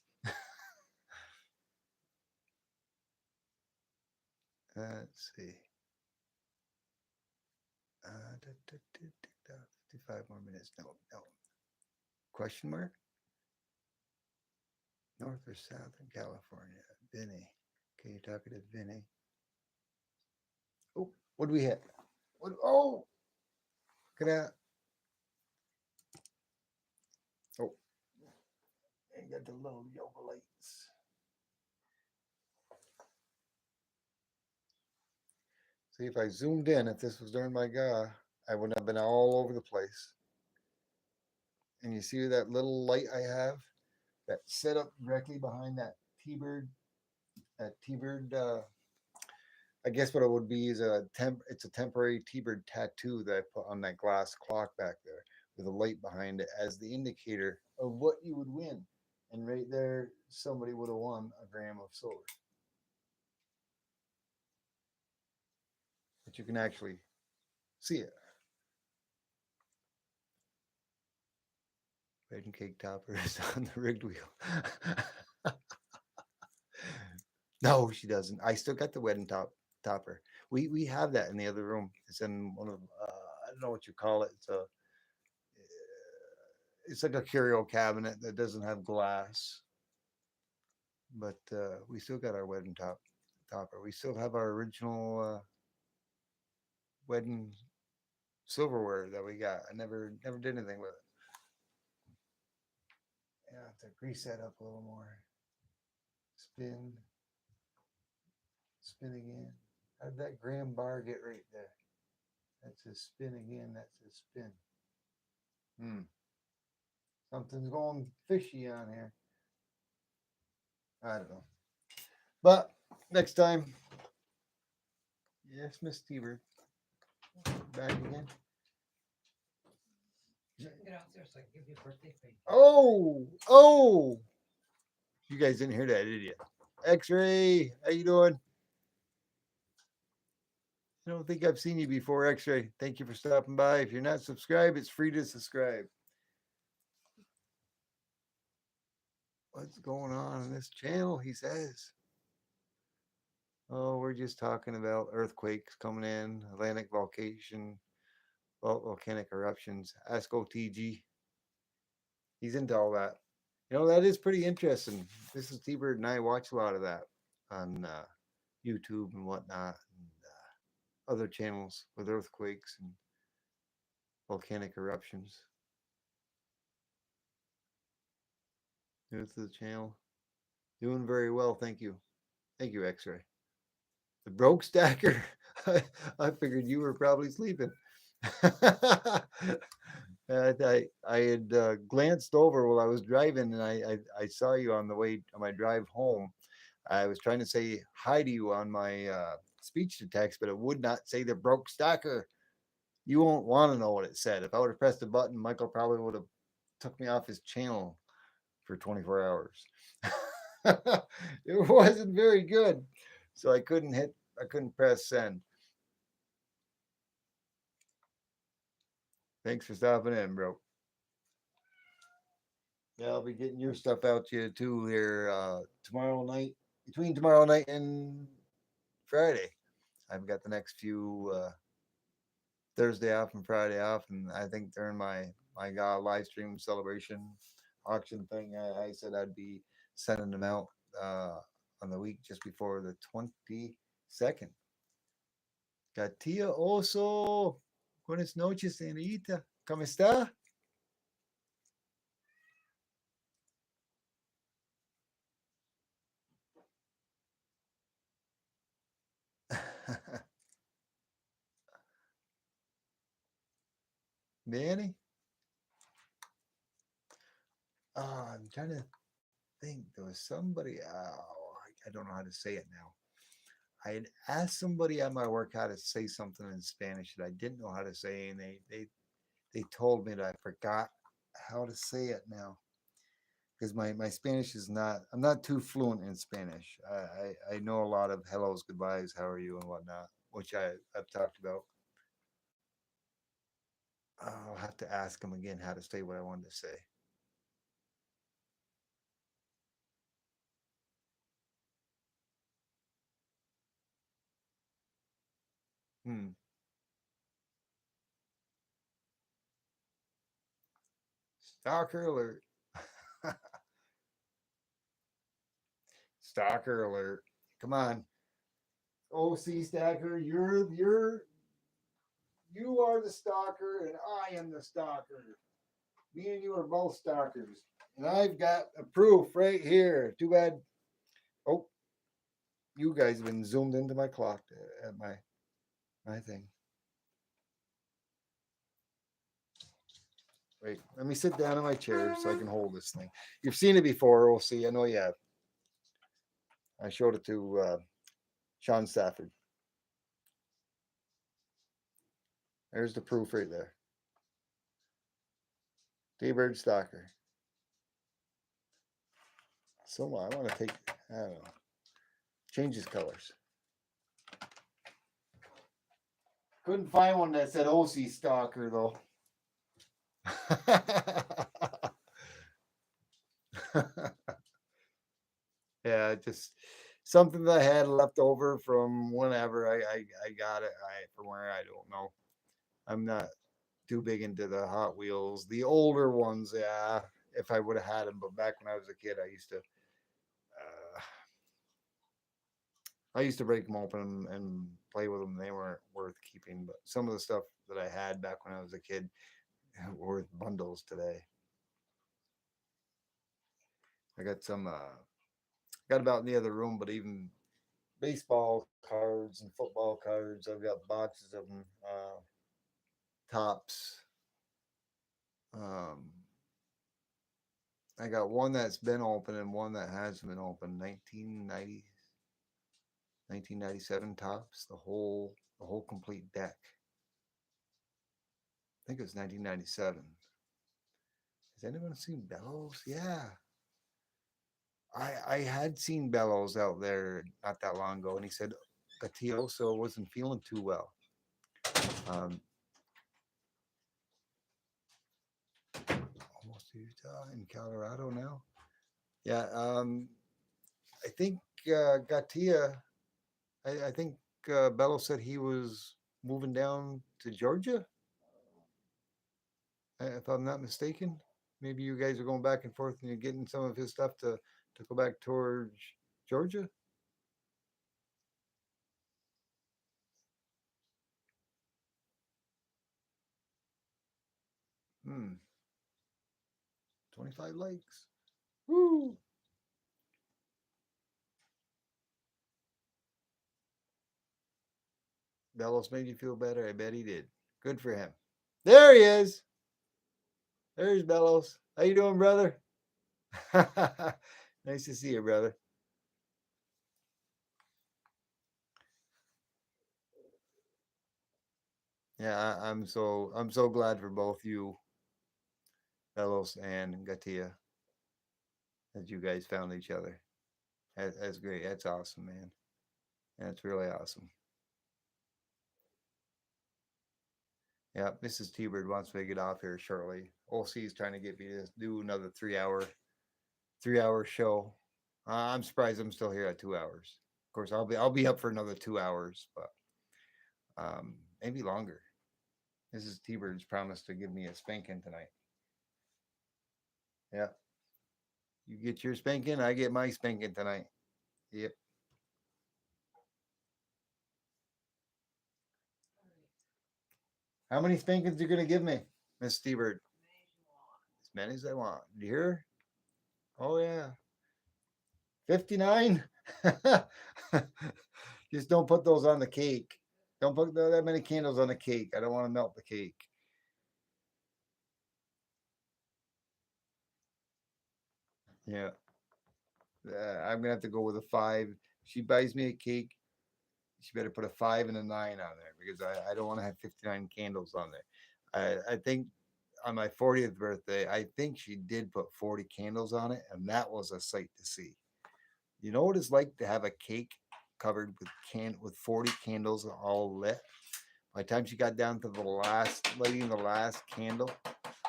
Let's see. 55 more minutes. No. Question mark? North or south in California? Vinny. Okay, you're talking to Vinny. Oh, what do we hit? Oh, look at that. Oh, and got the little yoga lights. See, if I zoomed in, if this was during my GA, I wouldn't have been all over the place. And you see that little light I have that's set up directly behind that T-bird. That T-bird, I guess what it would be is it's a temporary T-bird tattoo that I put on that glass clock back there with a light behind it as the indicator of what you would win. And right there, somebody would have won a gram of silver. But you can actually see it. Wedding cake topper is on the rigged wheel. No, she doesn't. I still got the wedding topper. We have that in the other room. It's in one of I don't know what you call it. It's like a curio cabinet that doesn't have glass, but we still got our wedding topper. We still have our original wedding silverware that we got. I never did anything with it. Yeah, I have to grease that up a little more. Spin. Spin again. How did that gram bar get right there? That's a spin again. That's a spin. Something's going fishy on here. I don't know. But next time. Yes, Miss T-Bird. Back again. Get out there so I can give you a birthday cake. Oh. You guys didn't hear that, did you? X-Ray, how you doing? I don't think I've seen you before, X-Ray. Thank you for stopping by. If you're not subscribed, it's free to subscribe. What's going on this channel, he says. Oh, we're just talking about earthquakes coming in, Atlantic volcanic eruptions. Ask OTG. He's into all that. You know, that is pretty interesting. This is T-Bird and I watch a lot of that on YouTube and whatnot, and other channels with earthquakes and volcanic eruptions. New to the channel. Doing very well, thank you. Thank you, X-Ray. The broke stacker. I figured you were probably sleeping. I had glanced over while I was driving, and I saw you on the way on my drive home. I was trying to say hi to you on my speech to text, but it would not say the broke stacker. You won't want to know what it said. If I would have pressed the button, Michael probably would have took me off his channel for 24 hours. It wasn't very good, so I couldn't press send. Thanks for stopping in, bro. Yeah, I'll be getting your stuff out to you too here tomorrow night. Between tomorrow night and Friday, I've got the next few Thursday off and Friday off, and I think during my live stream celebration auction thing, I said I'd be sending them out on the week just before the 22nd. Katia Oso, buenas noches, señorita. ¿Cómo está? Danny? I'm trying to think. There was somebody. I don't know how to say it now. I had asked somebody at my work how to say something in Spanish that I didn't know how to say, and they told me that I forgot how to say it now. Because my Spanish is not. I'm not too fluent in Spanish. I know a lot of hellos, goodbyes, how are you, and whatnot, which I've talked about. I'll have to ask him again how to say what I wanted to say. Stalker alert. Stalker alert. Come on. OC Stacker, you are the stalker and I am the stalker. Me and you are both stalkers. And I've got a proof right here. Too bad. Oh, you guys have been zoomed into my clock at my thing. Wait, let me sit down in my chair so I can hold this thing. You've seen it before, OC. I know you have. I showed it to Sean Stafford. There's the proof right there. T-Bird Stalker. So I want to take, I don't know, change his colors. Couldn't find one that said OC Stalker though. Yeah, just something that I had left over from whenever I got it. From where I don't know. I'm not too big into the Hot Wheels. The older ones, yeah, if I would have had them. But back when I was a kid, I used to break them open and play with them. They weren't worth keeping. But some of the stuff that I had back when I was a kid were worth bundles today. I got some. Got about in the other room, but even baseball cards and football cards. I've got boxes of them. Tops. Um, I got one that's been open and one that hasn't been open. 1997 tops. The whole complete deck. I think it was 1997. Has anyone seen Bellows? Yeah. I had seen Bellows out there not that long ago, and he said Gatioso wasn't feeling too well. Um, almost Utah in Colorado now. Yeah, I think Gatia. I think Bello said he was moving down to Georgia, if I'm not mistaken. Maybe you guys are going back and forth, and you're getting some of his stuff to go back towards Georgia. Hmm. 25 likes. Woo! Bellows made you feel better. I bet he did. Good for him. There he is. There's Bellows. How you doing, brother? Nice to see you, brother. Yeah, I'm so glad for both you, Bellows and Gatia, that you guys found each other. That's great. That's awesome, man. That's really awesome. Yeah, Mrs. T-Bird wants me to get off here shortly. OC is trying to get me to do another 3 hour show. I'm surprised I'm still here at 2 hours. Of course, I'll be up for another 2 hours, but maybe longer. Mrs. T-Bird's promised to give me a spanking tonight. Yeah, you get your spanking, I get my spanking tonight. Yep. How many spankings you gonna give me, Miss T-Bird? As many as I want. You hear? Oh yeah. 59. Just don't put those on the cake. Don't put that many candles on the cake. I don't want to melt the cake. Yeah. I'm gonna have to go with a 5. She buys me a cake. She better put a 5 and a 9 on there because I don't want to have 59 candles on there. I think on my 40th birthday, I think she did put 40 candles on it, and that was a sight to see. You know what it's like to have a cake covered with 40 candles all lit? By the time she got down to the last lighting the last candle,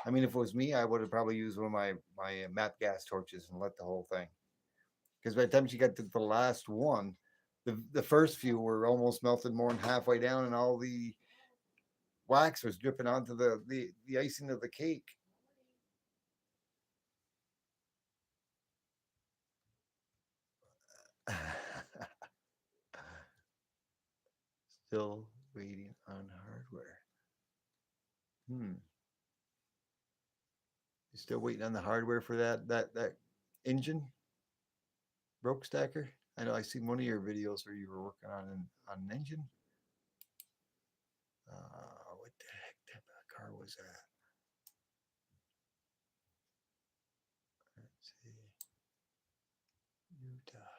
I mean, if it was me, I would have probably used one of my MAP gas torches and lit the whole thing. Because by the time she got to the last one, the first few were almost melted more than halfway down, and all the wax was dripping onto the icing of the cake. Still waiting on hardware. Hmm. You still waiting on the hardware for that engine broke stacker? I know I seen one of your videos where you were working on an engine. What the heck type of car was that? Let's see. Utah.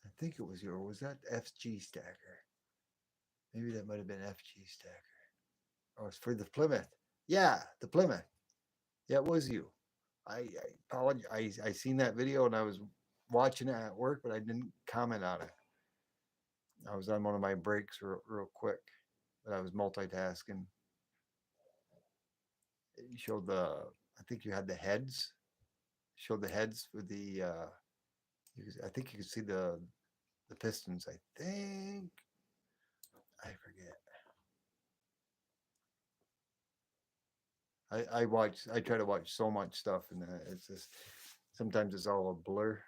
I think it was was that FG stacker? Maybe that might have been FG stacker. Oh, it's for the Plymouth. Yeah, the Plymouth. Yeah, it was you. I apologize. I seen that video and I was watching it at work, but I didn't comment on it. I was on one of my breaks real quick, but I was multitasking. You showed I think you had the heads. Showed the heads with the. I think you could see the pistons. I think I forget. I watch. I try to watch so much stuff, and it's just sometimes it's all a blur.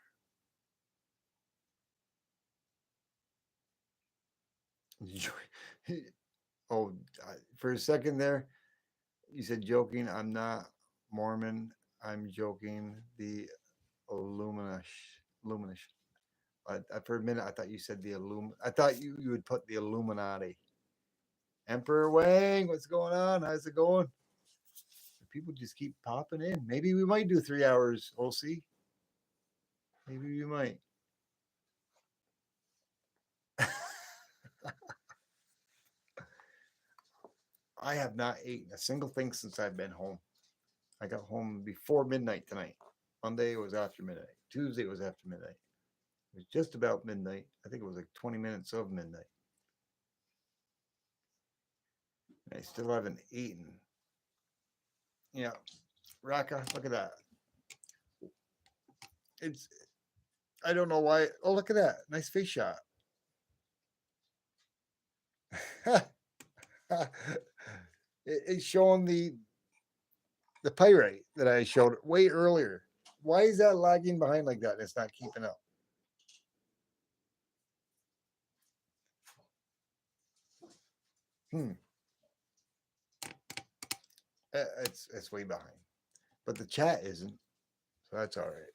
Oh, for a second there, you said joking. I'm not Mormon. I'm joking. The Illuminash. Illuminash. For a minute, I thought you said the I thought you would put the Illuminati. Emperor Wang, what's going on? How's it going? People just keep popping in. Maybe we might do 3 hours, OC. Maybe we might. I have not eaten a single thing since I've been home. I got home before midnight tonight. Monday was after midnight. Tuesday was after midnight. It was just about midnight. I think it was like 20 minutes of midnight. I still haven't eaten. Yeah. Raka, look at that. It's I don't know why. Oh, look at that. Nice face shot. It's showing the pyrite that I showed way earlier. Why is that lagging behind like that? It's not keeping up. It's way behind, but the chat isn't, so that's all right.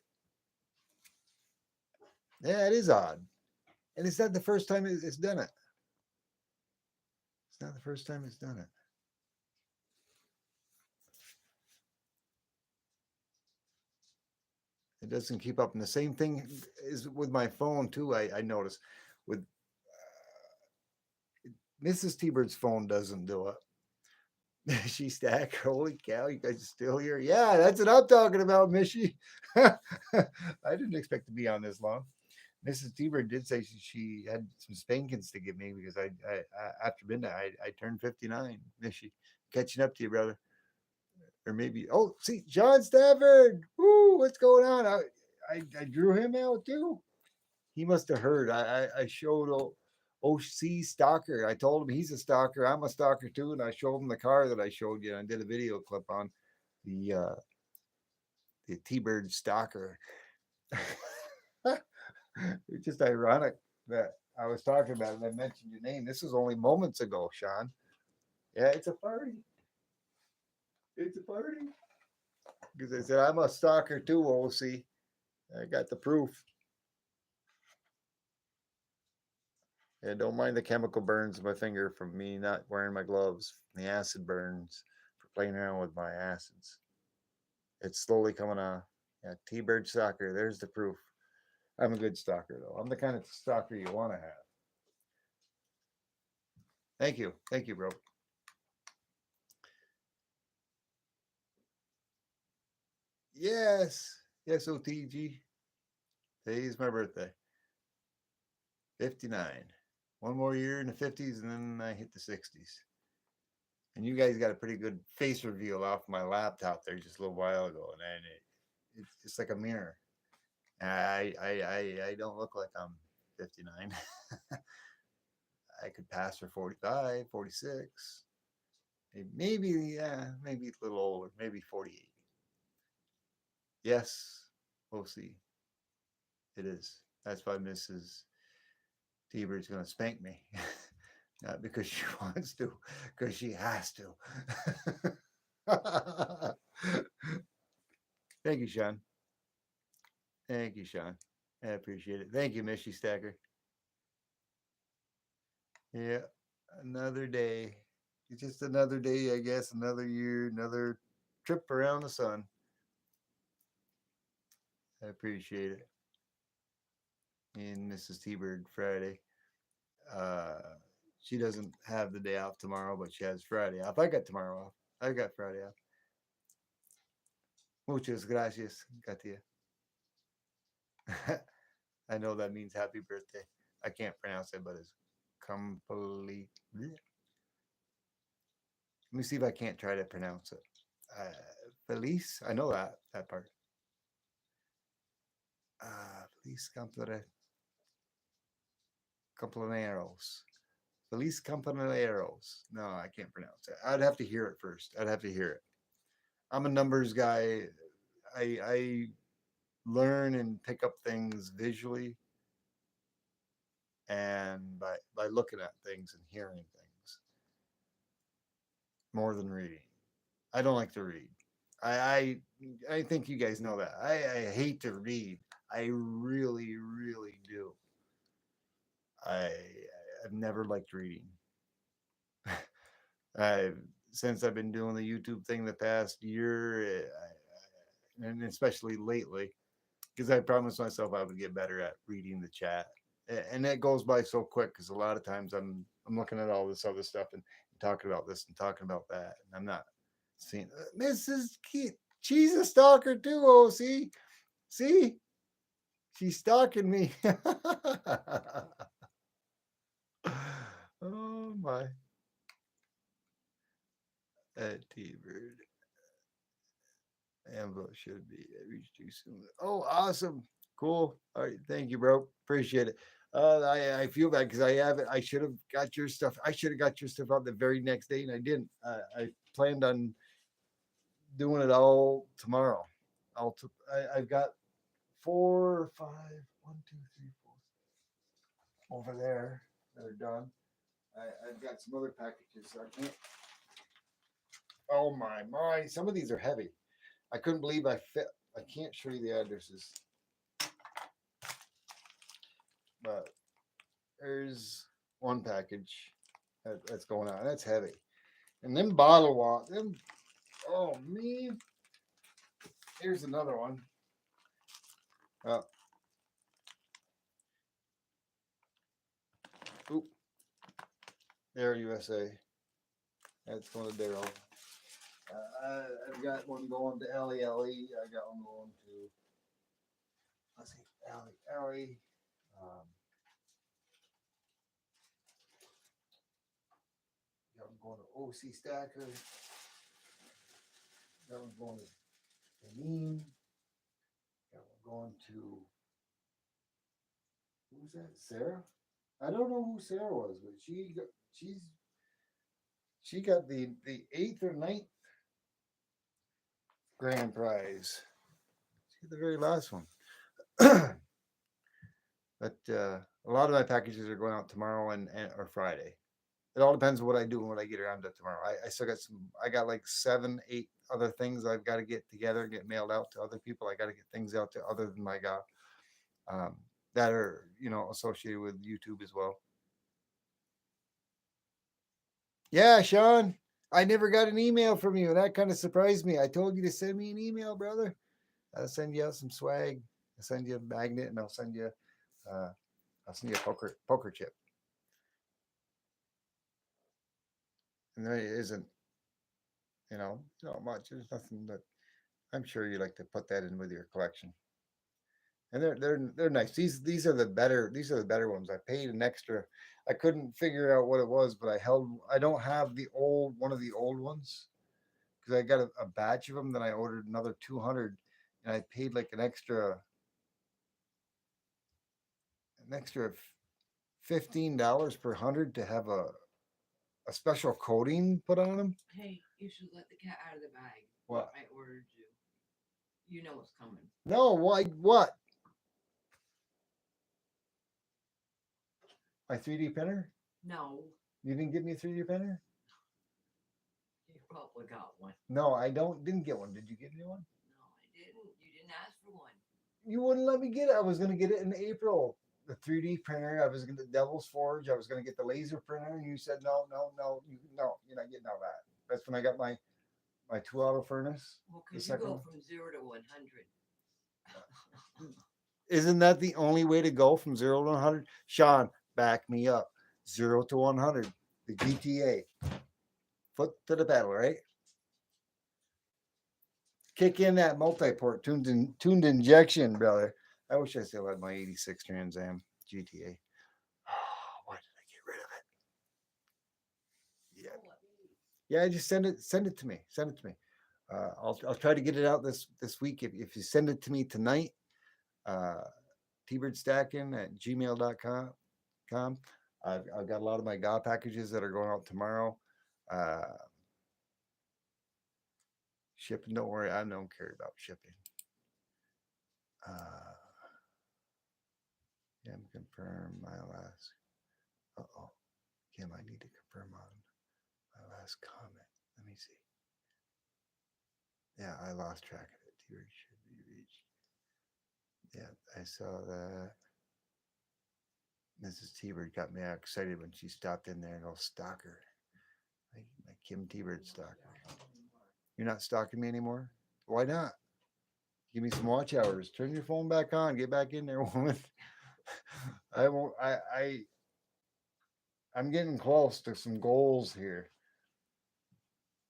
Yeah, it is odd, and it's not the first time it's done it. It's not the first time it's done it. It doesn't keep up, and the same thing is with my phone too. I notice with Mrs. T-Bird's phone doesn't do it. She stack. Holy cow, you guys are still here. Yeah, that's what I'm talking about, Mishy. I didn't expect to be on this long. Mrs. T-Bird did say she had some spankings to give me because I after midnight I turned 59. Mishy, catching up to you, brother. Or maybe see John Stafford. Woo, what's going on? I drew him out too. He must have heard. I showed OC Stalker. I told him he's a stalker. I'm a stalker too, and I showed him the car that I showed you. And I did a video clip on the T-Bird Stalker. It's just ironic that I was talking about it and I mentioned your name. This was only moments ago, Sean. Yeah, it's a party. It's a party. Because I said I'm a stalker too, OC. I got the proof. Yeah, don't mind the chemical burns of my finger from me not wearing my gloves. The acid burns for playing around with my acids. It's slowly coming on. Yeah, T-Bird stalker. There's the proof. I'm a good stalker though. I'm the kind of stalker you want to have. Thank you. Thank you, bro. Yes. Yes, OTG. Today is my birthday. 59. One more year in the 50s, and then I hit the 60s. And you guys got a pretty good face reveal off my laptop there just a little while ago, and it's just like a mirror. I don't look like I'm 59. I could pass for 45, 46. Maybe, yeah, maybe a little older, maybe 48. Yes, we'll see. It is. That's why Mrs. T-Bird's going to spank me. Not because she wants to, because she has to. Thank you, Sean. Thank you, Sean. I appreciate it. Thank you, Mishy Stacker. Yeah, another day. It's just another day, I guess. Another year, another trip around the sun. I appreciate it. And Mrs. T-Bird Friday. Uh, she doesn't have the day off tomorrow, but she has Friday off. I got tomorrow off. I got Friday off. Muchas gracias, Katia. I know that means happy birthday. I can't pronounce it, but it's complete. Let me see if I can't try to pronounce it. Feliz. I know that part. Feliz Campaneros. Feliz Campaneros. No, I can't pronounce it. I'd have to hear it first. I'd have to hear it. I'm a numbers guy. I learn and pick up things visually and by looking at things and hearing things more than reading. I don't like to read. I think you guys know that. I hate to read. I really, really do. I I've never liked reading. I since I've been doing the YouTube thing the past year, and especially lately, because I promised myself I would get better at reading the chat, and that goes by so quick because a lot of times I'm looking at all this other stuff and talking about this and talking about that, and I'm not seeing Mrs. Keith. She's a stalker too. Oh, see, she's stalking me. Oh my. T-Bird. Ambo should be reached too soon. Oh, awesome. Cool. All right. Thank you, bro. Appreciate it. I feel bad because I have it. I should have got your stuff. I should have got your stuff out the very next day and I didn't. I planned on doing it all tomorrow. I've got 4, 5, 1, 2, 3, 4 over there that are done. I've got some other packages. So I can't. Oh my! Some of these are heavy. I couldn't believe I fit. I can't show you the addresses, but there's one package that's going out. That's heavy, and then bottle water. Them. Oh man! Here's another one. Oop. Air USA. That's going to Daryl. I've got one going to Ellie. I got one going to, let's see, Ellie. Got one going to OC Stacker. Got one going to Janine. Got one going to, who's that? Sarah? I don't know who Sarah was, but she got the 8th or 9th grand prize. She's the very last one. But a lot of my packages are going out tomorrow and or Friday. It all depends what I do and what I get around to tomorrow. I still got I got like 7, 8 other things I've got to get together, get mailed out to other people. I got to get things out to other than my guy that are, associated with YouTube as well. Yeah, Sean, I never got an email from you, and that kind of surprised me. I told you to send me an email, brother. I'll send you out some swag. I'll send you a magnet, and I'll send you a poker chip. And there isn't, not much. There's nothing, but I'm sure you like to put that in with your collection. And they're nice. These are the better ones. I paid an extra. I couldn't figure out what it was, but I don't have one of the old ones because I got a batch of them. Then I ordered another 200, and I paid like an extra $15 per 100 to have a special coating put on them. Hey, you should let the cat out of the bag. What? I ordered you. You know what's coming. No, why? What? My 3D printer? No, You didn't give me a 3D printer? you probably got one. No, I didn't get one. Did you get me one? No, I didn't. You didn't ask for one. You wouldn't let me get it. I was gonna get it in April. The 3D printer. I was gonna Devil's Forge. I was gonna get the laser printer, and you said no, you're not getting all that. That's when I got my 2-auto furnace. Well, The because you second go one? from 0 to 100. Isn't that the only way to go from 0 to 100? Sean, back me up. 0 to 100. The GTA. Foot to the pedal, right? Kick in that multi-port tuned injection, brother. I wish I still had my 86 Trans Am GTA. Oh, why did I get rid of it? Yeah. Yeah, just send it to me. Send it to me. I'll try to get it out this week. If you send it to me tonight, tbirdstacking@gmail.com. I've got a lot of my GA packages that are going out tomorrow. Shipping, don't worry, I don't care about shipping. Kim, confirm my last. Uh-oh. Kim, I need to confirm on my last comment. Let me see. Yeah, I lost track of it. T-Bird should be reached. Yeah, I saw that. Mrs. T-Bird got me excited when she stopped in there and go stalker. My Kim T-Bird stalker. You're not stalking me anymore? Why not? Give me some watch hours. Turn your phone back on. Get back in there, woman. I won't. I'm getting close to some goals here.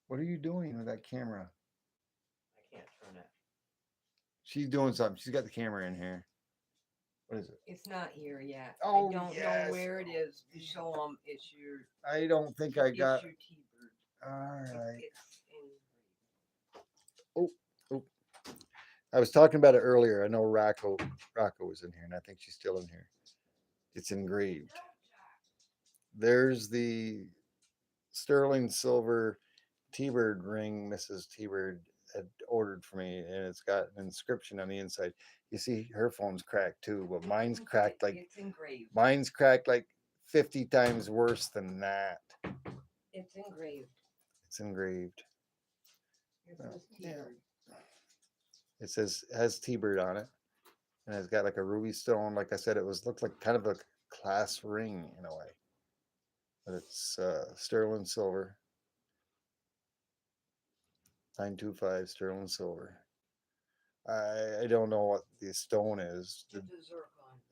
What are you doing with that camera? I can't turn it. She's doing something. She's got the camera in here. What is it? It's not here yet. Oh, I don't yes. know where it is to show them it's your. I don't think I got. It's your T-Bird. All right. It's in. I was talking about it earlier. I know Rocco was in here, and I think she's still in here. It's engraved. There's the sterling silver T-Bird ring Mrs. T-Bird had ordered for me, and it's got an inscription on the inside. You see, her phone's cracked too, but mine's cracked like It's engraved. 50 times worse than that. It's engraved. It's engraved. It Oh, says yeah. T-Bird. It has T-Bird on it, and it's got like a ruby stone. Like I said, looked like kind of a class ring in a way, but it's sterling silver. 925 sterling silver. I don't know what the stone is. It's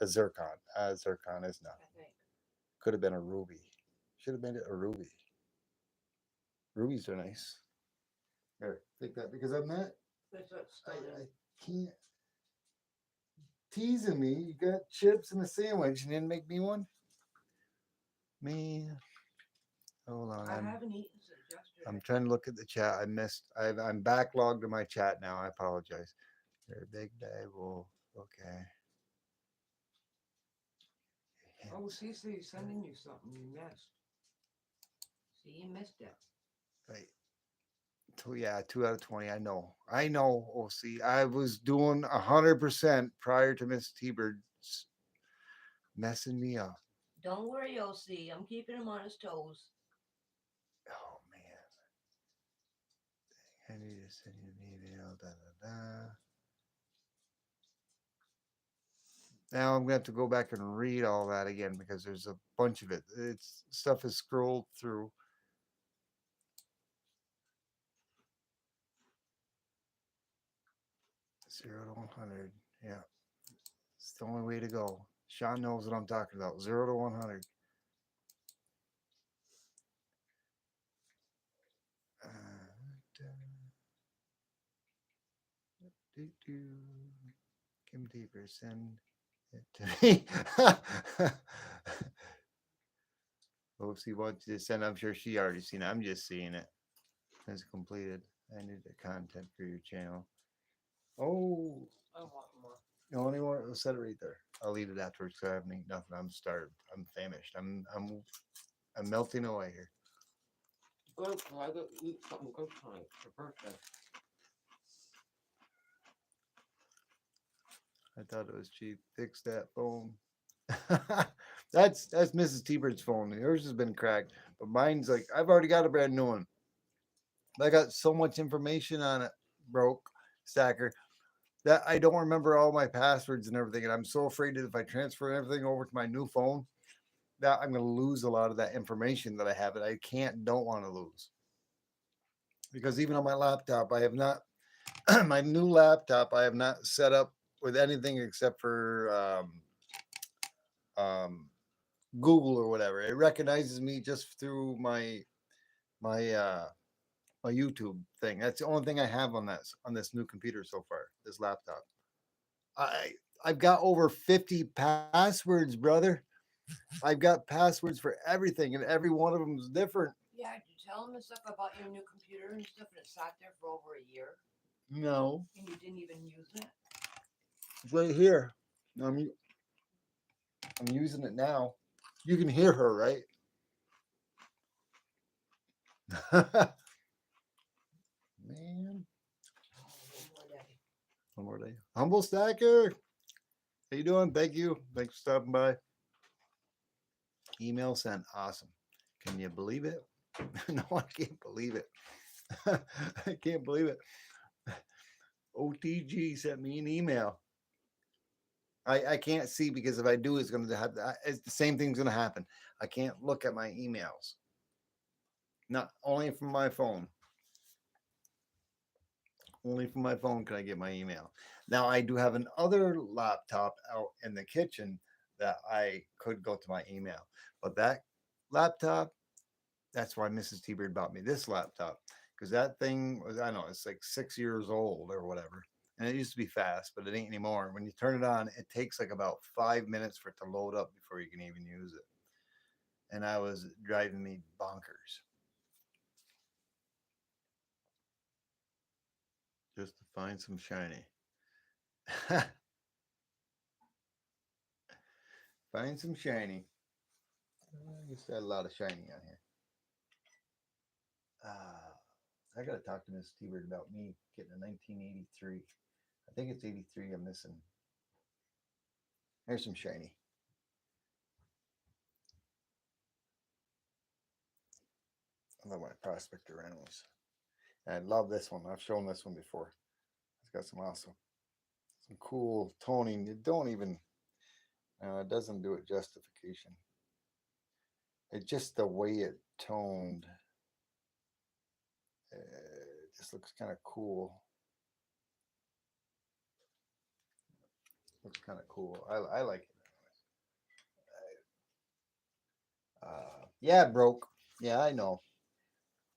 a zircon, A zircon. Zircon is I nothing. think. Could have been a ruby. Should have made it a ruby. Rubies are nice. Here, take that because I'm not. That's what's I stunning. can't. Teasing me. You got chips and a sandwich and didn't make me one. Man, hold on. I haven't eaten since yesterday. I'm trying to look at the chat. I'm backlogged to my chat now. I apologize. You're a big bad wolf. Okay. Oh, Cece's sending you something you missed. See, you missed it. Right. Yeah, 2 out of 20. I know. Oh, see, I was doing 100% prior to Miss T-Bird messing me up. Don't worry, OC. I'm keeping him on his toes. Oh man. I need to send you an email. Da, da, da. Now I'm gonna have to go back and read all that again because there's a bunch of it. It's stuff is scrolled through. Zero to 100. Yeah. It's the only way to go. Sean knows what I'm talking about. 0 to 100. Kim Deeper, send it to me. Hope she wants to send. I'm sure she already seen it. I'm just seeing it. It's completed. I need the content for your channel. Oh, I want more. no anymore. I'll set it right there. I'll eat it afterwards because I haven't eaten nothing. I'm starved. I'm famished. I'm melting away here. Good, I got to eat something good tonight for birthday. I thought it was cheap. Fix that phone. That's Mrs. T-Bird's phone. Yours has been cracked, but mine's like I've already got a brand new one. I got so much information on it, broke stacker, that I don't remember all my passwords and everything. And I'm so afraid that if I transfer everything over to my new phone, that I'm going to lose a lot of that information that I have that I don't want to lose. Because even on my laptop, I have not, my new laptop, I have not set up with anything except for Google or whatever. It recognizes me just through my YouTube thing. That's the only thing I have on this new computer so far, this laptop. I've got over 50 passwords, brother. I've got passwords for everything, and every one of them is different. Yeah, did you tell him and stuff about your new computer and stuff, and it sat there for over a year, No, and you didn't even use it? It's right here. I'm I'm using it now. You can hear her, right? Man, Oh, one more day. one more day. humble stacker. How you doing? Thank you. Thanks for stopping by. Email sent. Awesome. Can you believe it? No, I can't believe it. I can't believe it. OTG sent me an email. I can't see because if I do, it's going to have it's the same thing's going to happen. I can't look at my emails. Not only from my phone. Only from my phone can I get my email. Now I do have another laptop out in the kitchen that I could go to my email, but that laptop, that's why Mrs. T-Bird bought me this laptop because that thing was, I know it's like 6 years old or whatever. And it used to be fast, but it ain't anymore. When you turn it on, it takes like about 5 minutes for it to load up before you can even use it. And I was driving me bonkers. Just to find some shiny. Find some shiny. I used to have a lot of shiny on here. I got to talk to Miss T-Bird about me getting a 1983. I think it's 83 I'm missing. There's some shiny. I love my Prospector Reynolds. And I love this one. I've shown this one before. It's got some awesome, some cool toning. It don't even, it doesn't do it justification. It's just the way it toned. It just looks kind of cool. Looks kind of cool. I like it. Yeah, broke. Yeah, I know.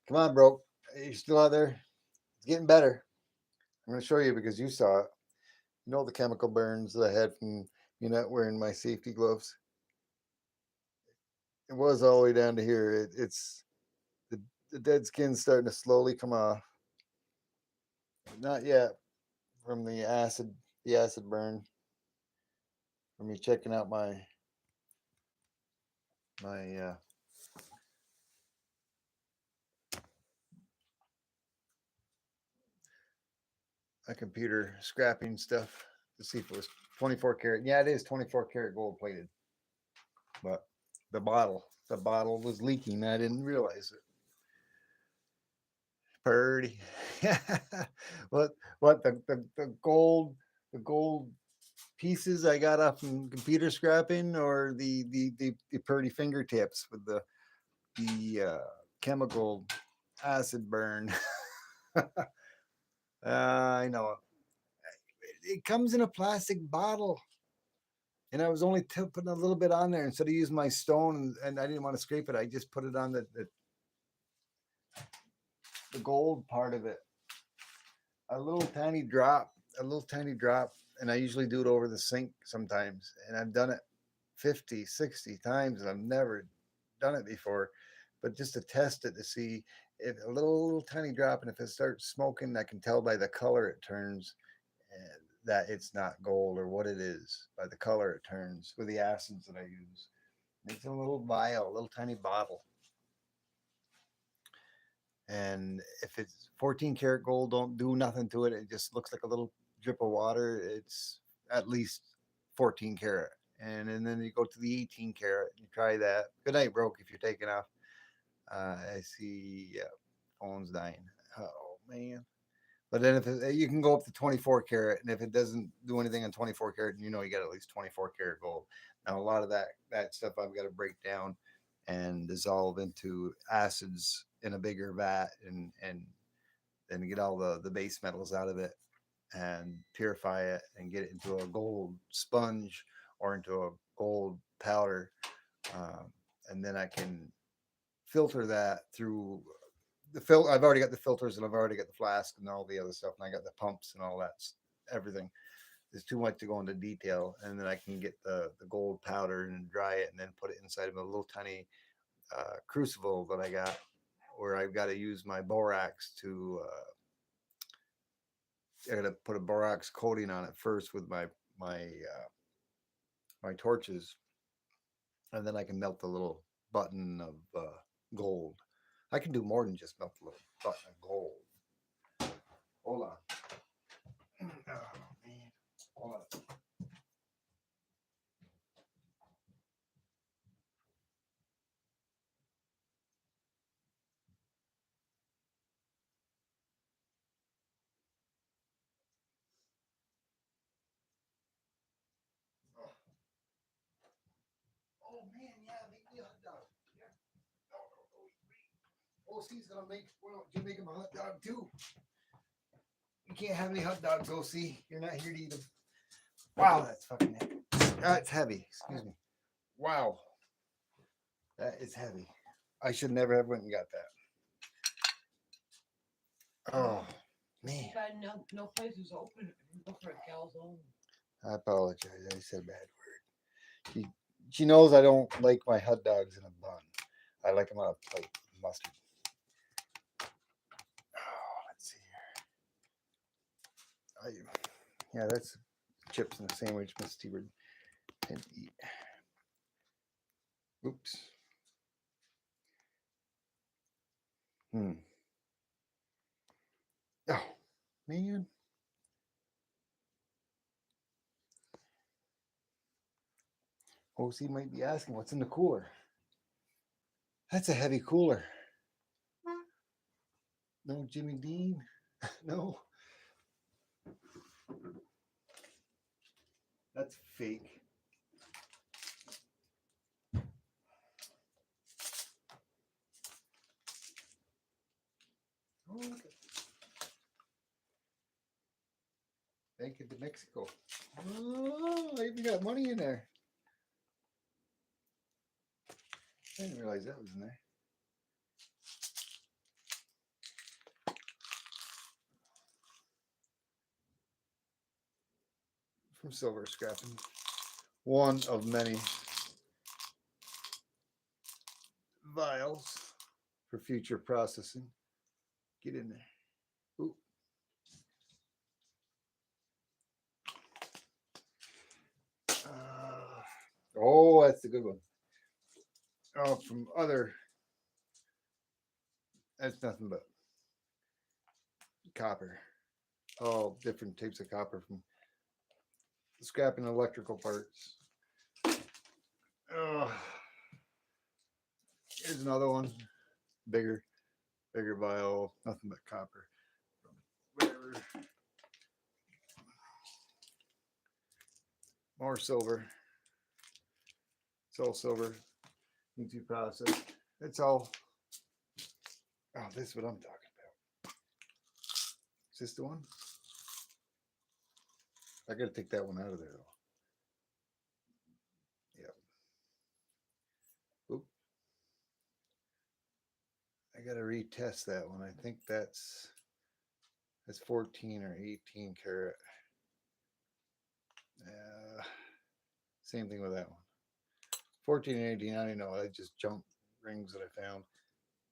Come on, broke. You still out there? It's getting better. I'm going to show you because you saw it. You know the chemical burns that I had from me not wearing my safety gloves. It was all the way down to here. It's the dead skin's starting to slowly come off. Not yet from the acid burn. From me checking out my my my computer scrapping stuff to see if it was 24 karat. Yeah, it is 24 karat gold plated. But the bottle was leaking. I didn't realize it. Purdy. What the gold pieces I got off from computer scrapping or the Purdy fingertips with the chemical acid burn. I know it comes in a plastic bottle. And I was only putting a little bit on there instead of using my stone, and I didn't want to scrape it. I just put it on the gold part of it. A little tiny drop, and I usually do it over the sink sometimes. And I've done it 50, 60 times, and I've never done it before. But just to test it to see if a little tiny drop, and if it starts smoking, I can tell by the color it turns that it's not gold or what it is by the color it turns with the acids that I use. It's a little vial, a little tiny bottle. And if it's 14 karat gold, don't do nothing to it. It just looks like a little drip of water. It's at least 14 karat. And then you go to the 18 karat and you try that. Good night, broke, if you're taking off. I see phone's dying. Oh, man. But then if you can go up to 24 karat, and if it doesn't do anything on 24 karat, you know you got at least 24 karat gold. Now a lot of that stuff I've got to break down and dissolve into acids in a bigger vat, and then get all the base metals out of it and purify it and get it into a gold sponge or into a gold powder, and then I can filter that through I've already got the filters and I've already got the flask and all the other stuff, and I got the pumps and all that everything. There's too much to go into detail, and then I can get the gold powder and dry it and then put it inside of a little tiny crucible that I got, where I've got to use my borax to. I got to put a borax coating on it first with my torches, and then I can melt the little button of gold. I can do more than just melt the little button of gold. Hold on. Oh man, hold on. Oh man, yeah, make me a hot dog. Yeah. No. OC's gonna make. Well, you make him a hot dog too. You can't have any hot dogs, OC. You're not here to eat them. Wow, that's fucking heavy. It's heavy. Excuse me. Wow, that is heavy. I should never have went and got that. Oh man, Too bad no place is open. Go for a calzone. I apologize. I said a bad word. She knows I don't like my hot dogs in a bun. I like them on a plate, mustard. Oh, let's see here. Yeah, that's chips in a sandwich, Miss Stewart. And eat. Oops. Oh, man. OC might be asking what's in the cooler. That's a heavy cooler. No Jimmy Dean. No. That's fake. Oh, look at Bank of Mexico. Oh, I even got money in there. I didn't realize that was in there. From silver scrapping. One of many vials for future processing. Get in there. Ooh. Oh, that's a good one. Oh, from other. That's nothing but copper. Oh, different types of copper from scrapping electrical parts. Oh, here's another one. Bigger vial. Nothing but copper. Whatever. More silver. It's all silver. Need to be processed. It's all. Oh, this is what I'm talking about. Is this the one? I gotta take that one out of there though. Yep. Oop. I gotta retest that one. I think that's 14 or 18 karat. Same thing with that one. 14 and 18, I don't know. I just junk rings that I found.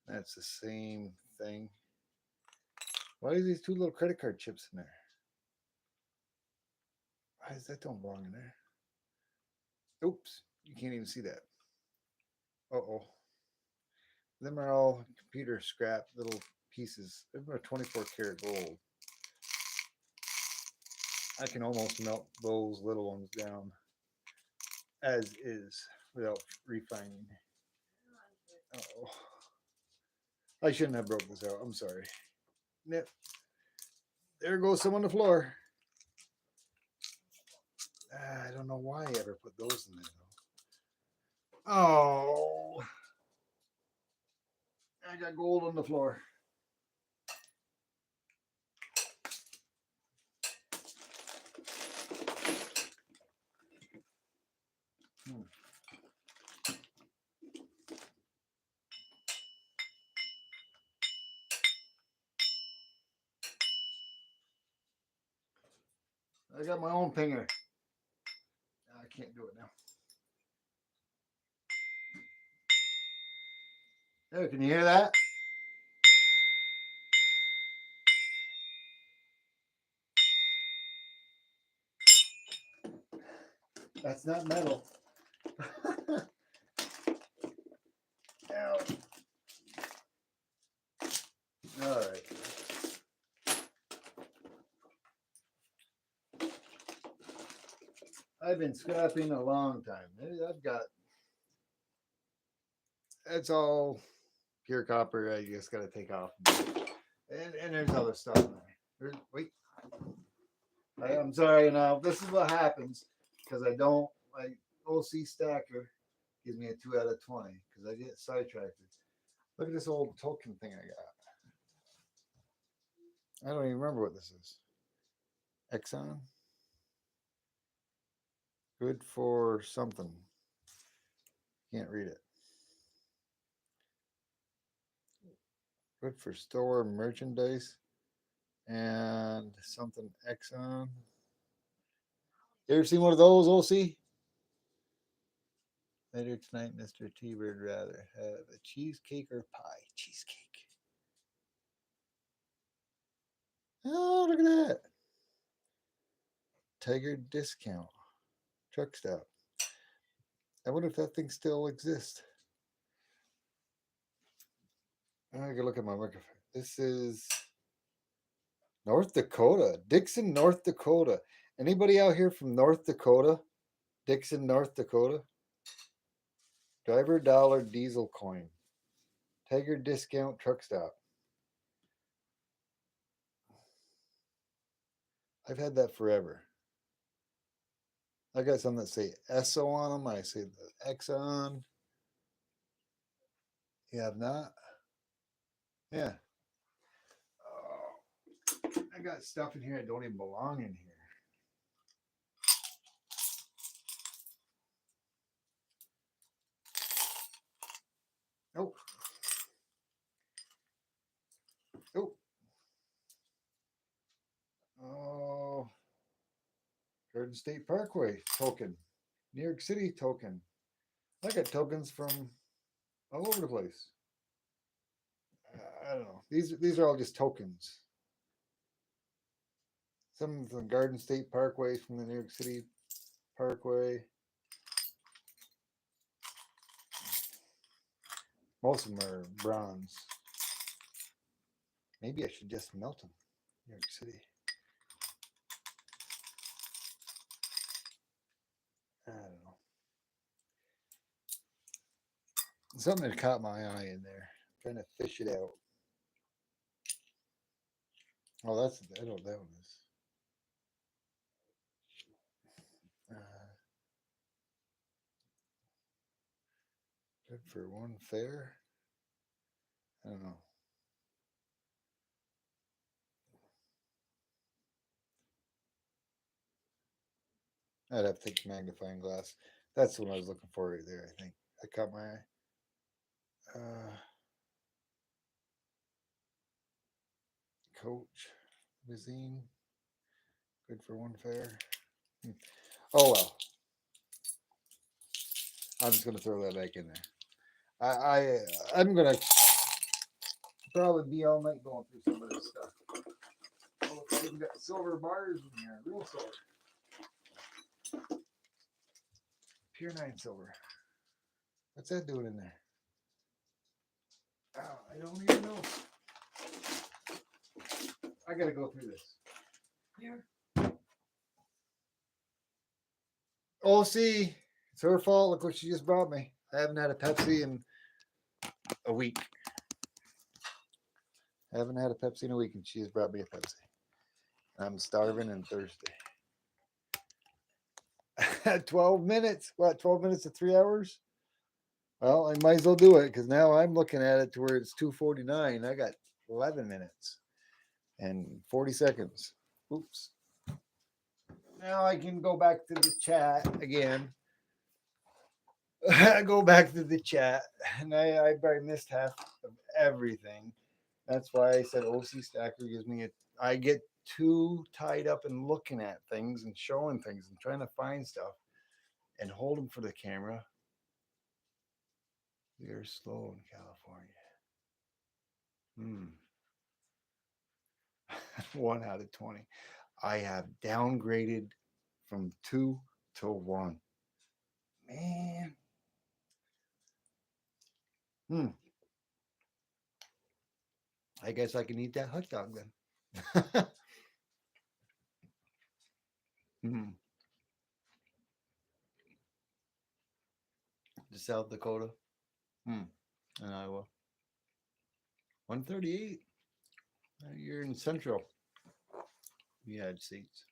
That's the same thing. Why is these two little credit card chips in there? Why is that don't belong in there? Oops, you can't even see that. Uh-oh. Them are all computer scrap little pieces. Them are 24 karat gold. I can almost melt those little ones down as is without refining. Uh-oh. I shouldn't have broke this out. I'm sorry. Yep. There goes some on the floor. I don't know why I ever put those in there though. Oh. I got gold on the floor. I got my own finger. I can't do it now. There, can you hear that? That's not metal. Ow. All right. I've been scrapping a long time. I've got. It's all pure copper. I just got to take off. And there's other stuff in there. Wait. I'm sorry now. This is what happens because I don't. My OC stacker gives me a 2 out of 20 because I get sidetracked. Look at this old token thing I got. I don't even remember what this is. Exxon. Good for something. Can't read it. Good for store merchandise and something Exxon. You ever seen one of those, OC? Later tonight, Mr. T would rather have a cheesecake or pie. Cheesecake. Oh, look at that. Tiger discount. Truck stop. I wonder if that thing still exists. I gotta look at my microphone. This is North Dakota. Dixon, North Dakota. Anybody out here from North Dakota? Dixon, North Dakota? Driver dollar diesel coin. Tiger discount truck stop. I've had that forever. I got some that say Esso on them. I say the Exxon. You have not? Yeah. Oh, I got stuff in here that don't even belong in here. Oh. Oh. Oh. Garden State Parkway token. New York City token. I got tokens from all over the place. I don't know. These are all just tokens. Some from Garden State Parkway from the New York City Parkway. Most of them are bronze. Maybe I should just melt them. New York City. I don't know. Something that caught my eye in there. Trying to fish it out. Oh, that's I know what that one is. Good for one fair. I don't know. I'd have to take a magnifying glass. That's the one I was looking for right there. I think that caught my eye. Coach, Vizine. Good for one fair. Oh well. I'm just gonna throw that back in there. I'm gonna probably be all night going through some of this stuff. Oh, I even got silver bars in here, real silver. Pure 9 silver. What's that doing in there? Oh, I don't even know. I gotta go through this. Here. Oh, see, it's her fault. Look what she just brought me. I haven't had a Pepsi in a week. I haven't had a Pepsi in a week, and she has brought me a Pepsi. I'm starving and thirsty. 12 minutes. What, 12 minutes to 3 hours? Well, I might as well do it because now I'm looking at it to where it's 2:49. I got 11 minutes and 40 seconds. Oops. Now I can go back to the chat again. Go back to the chat, and I probably missed half of everything. That's why I said OC Stacker gives me a. I get too tied up in looking at things and showing things and trying to find stuff and hold them for the camera. We are slow in California. 1 out of 20. I have downgraded from 2 to 1. Man. Hmm. I guess I can eat that hot dog then. Hmm. To South Dakota. Hmm. In Iowa. 138. You're in Central. United States.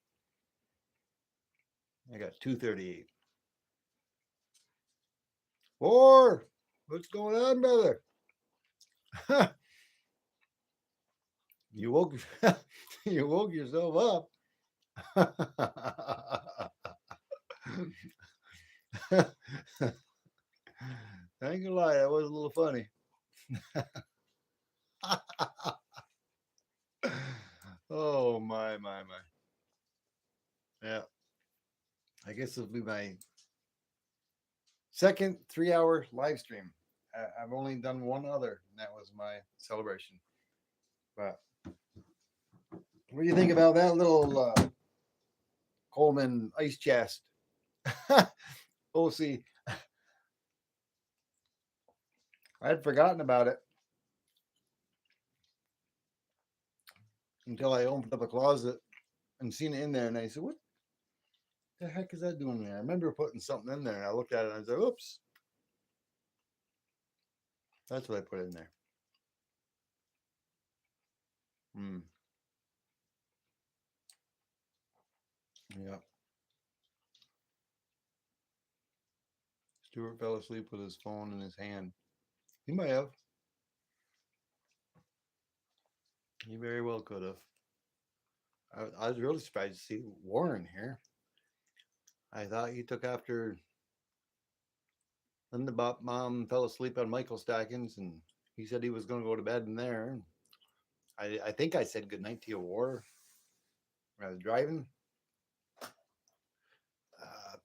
I got 238. Or what's going on, brother? You woke you woke yourself up. I ain't gonna lie, that was a little funny. Oh my. Yeah. I guess it'll be my second 3 hour live stream. I've only done one other, and that was my celebration. But what do you think about that little Coleman ice chest? Oh, see, I had forgotten about it until I opened up a closet and seen it in there, and I said, "What the heck is that doing there?" I remember putting something in there, and I looked at it and I said, "Oops, that's what I put in there." Hmm. Yeah. Stuart fell asleep with his phone in his hand. He might have. He very well could have. I was really surprised to see Warren here. I thought he took after Linda Bop mom fell asleep on Michael Stackins, and he said he was going to go to bed in there. I think I said goodnight to you, War. When I was driving. Uh,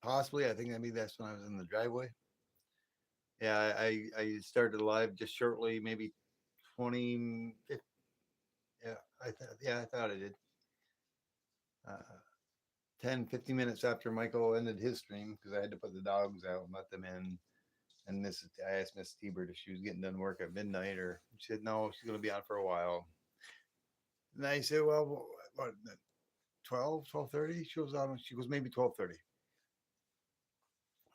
Possibly, I think maybe that's when I was in the driveway. Yeah, I started live just shortly, maybe 20. Yeah, I thought I did. Uh, 10, 15 minutes after Michael ended his stream because I had to put the dogs out and let them in. And I asked Miss T-Bird if she was getting done work at midnight, or she said no, she's going to be on for a while. And I said, well, what, 12, 12:30? She was on. She goes, maybe 12:30.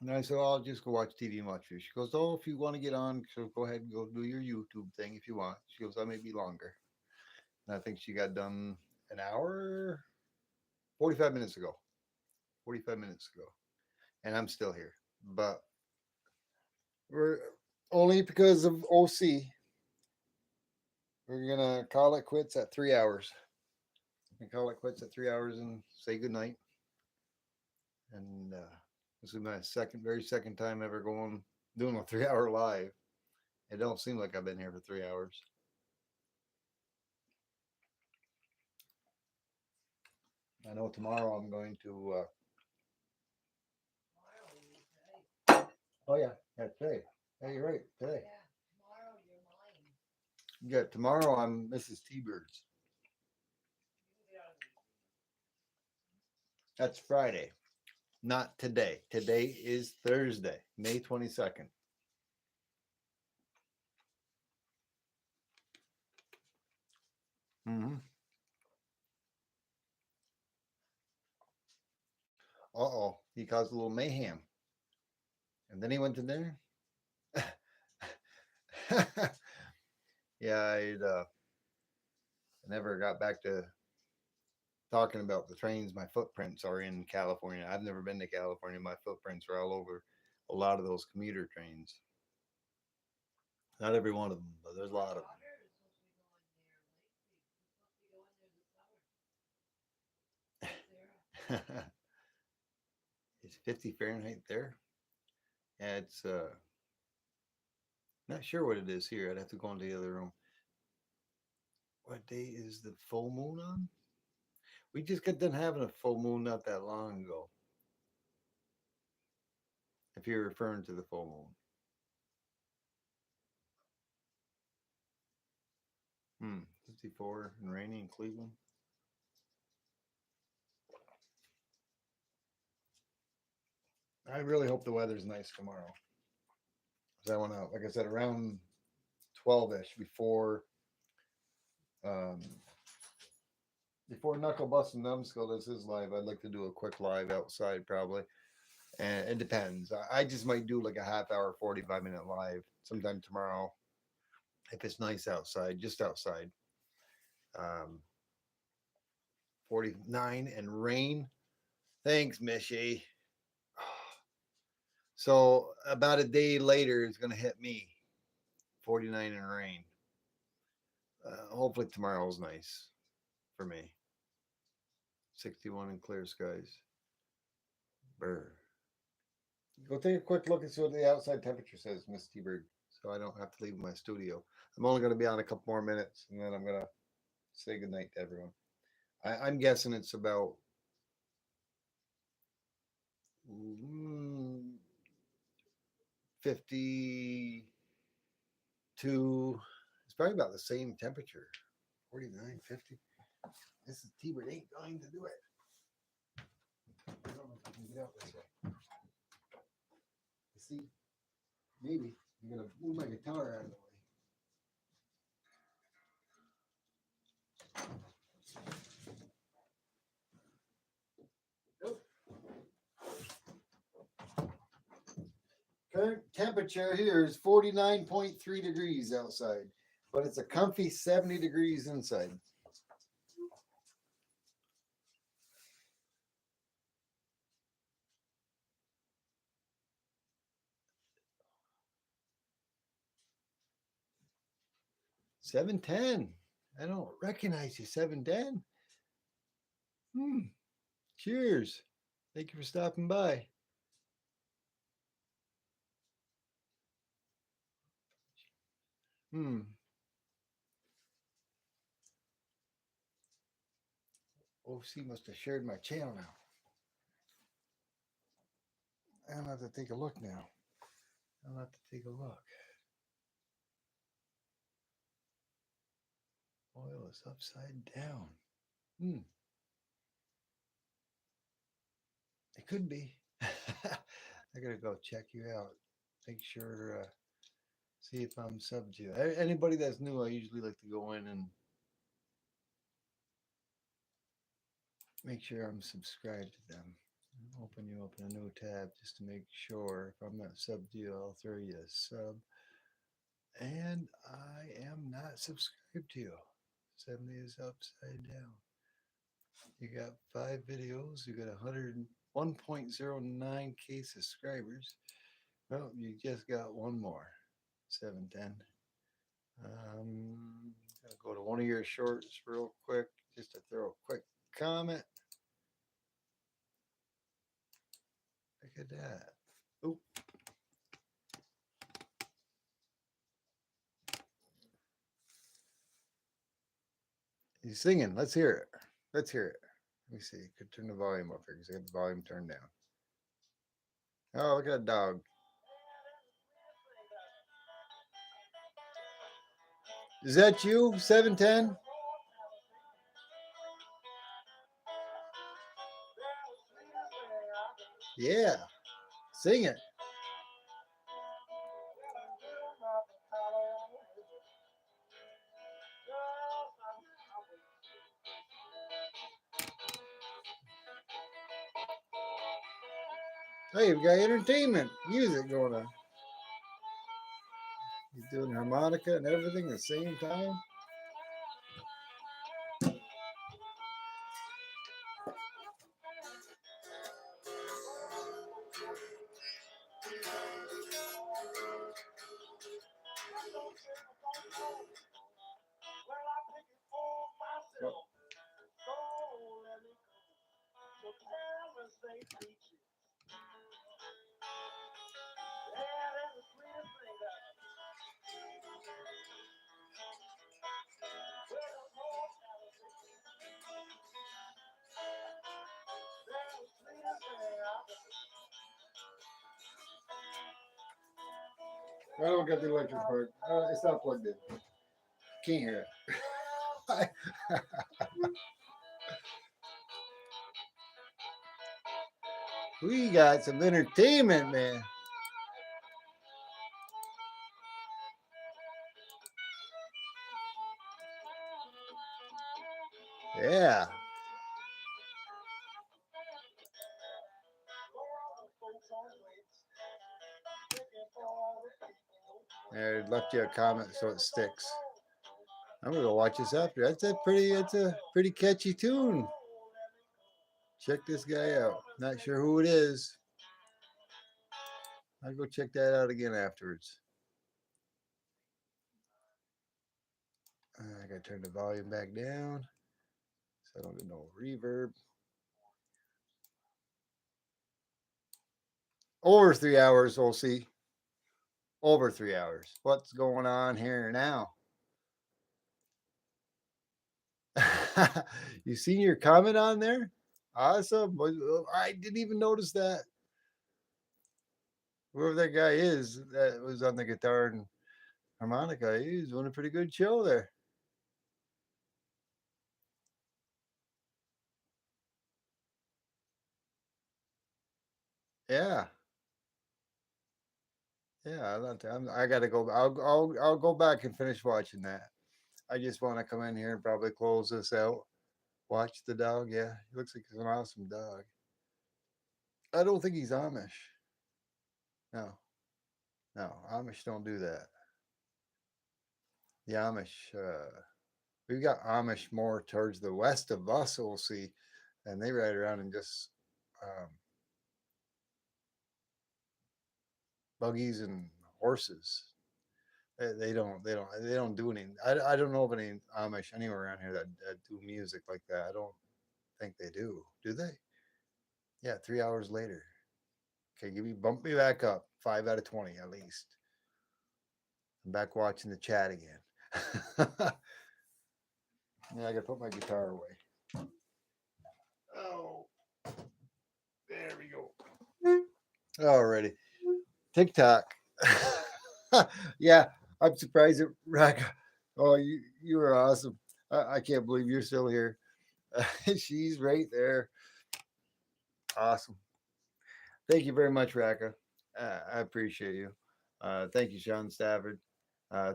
And I said, well, I'll just go watch TV and watch you. She goes, oh, if you want to get on, so go ahead and go do your YouTube thing if you want. She goes, I may be longer. And I think she got done an hour, 45 minutes ago. 45 minutes ago. And I'm still here. But we're only because of OC. We're gonna call it quits at 3 hours. We call it quits at 3 hours and say goodnight. And this is my very second time ever doing a 3 hour live. It don't seem like I've been here for 3 hours. I know tomorrow I'm going to. Oh yeah, today. Yeah, you're right. Today. Yeah, tomorrow I'm Mrs. T-Bird's. That's Friday, not today. Today is Thursday, May 22nd. Mm-hmm. Uh-oh, he caused a little mayhem. And then he went to dinner. Yeah, I never got back to talking about the trains. My footprints are in California. I've never been to California. My footprints are all over a lot of those commuter trains. Not every one of them, but there's a lot of them. It's 50 Fahrenheit there. Yeah, it's not sure what it is here. I'd have to go into the other room. What day is the full moon on? We just got done having a full moon not that long ago. If you're referring to the full moon. 54 and rainy in Cleveland. I really hope the weather's nice tomorrow. 'Cause I want to, like I said, around 12-ish um, before Knuckle Bust and Numbskull does his live. I'd like to do a quick live outside probably. And it depends. I just might do like a half hour, 45-minute live sometime tomorrow. If it's nice outside, just outside. 49 and rain. Thanks, Mishy. So about a day later, it's going to hit me. 49 and rain. Hopefully tomorrow's nice for me. 61 and clear skies. Brr. Go take a quick look and see what the outside temperature says, Miss T-Bird, so I don't have to leave my studio. I'm only going to be on a couple more minutes, and then I'm going to say goodnight to everyone. I'm guessing it's about 52. It's probably about the same temperature. 49, 50. This is T-Bird ain't going to do it. I don't know if I can get out this way. See, maybe I'm gonna move my guitar out of the way. Nope. Current temperature here is 49.3 degrees outside, but it's a comfy 70 degrees inside. $7.10. I don't recognize you, $7.10. Cheers. Thank you for stopping by. OC must have shared my channel now. I'll have to take a look now. I'll have to take a look. Oil is upside down. It could be. I gotta go check you out. Make sure, see if I'm subbed to you. Anybody that's new, I usually like to go in and make sure I'm subscribed to them. Open a new tab just to make sure. If I'm not subbed to you, I'll throw you a sub. And I am not subscribed to you. 70 is upside down. You got 5 videos. You got 1.09K subscribers. Well, you just got one more. 710. Gonna go to one of your shorts real quick, just to throw a quick comment. Look at that. Oop. He's singing. Let's hear it. Let's hear it. Let me see. Could turn the volume up here because I got the volume turned down. Oh, look at that dog. Is that you, 710? Yeah. Sing it. Hey, we got entertainment music going on. He's doing harmonica and everything at the same time. I don't got the electric part. It's not plugged in. Can't hear it. We got some entertainment, man. Yeah. I left you a comment so it sticks. I'm gonna go watch this after. It's a pretty catchy tune. Check this guy out. Not sure who it is. I'll go check that out again afterwards. I gotta turn the volume back down so I don't get no reverb. Over 3 hours, we'll see. Over 3 hours. What's going on here now? You seen your comment on there? Awesome. I didn't even notice that. Whoever that guy is that was on the guitar and harmonica, he was doing a pretty good show there. Yeah. Yeah, I gotta go. I'll go back and finish watching that. I just want to come in here and probably close this out. Watch the dog. Yeah, he looks like he's an awesome dog. I don't think he's Amish. No, no, Amish don't do that. The Amish, we've got Amish more towards the west of us. We'll see, and they ride around in just buggies and horses. They don't do any. I don't know of any Amish anywhere around here that do music like that. I don't think they do. Do they? Yeah, 3 hours later. Okay, bump me back up. 5 out of 20 at least. I'm back watching the chat again. Yeah, I gotta put my guitar away. Oh, there we go. Alrighty. TikTok. Yeah, I'm surprised at Raka. Oh, you are awesome. I can't believe you're still here. She's right there. Awesome. Thank you very much, Raka. I appreciate you. Thank you, Sean Stafford.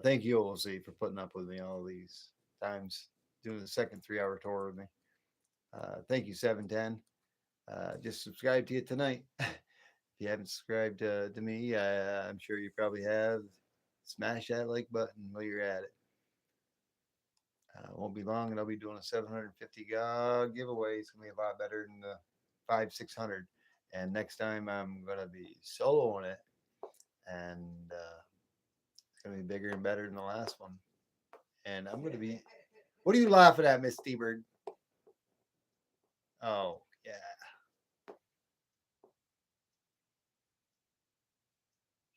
Thank you, OLC, for putting up with me all these times, doing the second 3 hour tour with me. Thank you, 710. Just subscribe to it tonight. If you haven't subscribed to me, I'm sure you probably have. Smash that like button while you're at it. Won't be long, and I'll be doing a 750 GOG giveaway. It's gonna be a lot better than the 5-600. And next time I'm gonna be soloing it, and it's gonna be bigger and better than the last one. And I'm gonna be. What are you laughing at, Miss T-Bird? Oh yeah.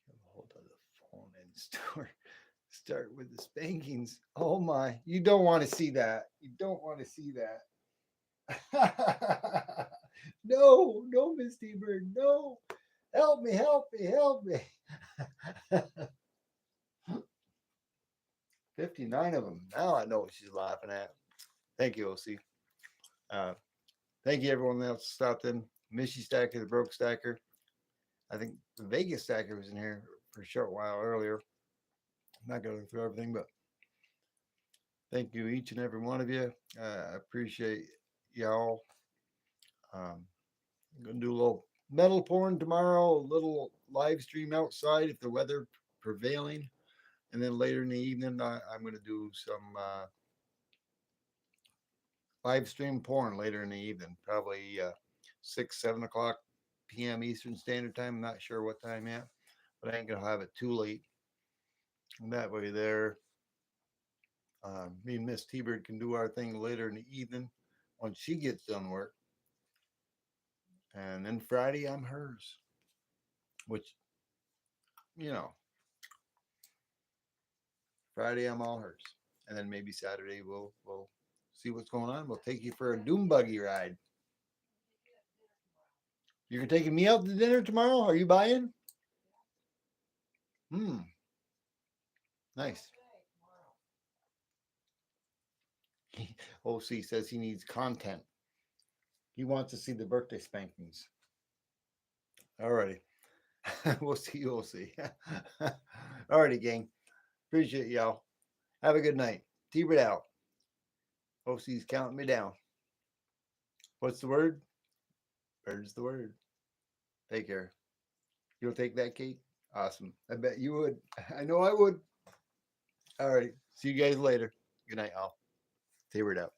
Get a hold of the phone and start with the spankings. Oh my! You don't want to see that. You don't want to see that. No, no, Miss T-Bird, no. Help me, help me, help me. 59 of them. Now I know what she's laughing at. Thank you, OC. Thank you, everyone else stopped in. Missy Stacker, the Broke Stacker. I think the Vegas Stacker was in here for a short while earlier. I'm not going to go through everything, but thank you, each and every one of you. I appreciate y'all. I'm going to do a little metal porn tomorrow, a little live stream outside if the weather prevailing. And then later in the evening, I'm going to do some live stream porn later in the evening, probably 6-7 o'clock p.m. Eastern Standard Time. I'm not sure what time yet, but I ain't going to have it too late. And that way there, me and Miss T-Bird can do our thing later in the evening once she gets done work. And then Friday, I'm hers, which, Friday, I'm all hers. And then maybe Saturday, we'll see what's going on. We'll take you for a doom buggy ride. You're taking me out to dinner tomorrow? Are you buying? Nice. OC says he needs content. He wants to see the birthday spankings. Alrighty. We'll see. We'll see. Alrighty, gang. Appreciate y'all. Have a good night. T-Bird out. OC's counting me down. What's the word? Bird's the word. Take care. You'll take that, Kate? Awesome. I bet you would. I know I would. All right. See you guys later. Good night, all. T-Bird out.